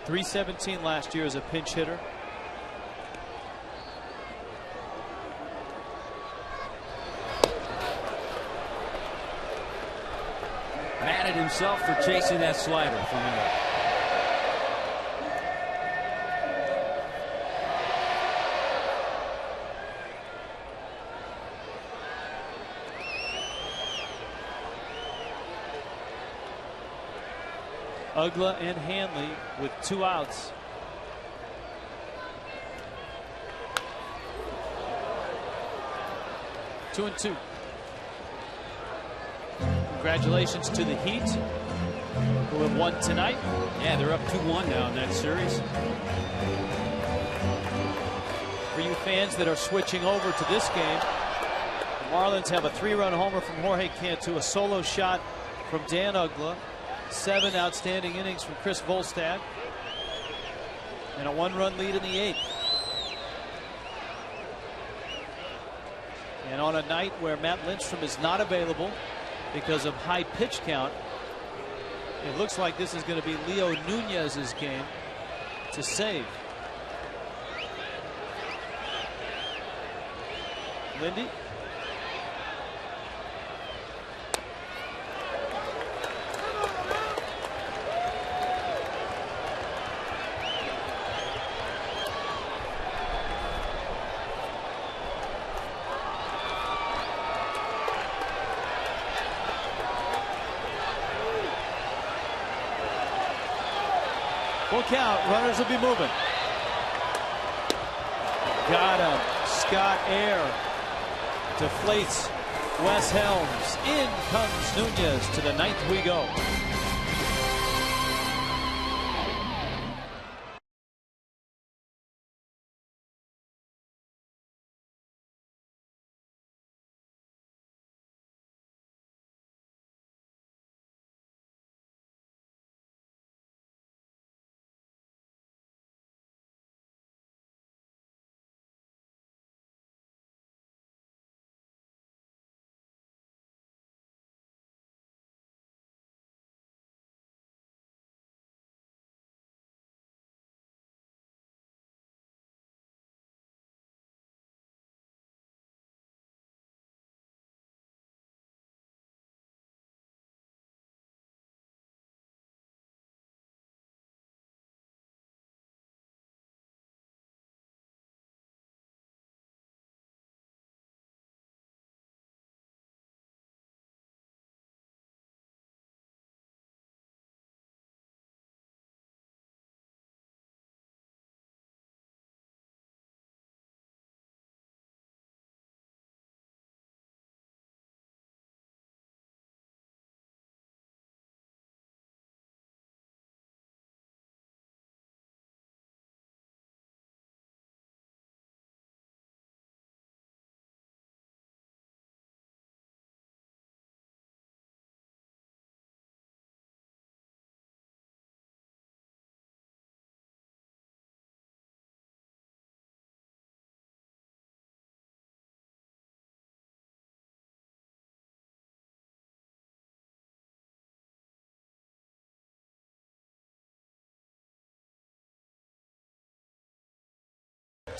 .317 last year as a pinch hitter. Mad at himself for chasing that slider from him. Ugla and Hanley with 2 outs. Two and two. Congratulations to the Heat, who have won tonight. Yeah, they're up 2-1 now in that series. For you fans that are switching over to this game, the Marlins have a 3-run homer from Jorge Cantu, a solo shot from Dan Ugla, 7 outstanding innings from Chris Volstad, and a 1-run lead in the 8th. And on a night where Matt Lindstrom is not available because of high pitch count, it looks like this is going to be Leo Nunez's game to save. Lindy. Full count. Runners will be moving. Got him. Scott Air deflates Wes Helms. In comes Nunez. To the 9th we go.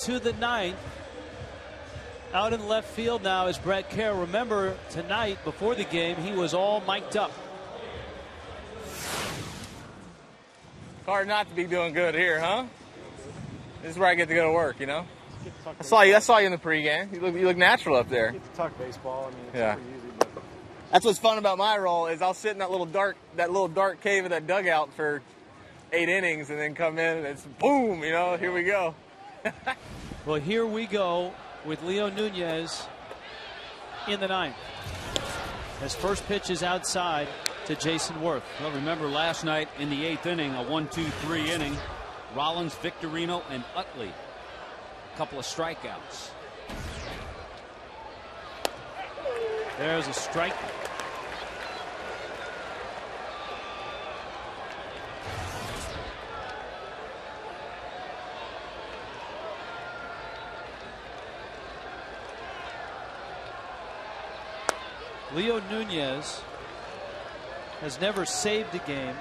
to the ninth. Out in left field now is Brett Kerr. Remember, tonight, before the game, he was all mic'd up. Hard not to be doing good here, huh? This is where I get to go to work, you know? I saw you in the pregame. You look natural up there. Get to talk baseball. I mean, it's yeah. pretty easy, but that's what's fun about my role is I'll sit in that little dark cave of that dugout for 8 innings and then come in and it's boom, you know, here we go. Well, here we go with Leo Nunez in the ninth. His first pitch is outside to Jason Worth. Well, remember last night in the 8th inning, a 1-2-3 inning, Rollins, Victorino, and Utley. A couple of strikeouts. There's a strike. Leo Nunez has never saved a game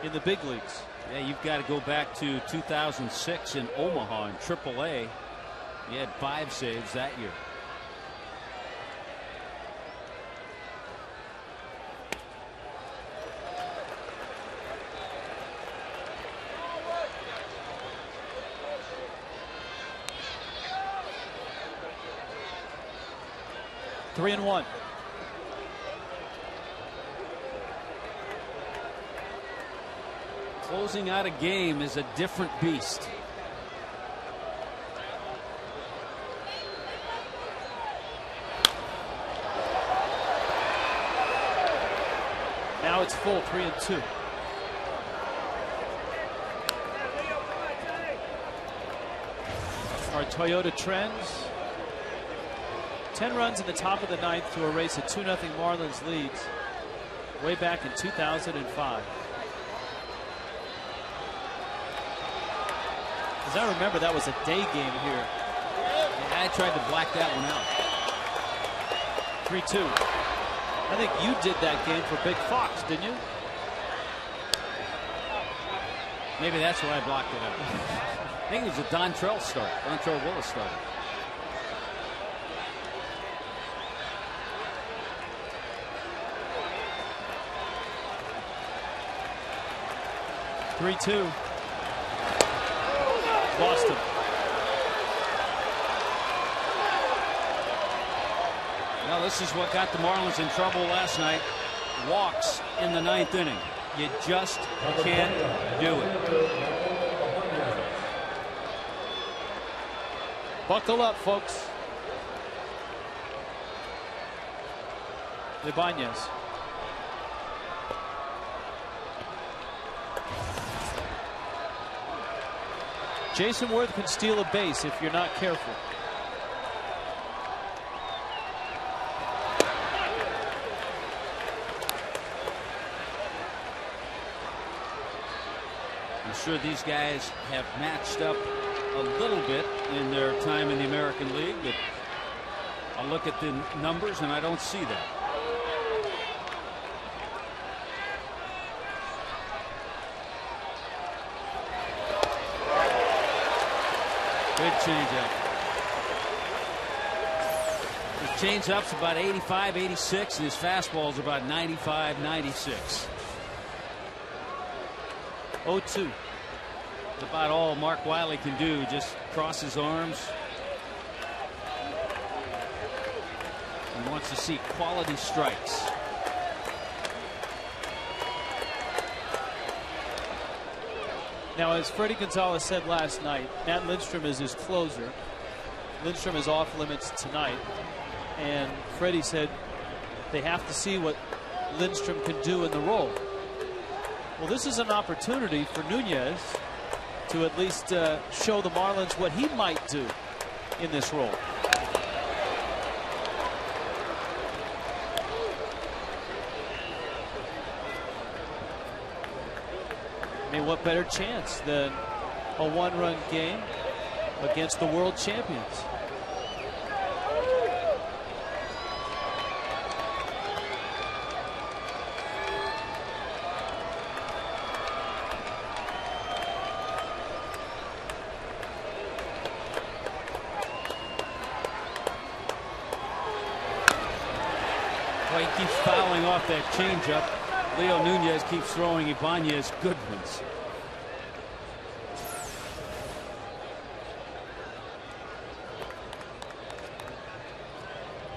in the big leagues. Yeah, you've got to go back to 2006 in Omaha in AAA. He had 5 saves that year. Three and one. Closing out a game is a different beast. Now it's full, 3-2. Our Toyota Trends. 10 runs in the top of the ninth to erase a 2-0 Marlins lead way back in 2005. As I remember, that was a day game here. Yeah, I tried to black that one out. 3-2. I think you did that game for Big Fox, didn't you? Maybe that's why I blocked it out. I think it was a Dontrell start. Dontrell Willis started. Three-two. Lost him. Now this is what got the Marlins in trouble last night. Walks in the 9th inning. You just can't do it. Buckle up, folks. Ibanez. Jason Worth can steal a base if you're not careful. I'm sure these guys have matched up a little bit in their time in the American League, but I look at the numbers and I don't see that. Good changeup. His changeup's about 85, 86, and his fastball's about 95, 96. 0-2. That's about all Mark Wiley can do. Just cross his arms. He wants to see quality strikes. Now, as Freddie Gonzalez said last night, Matt Lindstrom is his closer. Lindstrom is off limits tonight. And Freddie said they have to see what Lindstrom can do in the role. Well, this is an opportunity for Nunez to at least show the Marlins what he might do in this role. I mean, what better chance than a one-run game against the world champions? Well, he keeps fouling off that changeup. Leo Nunez keeps throwing Ibanez good ones.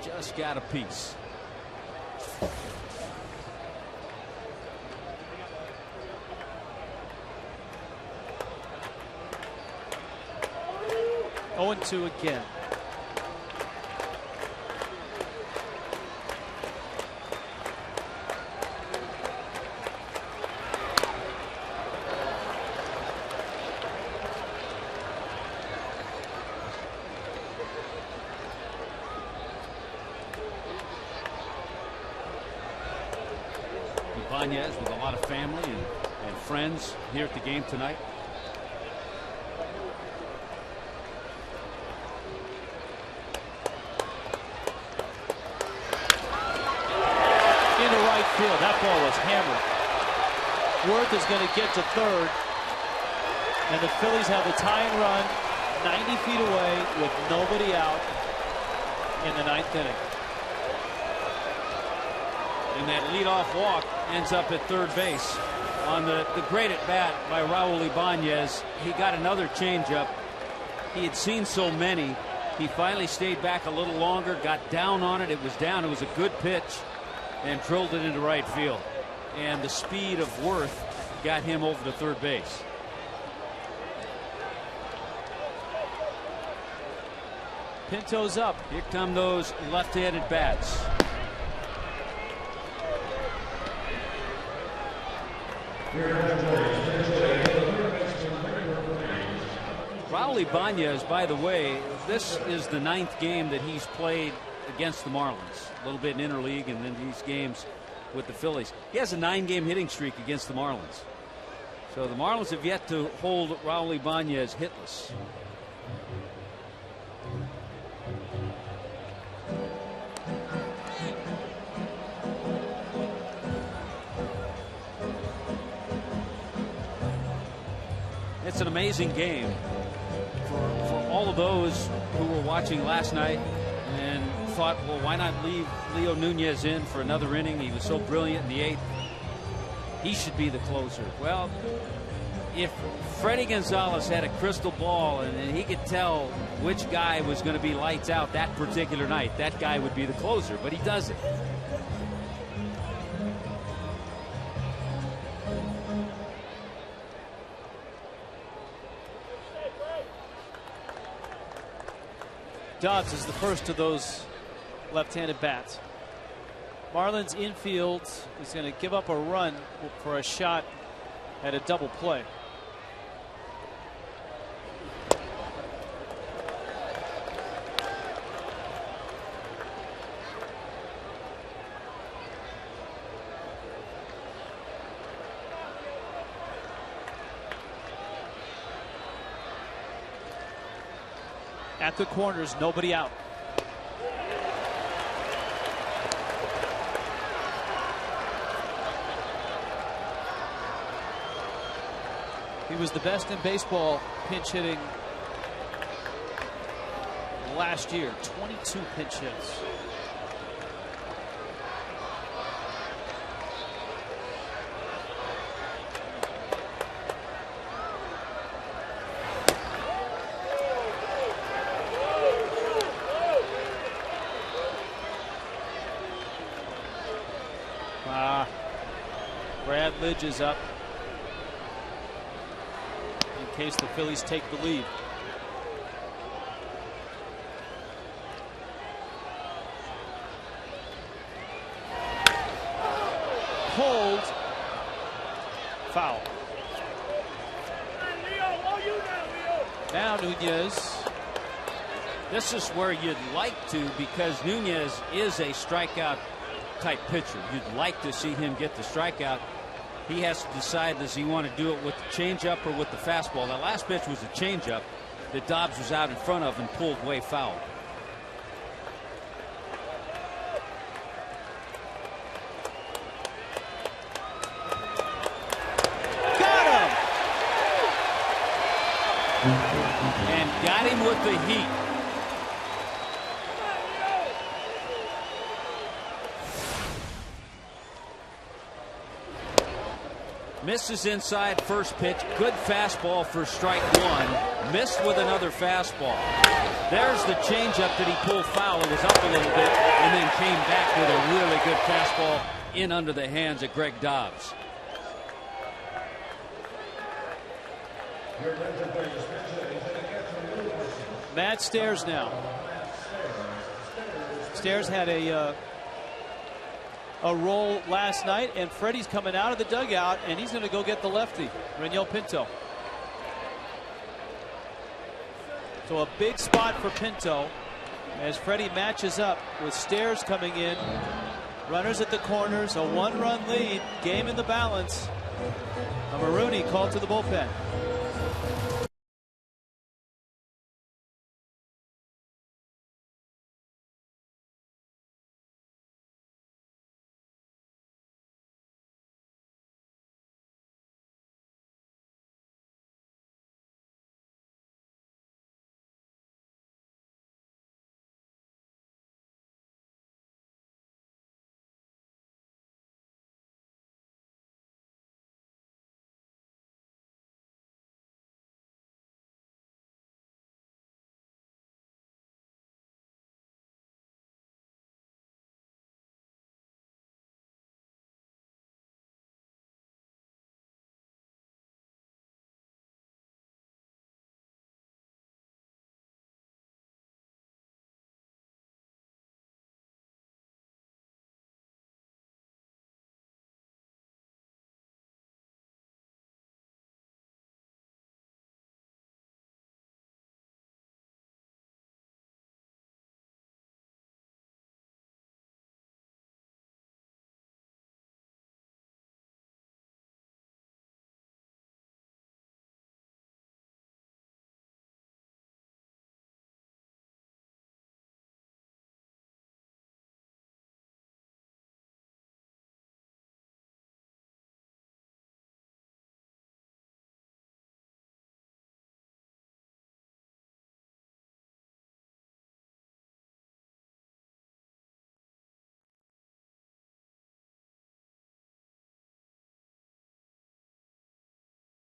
Just got a piece. Oh, 0-2 again. Ibanez with a lot of family and friends here at the game tonight. Into right field. That ball was hammered. Worth is going to get to third. And the Phillies have the tying run 90 feet away with nobody out in the 9th inning. And that leadoff walk ends up at third base on the great at bat by Raul Ibanez. He got another changeup. He had seen so many. He finally stayed back a little longer, got down on it. It was down. It was a good pitch, and drilled it into right field. And the speed of Worth got him over to third base. Pinto's up. Here come those left-handed bats. Raul Ibanez, by the way, this is the 9th game that he's played against the Marlins. A little bit in interleague and then these games with the Phillies. He has a 9-game hitting streak against the Marlins. So the Marlins have yet to hold Raul Ibanez hitless. It's an amazing game for all of those who were watching last night and thought, well, why not leave Leo Nunez in for another inning? He was so brilliant in the 8th. He should be the closer. Well, if Freddie Gonzalez had a crystal ball and he could tell which guy was going to be lights out that particular night, that guy would be the closer, but he doesn't. Dodds is the first of those left-handed bats. Marlins infield is going to give up a run for a shot at a double play. At the corners, nobody out. He was the best in baseball pinch hitting last year. 22 pinch hits. Lidge is up in case the Phillies take the lead. Pulled. Foul. Now Nunez. This is where you'd like to, because Nunez is a strikeout type pitcher. You'd like to see him get the strikeout. He has to decide, does he want to do it with the changeup or with the fastball? That last pitch was a changeup that Dobbs was out in front of and pulled way foul. Got him! And got him with the heat. Misses inside first pitch. Good fastball for strike one. Missed with another fastball. There's the changeup that he pulled foul. It was up a little bit and then came back with a really good fastball in under the hands of Greg Dobbs. Matt Stairs now. Stairs had a roll last night, and Freddie's coming out of the dugout, and he's going to go get the lefty, Raniel Pinto. So a big spot for Pinto as Freddie matches up with Stairs coming in. Runners at the corners, a one-run lead, game in the balance. A Maroney called to the bullpen.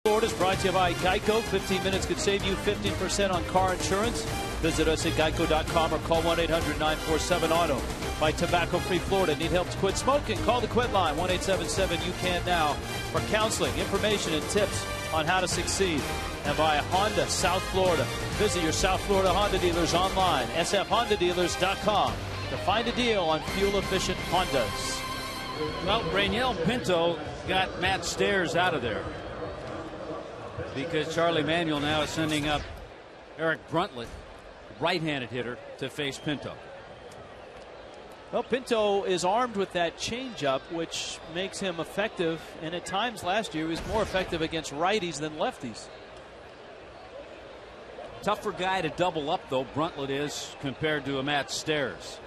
Florida is brought to you by Geico. 15 minutes could save you 15% on car insurance. Visit us at geico.com or call 1-800-947-AUTO. By Tobacco Free Florida. Need help to quit smoking? Call the Quit line, 1-877-YOU-CAN-NOW, for counseling, information, and tips on how to succeed. And by Honda South Florida. Visit your South Florida Honda dealers online, sfhondadealers.com, to find a deal on fuel-efficient Hondas. Well, Raniel Pinto got Matt Stairs out of there, because Charlie Manuel now is sending up Eric Bruntlett, right-handed hitter, to face Pinto. Well, Pinto is armed with that changeup, which makes him effective. And at times last year, he was more effective against righties than lefties. Tougher guy to double up, though, Bruntlett is, compared to a Matt Stairs.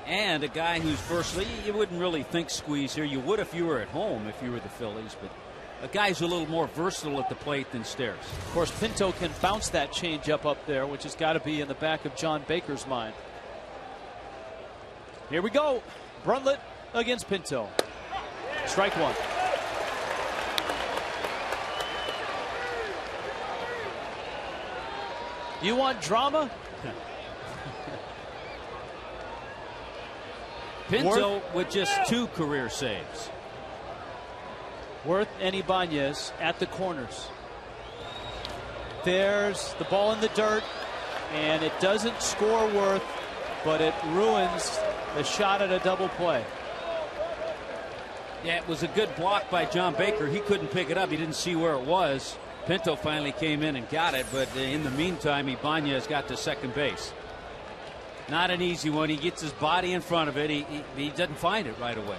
And a guy who's versatile. You wouldn't really think squeeze here. You would if you were at home, if you were the Phillies. But a guy who's a little more versatile at the plate than Stairs. Of course, Pinto can bounce that changeup up there, which has got to be in the back of John Baker's mind. Here we go. Bruntlett against Pinto. Strike one. You want drama? Pinto with just 2 career saves. Worth and Ibanez at the corners. There's the ball in the dirt, and it doesn't score Worth, but it ruins the shot at a double play. Yeah, it was a good block by John Baker. He couldn't pick it up. He didn't see where it was. Pinto finally came in and got it, but in the meantime, Ibanez got to second base. Not an easy one. He gets his body in front of it. He doesn't find it right away.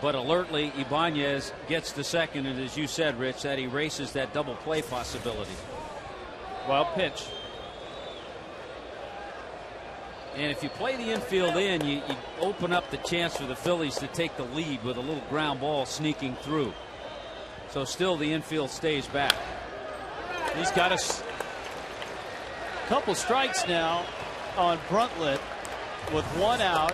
But alertly, Ibanez gets to second, and as you said, Rich, that erases that double play possibility. Wild pitch. And if you play the infield in, you open up the chance for the Phillies to take the lead with a little ground ball sneaking through. So still the infield stays back. He's got a couple strikes now on Bruntlett with 1 out.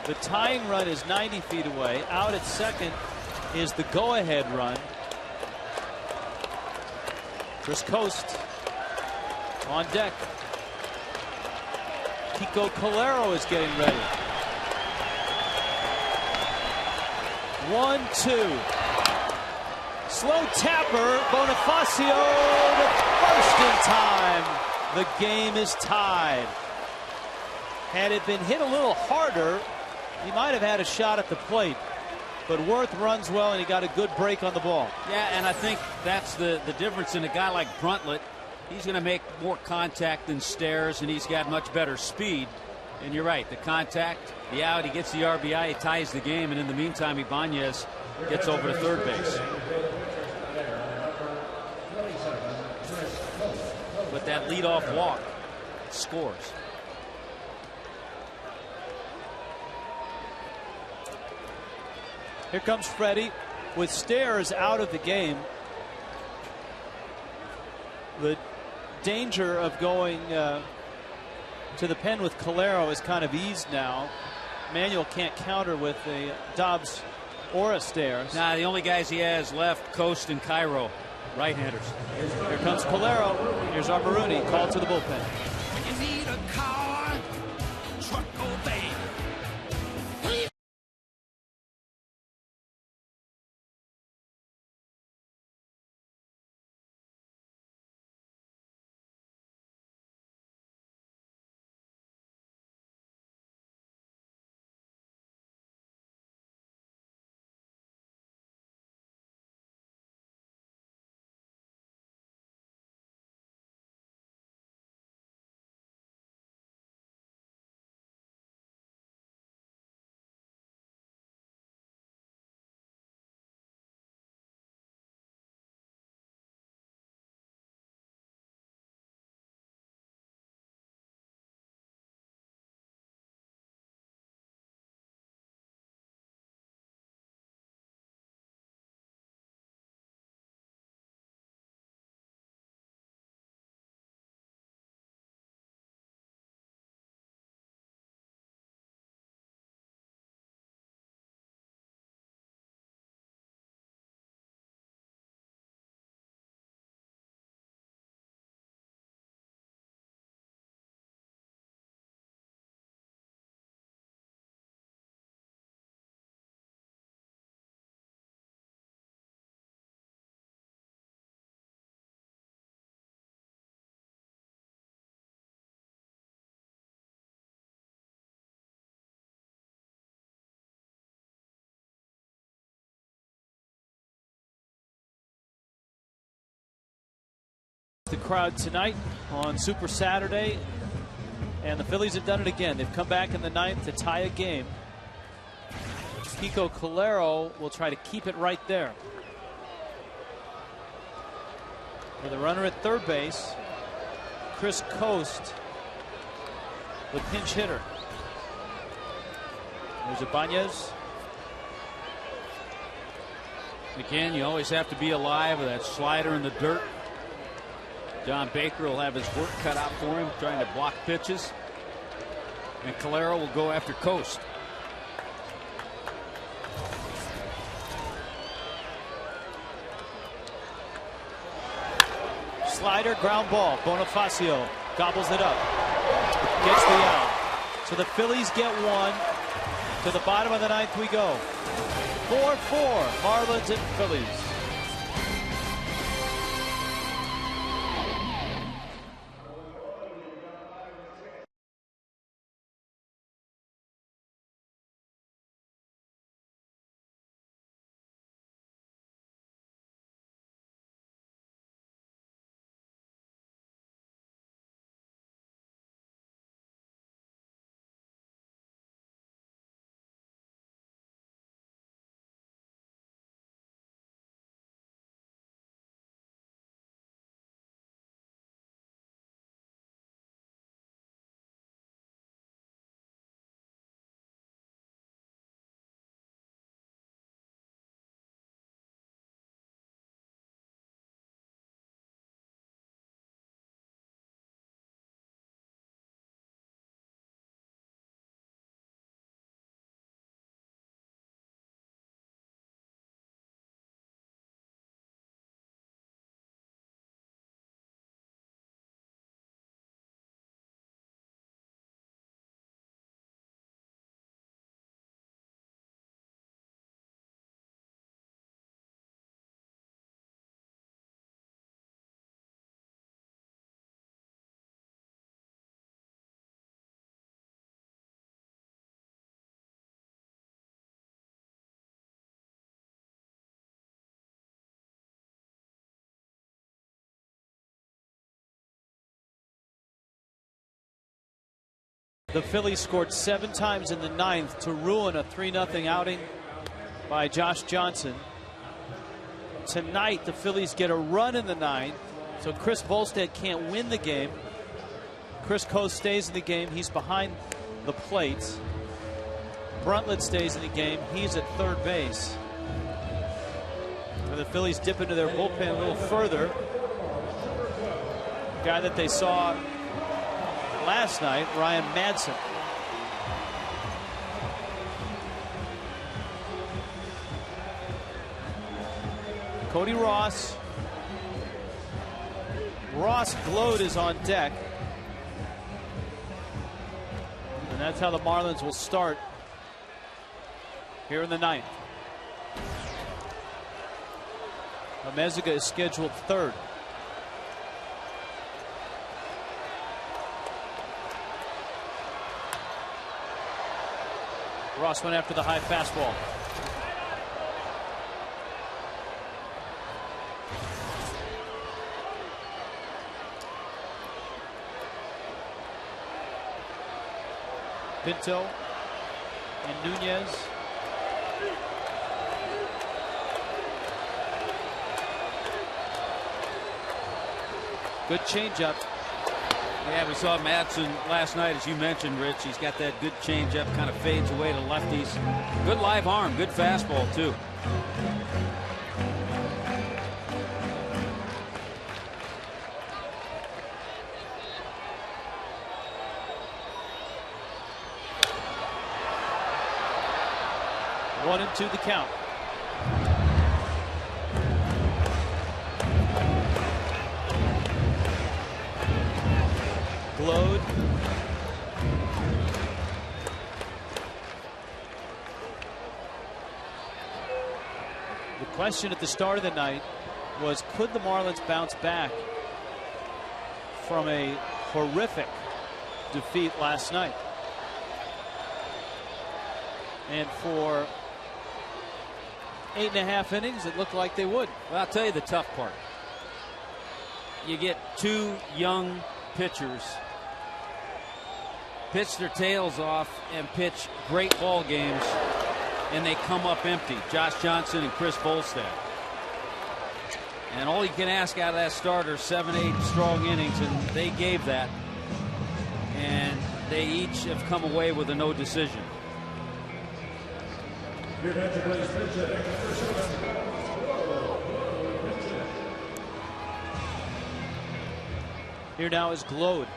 The tying run is 90 feet away. Out at second is the go-ahead run. Chris Coast on deck. Kiko Calero is getting ready. 1-2. Slow tapper. Bonifacio to first in time. The game is tied. Had it been hit a little harder, he might have had a shot at the plate. But Worth runs well, and he got a good break on the ball. Yeah, and I think that's the difference in a guy like Bruntlett. He's going to make more contact than Stairs, and he's got much better speed. And you're right, the contact, the out, he gets the RBI, he ties the game, and in the meantime, Ibanez gets over to third base. But that leadoff walk scores. Here comes Freddie with Stairs out of the game. The danger of going to the pen with Calero is kind of eased now. Manuel can't counter with the Dobbs or a Stairs. Nah, the only guys he has left, Coast and Cairo, right-handers. Here comes Calero. Here's Armaruni called to the bullpen. When you need a car, truck, or van. The crowd tonight on Super Saturday, and the Phillies have done it again. They've come back in the ninth to tie a game. Kiko Calero will try to keep it right there. For the runner at third base, Chris Coast, the pinch hitter. There's Ibanez. Again, you always have to be alive with that slider in the dirt. John Baker will have his work cut out for him, trying to block pitches. And Calero will go after Coast. Slider, ground ball. Bonifacio gobbles it up. Gets the out. So the Phillies get one. To the bottom of the ninth we go. 4-4, Marlins and Phillies. the Phillies scored 7 times in the 9th to ruin a 3-0 outing by Josh Johnson. Tonight, the Phillies get a run in the 9th, so Chris Volstad can't win the game. Chris Coe stays in the game. He's behind the plate. Bruntlett stays in the game. He's at third base. And the Phillies dip into their bullpen a little further. The guy that they saw last night, Ryan Madsen. Cody Ross. Ross Glode is on deck. And that's how the Marlins will start here in the 9th. Amezaga is scheduled third. Ross went after the high fastball. Pinto and Nunez. Good changeup. Yeah, we saw Madsen last night, as you mentioned, Rich. He's got that good changeup, kind of fades away to lefties. Good live arm, good fastball, too. One and two the count. Glode. The question at the start of the night was, could the Marlins bounce back from a horrific defeat last night? And for 8.5 innings, it looked like they would. Well, I'll tell you the tough part. You get 2 young pitchers pitch their tails off and pitch great ball games, and they come up empty. Josh Johnson and Chris Volstad. And all you can ask out of that starter, 7-8 strong innings, and they gave that. And they each have come away with a no decision. Here now is Glode.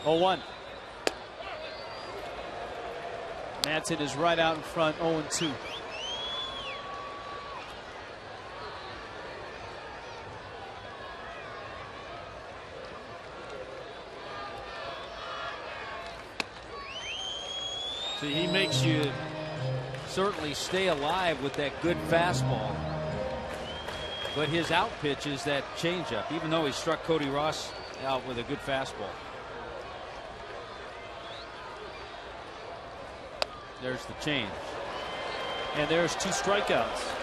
Oh-1. Madsen is right out in front, 0-2. So he makes you certainly stay alive with that good fastball. But his out pitch is that changeup, even though he struck Cody Ross out with a good fastball. There's the change. And there's 2 strikeouts.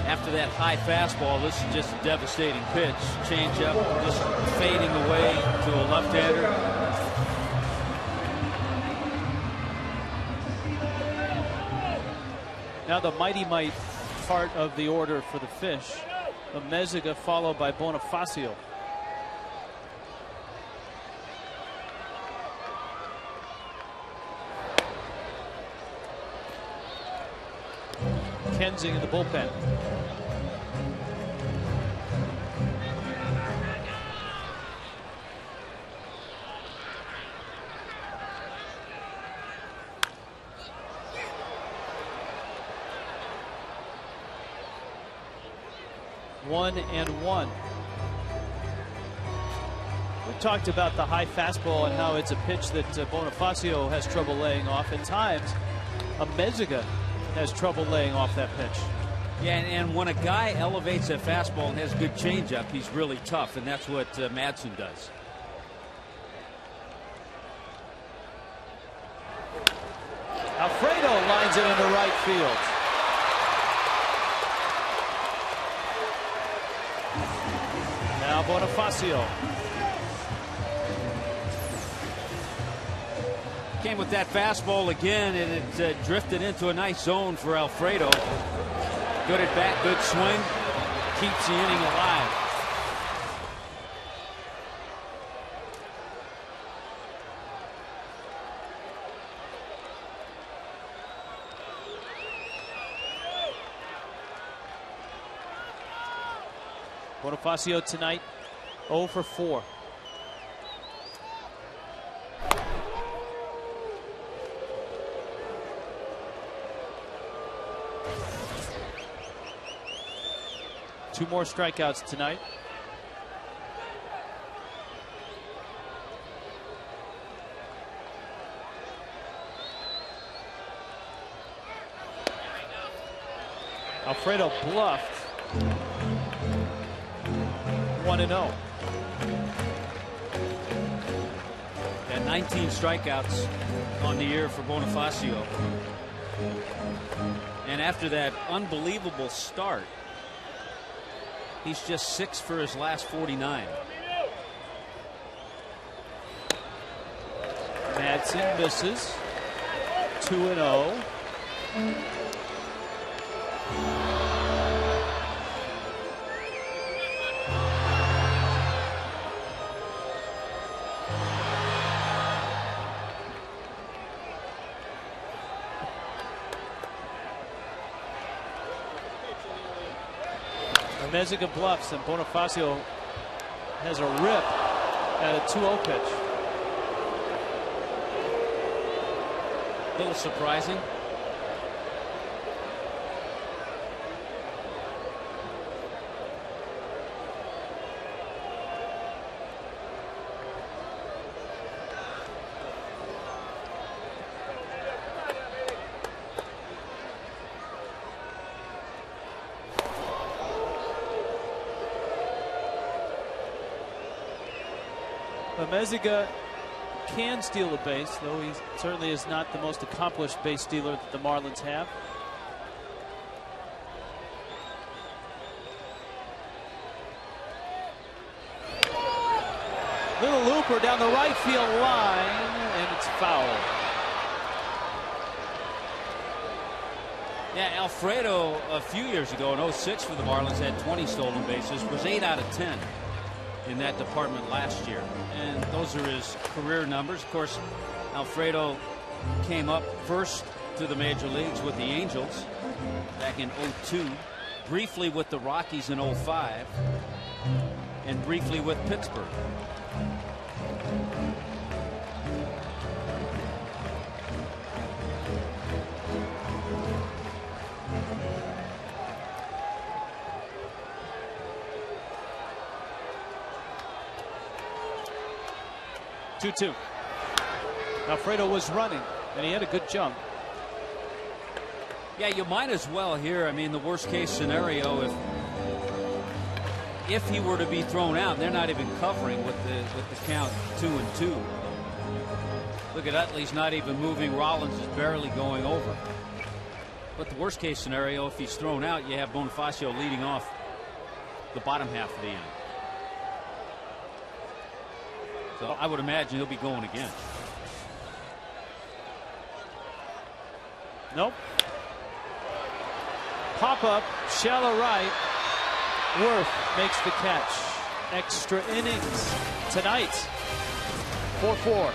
After that high fastball, this is just a devastating pitch. Changeup just fading away to a left-hander. Now the mighty might part of the order for the Fish. Amezaga followed by Bonifacio. Kensing in the bullpen. One and one. We talked about the high fastball and how it's a pitch that Bonifacio has trouble laying off. At times, Amezaga has trouble laying off that pitch. Yeah, and when a guy elevates that fastball and has good changeup, he's really tough, and that's what Madsen does. Alfredo lines it into right field. Now Bonifacio. Came with that fastball again, and it drifted into a nice zone for Alfredo. Good at bat, good swing, keeps the inning alive. Bonifacio tonight 0 for 4. Two more strikeouts tonight. Alfredo bluffed. 1-0. And 19 strikeouts on the year for Bonifacio. And after that unbelievable start, he's just 6 for his last 49. Madsen misses. 2-0. Amezaga bluffs, and Bonifacio has a rip at a 2-0 pitch. A little surprising. Amezaga can steal a base, though he certainly is not the most accomplished base stealer that the Marlins have. Little looper down the right field line, and it's foul. Yeah, Alfredo a few years ago in 06 for the Marlins had 20 stolen bases, was 8 out of 10 in that department last year, and those are his career numbers. Of course, Alfredo came up first to the major leagues with the Angels back in 02, briefly with the Rockies in 05, and briefly with Pittsburgh. Two. Alfredo was running, and he had a good jump. Yeah, you might as well here. I mean, the worst case scenario, if he were to be thrown out, they're not even covering with the count 2-2. Look at Utley's not even moving. Rollins is barely going over. But the worst case scenario, if he's thrown out, you have Bonifacio leading off the bottom half of the inning. So I would imagine he'll be going again. Nope. Pop up, shallow right. Worth makes the catch. Extra innings tonight. 4-4.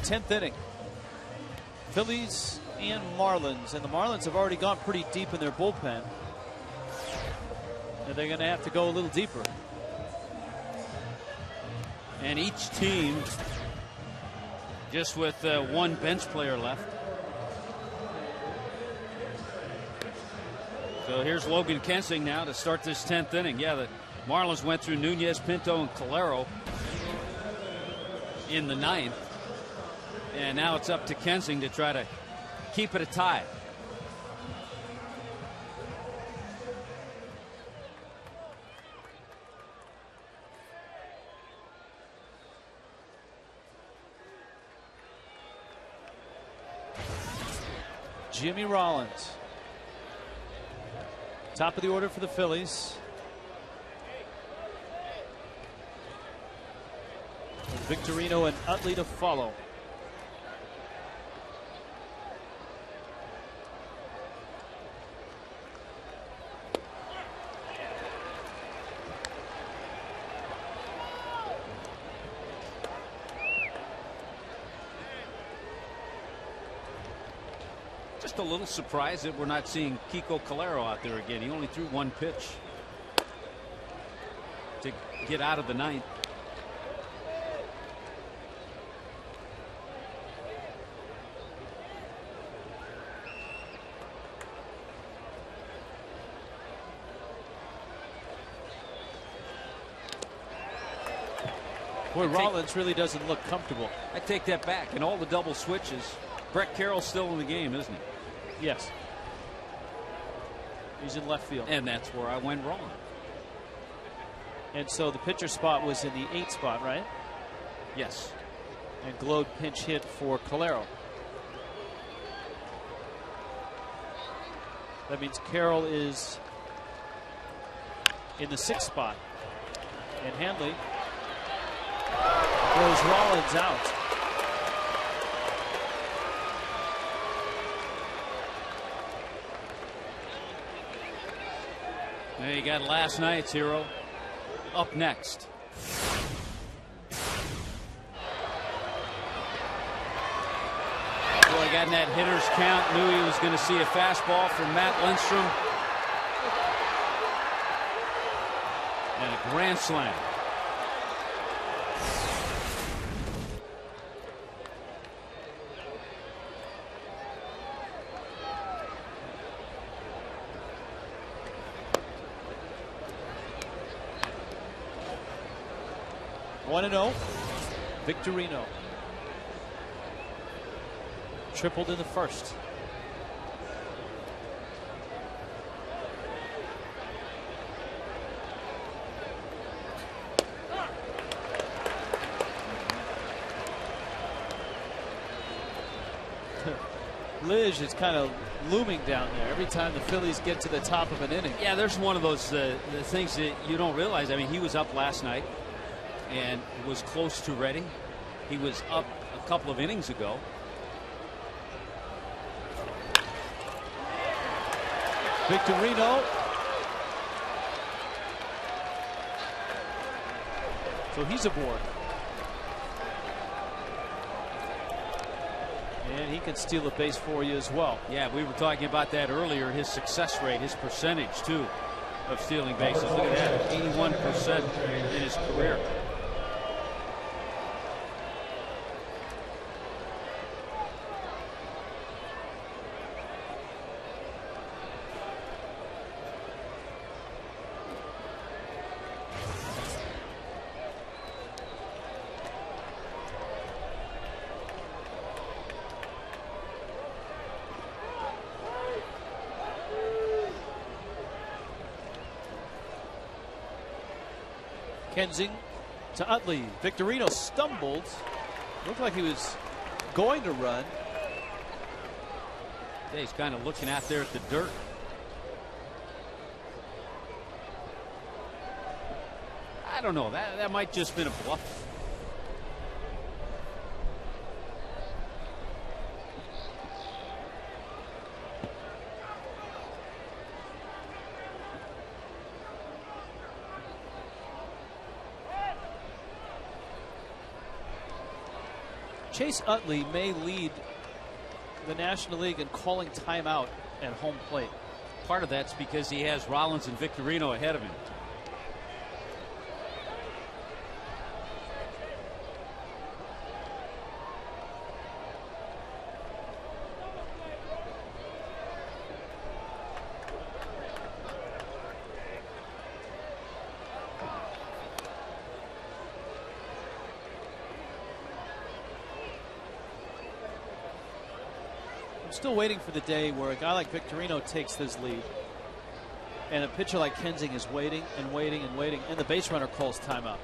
10th inning. Phillies and Marlins. And the Marlins have already gone pretty deep in their bullpen. And they're going to have to go a little deeper. And each team just with one bench player left. So here's Logan Kensing now to start this 10th inning. Yeah, the Marlins went through Nunez, Pinto, and Calero in the 9th. And now it's up to Kensing to try to keep it a tie. Jimmy Rollins. Top of the order for the Phillies. Victorino and Utley to follow. Just a little surprised that we're not seeing Kiko Calero out there again. He only threw one pitch to get out of the 9th. Boy, Rollins really doesn't look comfortable. I take that back. And all the double switches. Brett Carroll's still in the game, isn't he? Yes. He's in left field. And that's where I went wrong. And so the pitcher spot was in the 8th spot, right? Yes. And Glode pinch hit for Calero. That means Carroll is in the 6th spot. And Hanley throws Rollins out. There you got last night's hero up next. Well, he got in that hitter's count, knew he was going to see a fastball from Matt Lindstrom. And a grand slam. One 1-0. Victorino. Tripled in the first. Lidge is kind of looming down there every time the Phillies get to the top of an inning. Yeah, there's one of those the things that you don't realize. I mean, he was up last night and was close to ready. He was up a couple of innings ago. Victorino. So he's aboard. And he can steal a base for you as well. Yeah, we were talking about that earlier. His success rate, his percentage, too, of stealing bases. Look at that, 81% in his career. Kensing to Utley. Victorino stumbled. Looked like he was going to run. Yeah, he's kind of looking out there at the dirt. I don't know. That might just been a bluff. Chase Utley may lead the National League in calling timeout at home plate. Part of that's because he has Rollins and Victorino ahead of him. Still waiting for the day where a guy like Victorino takes this lead and a pitcher like Kensing is waiting and waiting and waiting, and the base runner calls timeout.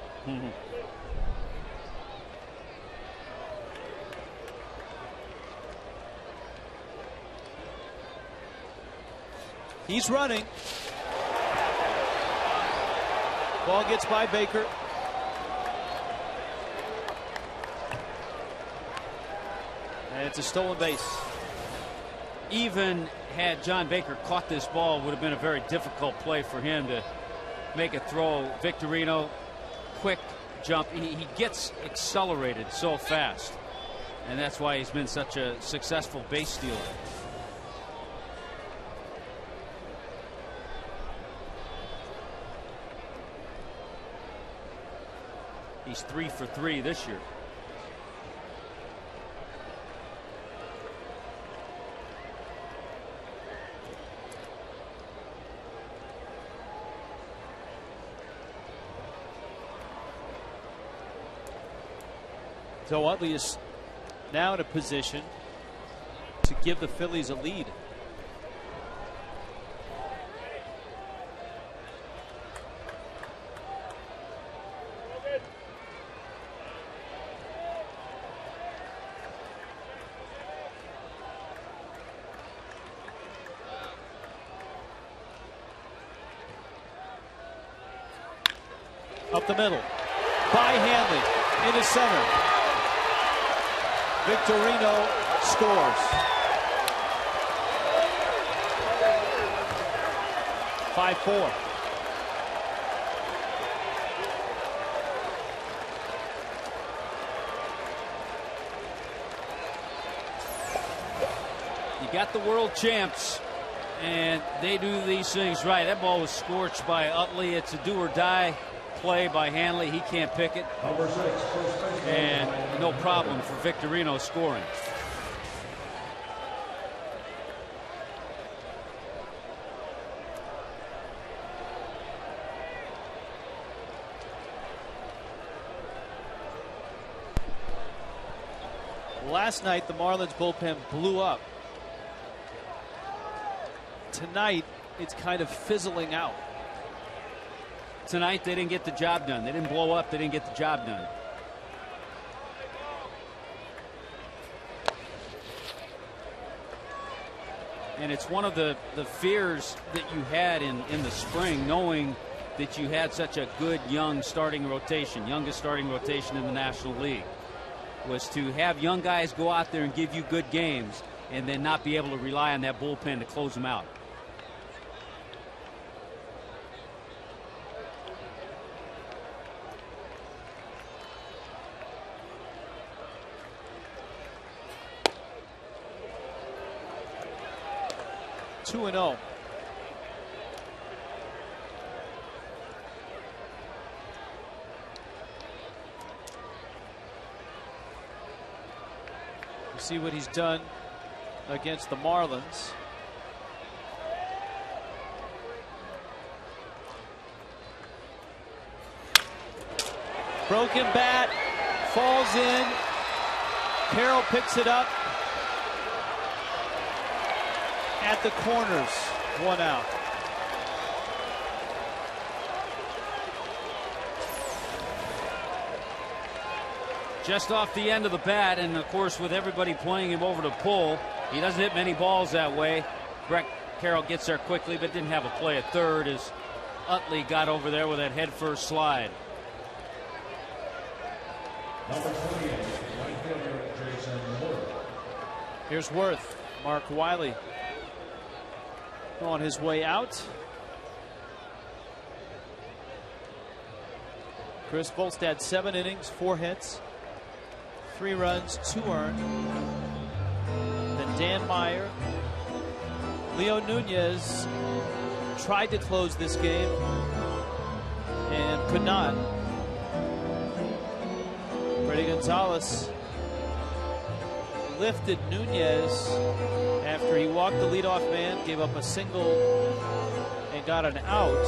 He's running. Ball gets by Baker. And it's a stolen base. Even had John Baker caught this ball, would have been a very difficult play for him to make a throw. Victorino, quick jump. He gets accelerated so fast, and that's why he's been such a successful base stealer. He's 3 for 3 this year. So Utley is now in a position to give the Phillies a lead. Up the middle by Hanley into center. Victorino scores. 5-4. You got the world champs, and they do these things right. That ball was scorched by Utley. It's a do or die play by Hanley. He can't pick it. And no problem for Victorino scoring. Last night, the Marlins bullpen blew up. Tonight, it's kind of fizzling out. Tonight, they didn't get the job done. They didn't blow up. They didn't get the job done. And it's one of the fears that you had in the spring, knowing that you had such a good young starting rotation, youngest starting rotation in the National League, was to have young guys go out there and give you good games and then not be able to rely on that bullpen to close them out. Two and 0. See what he's done against the Marlins. Broken bat, falls in. Carroll picks it up at the corners. 1 out. Just off the end of the bat, and of course with everybody playing him over to pull, he doesn't hit many balls that way. Brett Carroll gets there quickly, but didn't have a play at third as Utley got over there with that head first slide. Here's Worth. Mark Wiley on his way out. Chris Volstad, 7 innings, 4 hits, 3 runs, 2 earned. Then Dan Meyer. Leo Nunez tried to close this game and could not. Freddie Gonzalez lifted Nunez after he walked the leadoff man, gave up a single and got an out.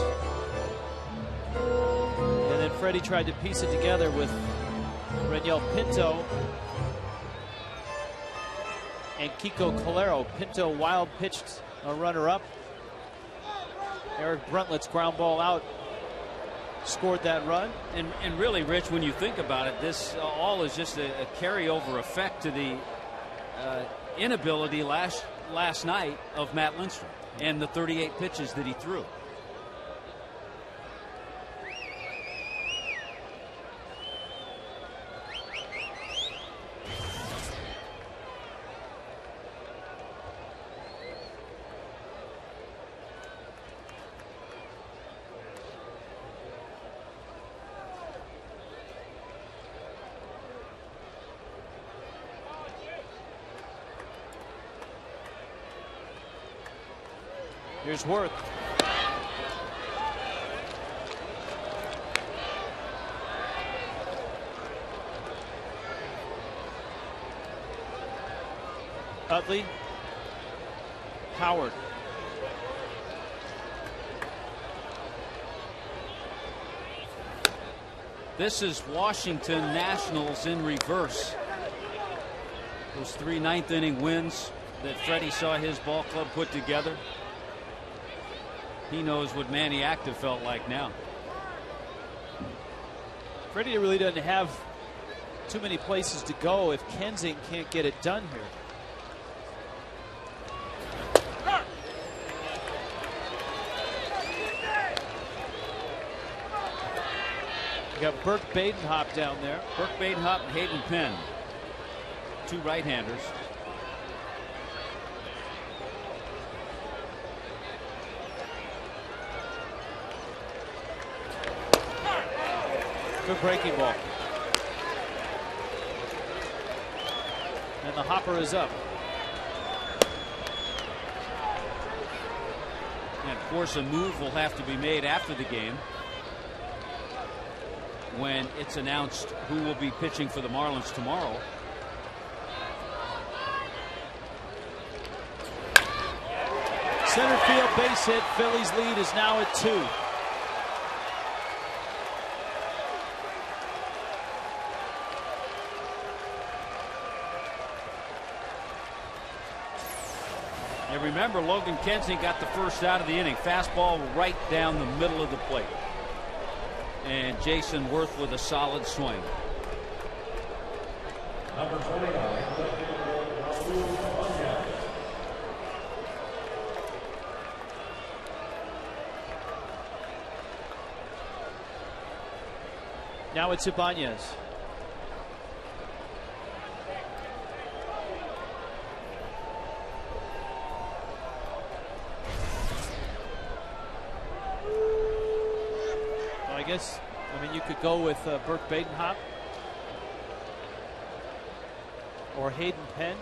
And then Freddie tried to piece it together with Reniel Pinto and Kiko Calero. Pinto wild pitched a runner up. Eric Bruntlett's ground ball out scored that run. And really, Rich, when you think about it, this all is just a carryover effect to the inability last night of Matt Lindstrom and the 38 pitches that he threw. Here's Worth. Utley. Howard. This is Washington Nationals in reverse. Those 3 ninth-inning wins that Freddie saw his ball club put together. He knows what Manny Active felt like now. Freddie really doesn't have too many places to go if Kensing can't get it done here. You got Burke Badenhop down there. Burke Badenhop and Hayden Penn, 2 right-handers. Good breaking ball. And the hopper is up. And of course, a move will have to be made after the game when it's announced who will be pitching for the Marlins tomorrow. Center field base hit. Phillies lead is now at 2. And remember, Logan Kensing got the first out of the inning. Fastball right down the middle of the plate. And Jason Worth with a solid swing. Number 29. Now it's Ibanez. I mean, you could go with Burke Badenhop or Hayden Penn.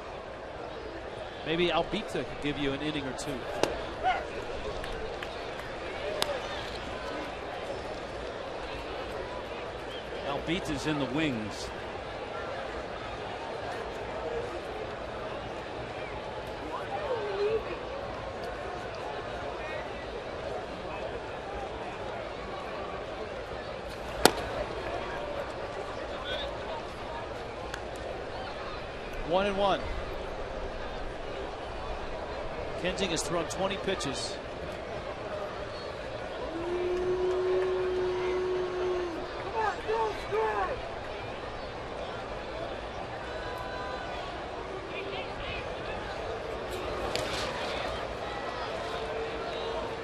Maybe Albita could give you an inning or 2. Albita's in the wings. One and one. Kensing has thrown 20 pitches.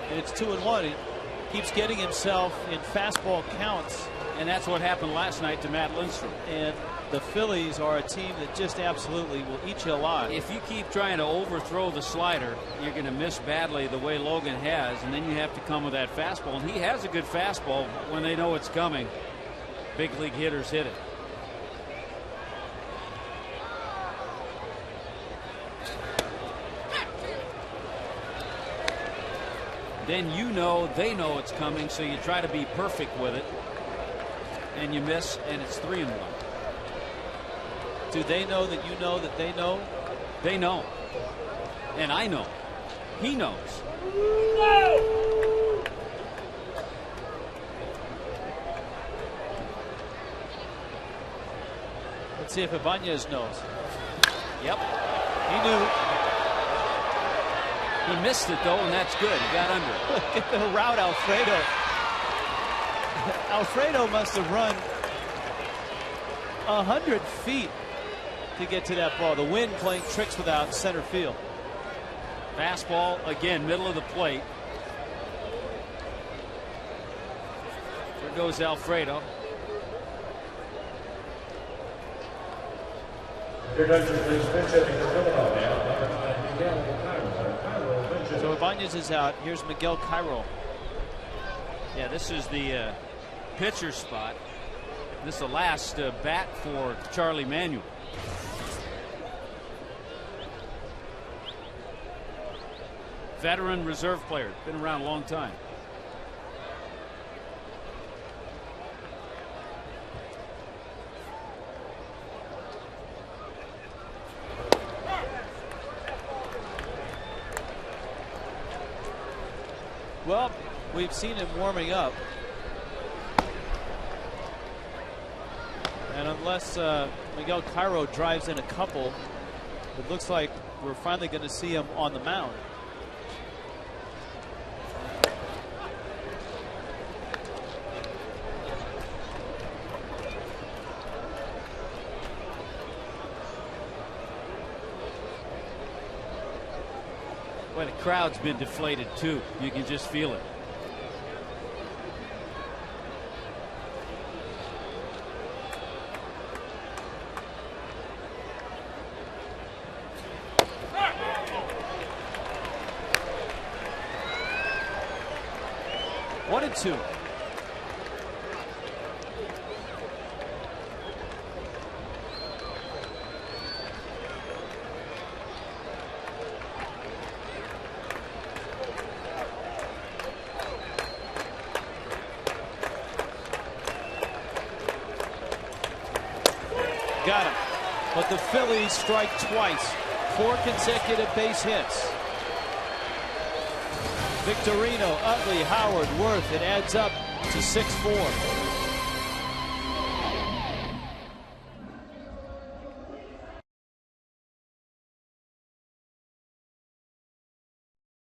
And it's 2-1. He keeps getting himself in fastball counts. And that's what happened last night to Matt Lindstrom. And the Phillies are a team that just absolutely will eat you alive. If you keep trying to overthrow the slider, you're going to miss badly the way Logan has, and then you have to come with that fastball. And he has a good fastball when they know it's coming. Big league hitters hit it. then you know they know it's coming, so you try to be perfect with it, and you miss, and it's 3-1. Do they know that you know that they know? They know. And I know. He knows. Let's see if Ibanez knows. Yep. He knew. He missed it, though, and that's good. He got under it. Look at the route, Alfredo. Alfredo must have run 100 feet to get to that ball. The wind playing tricks without center field. Fastball, again, middle of the plate. There goes Alfredo. So Ibanez is out. Here's Miguel Cairo. Yeah, this is the pitcher spot. This is the last bat for Charlie Manuel. Veteran reserve player. Been around a long time. Well, we've seen him warming up. And unless Miguel Cairo drives in a couple, it looks like we're finally going to see him on the mound. Well, the crowd's been deflated too. You can just feel it. One and two. Got him. But the Phillies strike twice. 4 consecutive base hits. Victorino, Utley, Howard, Worth. It adds up to 6-4.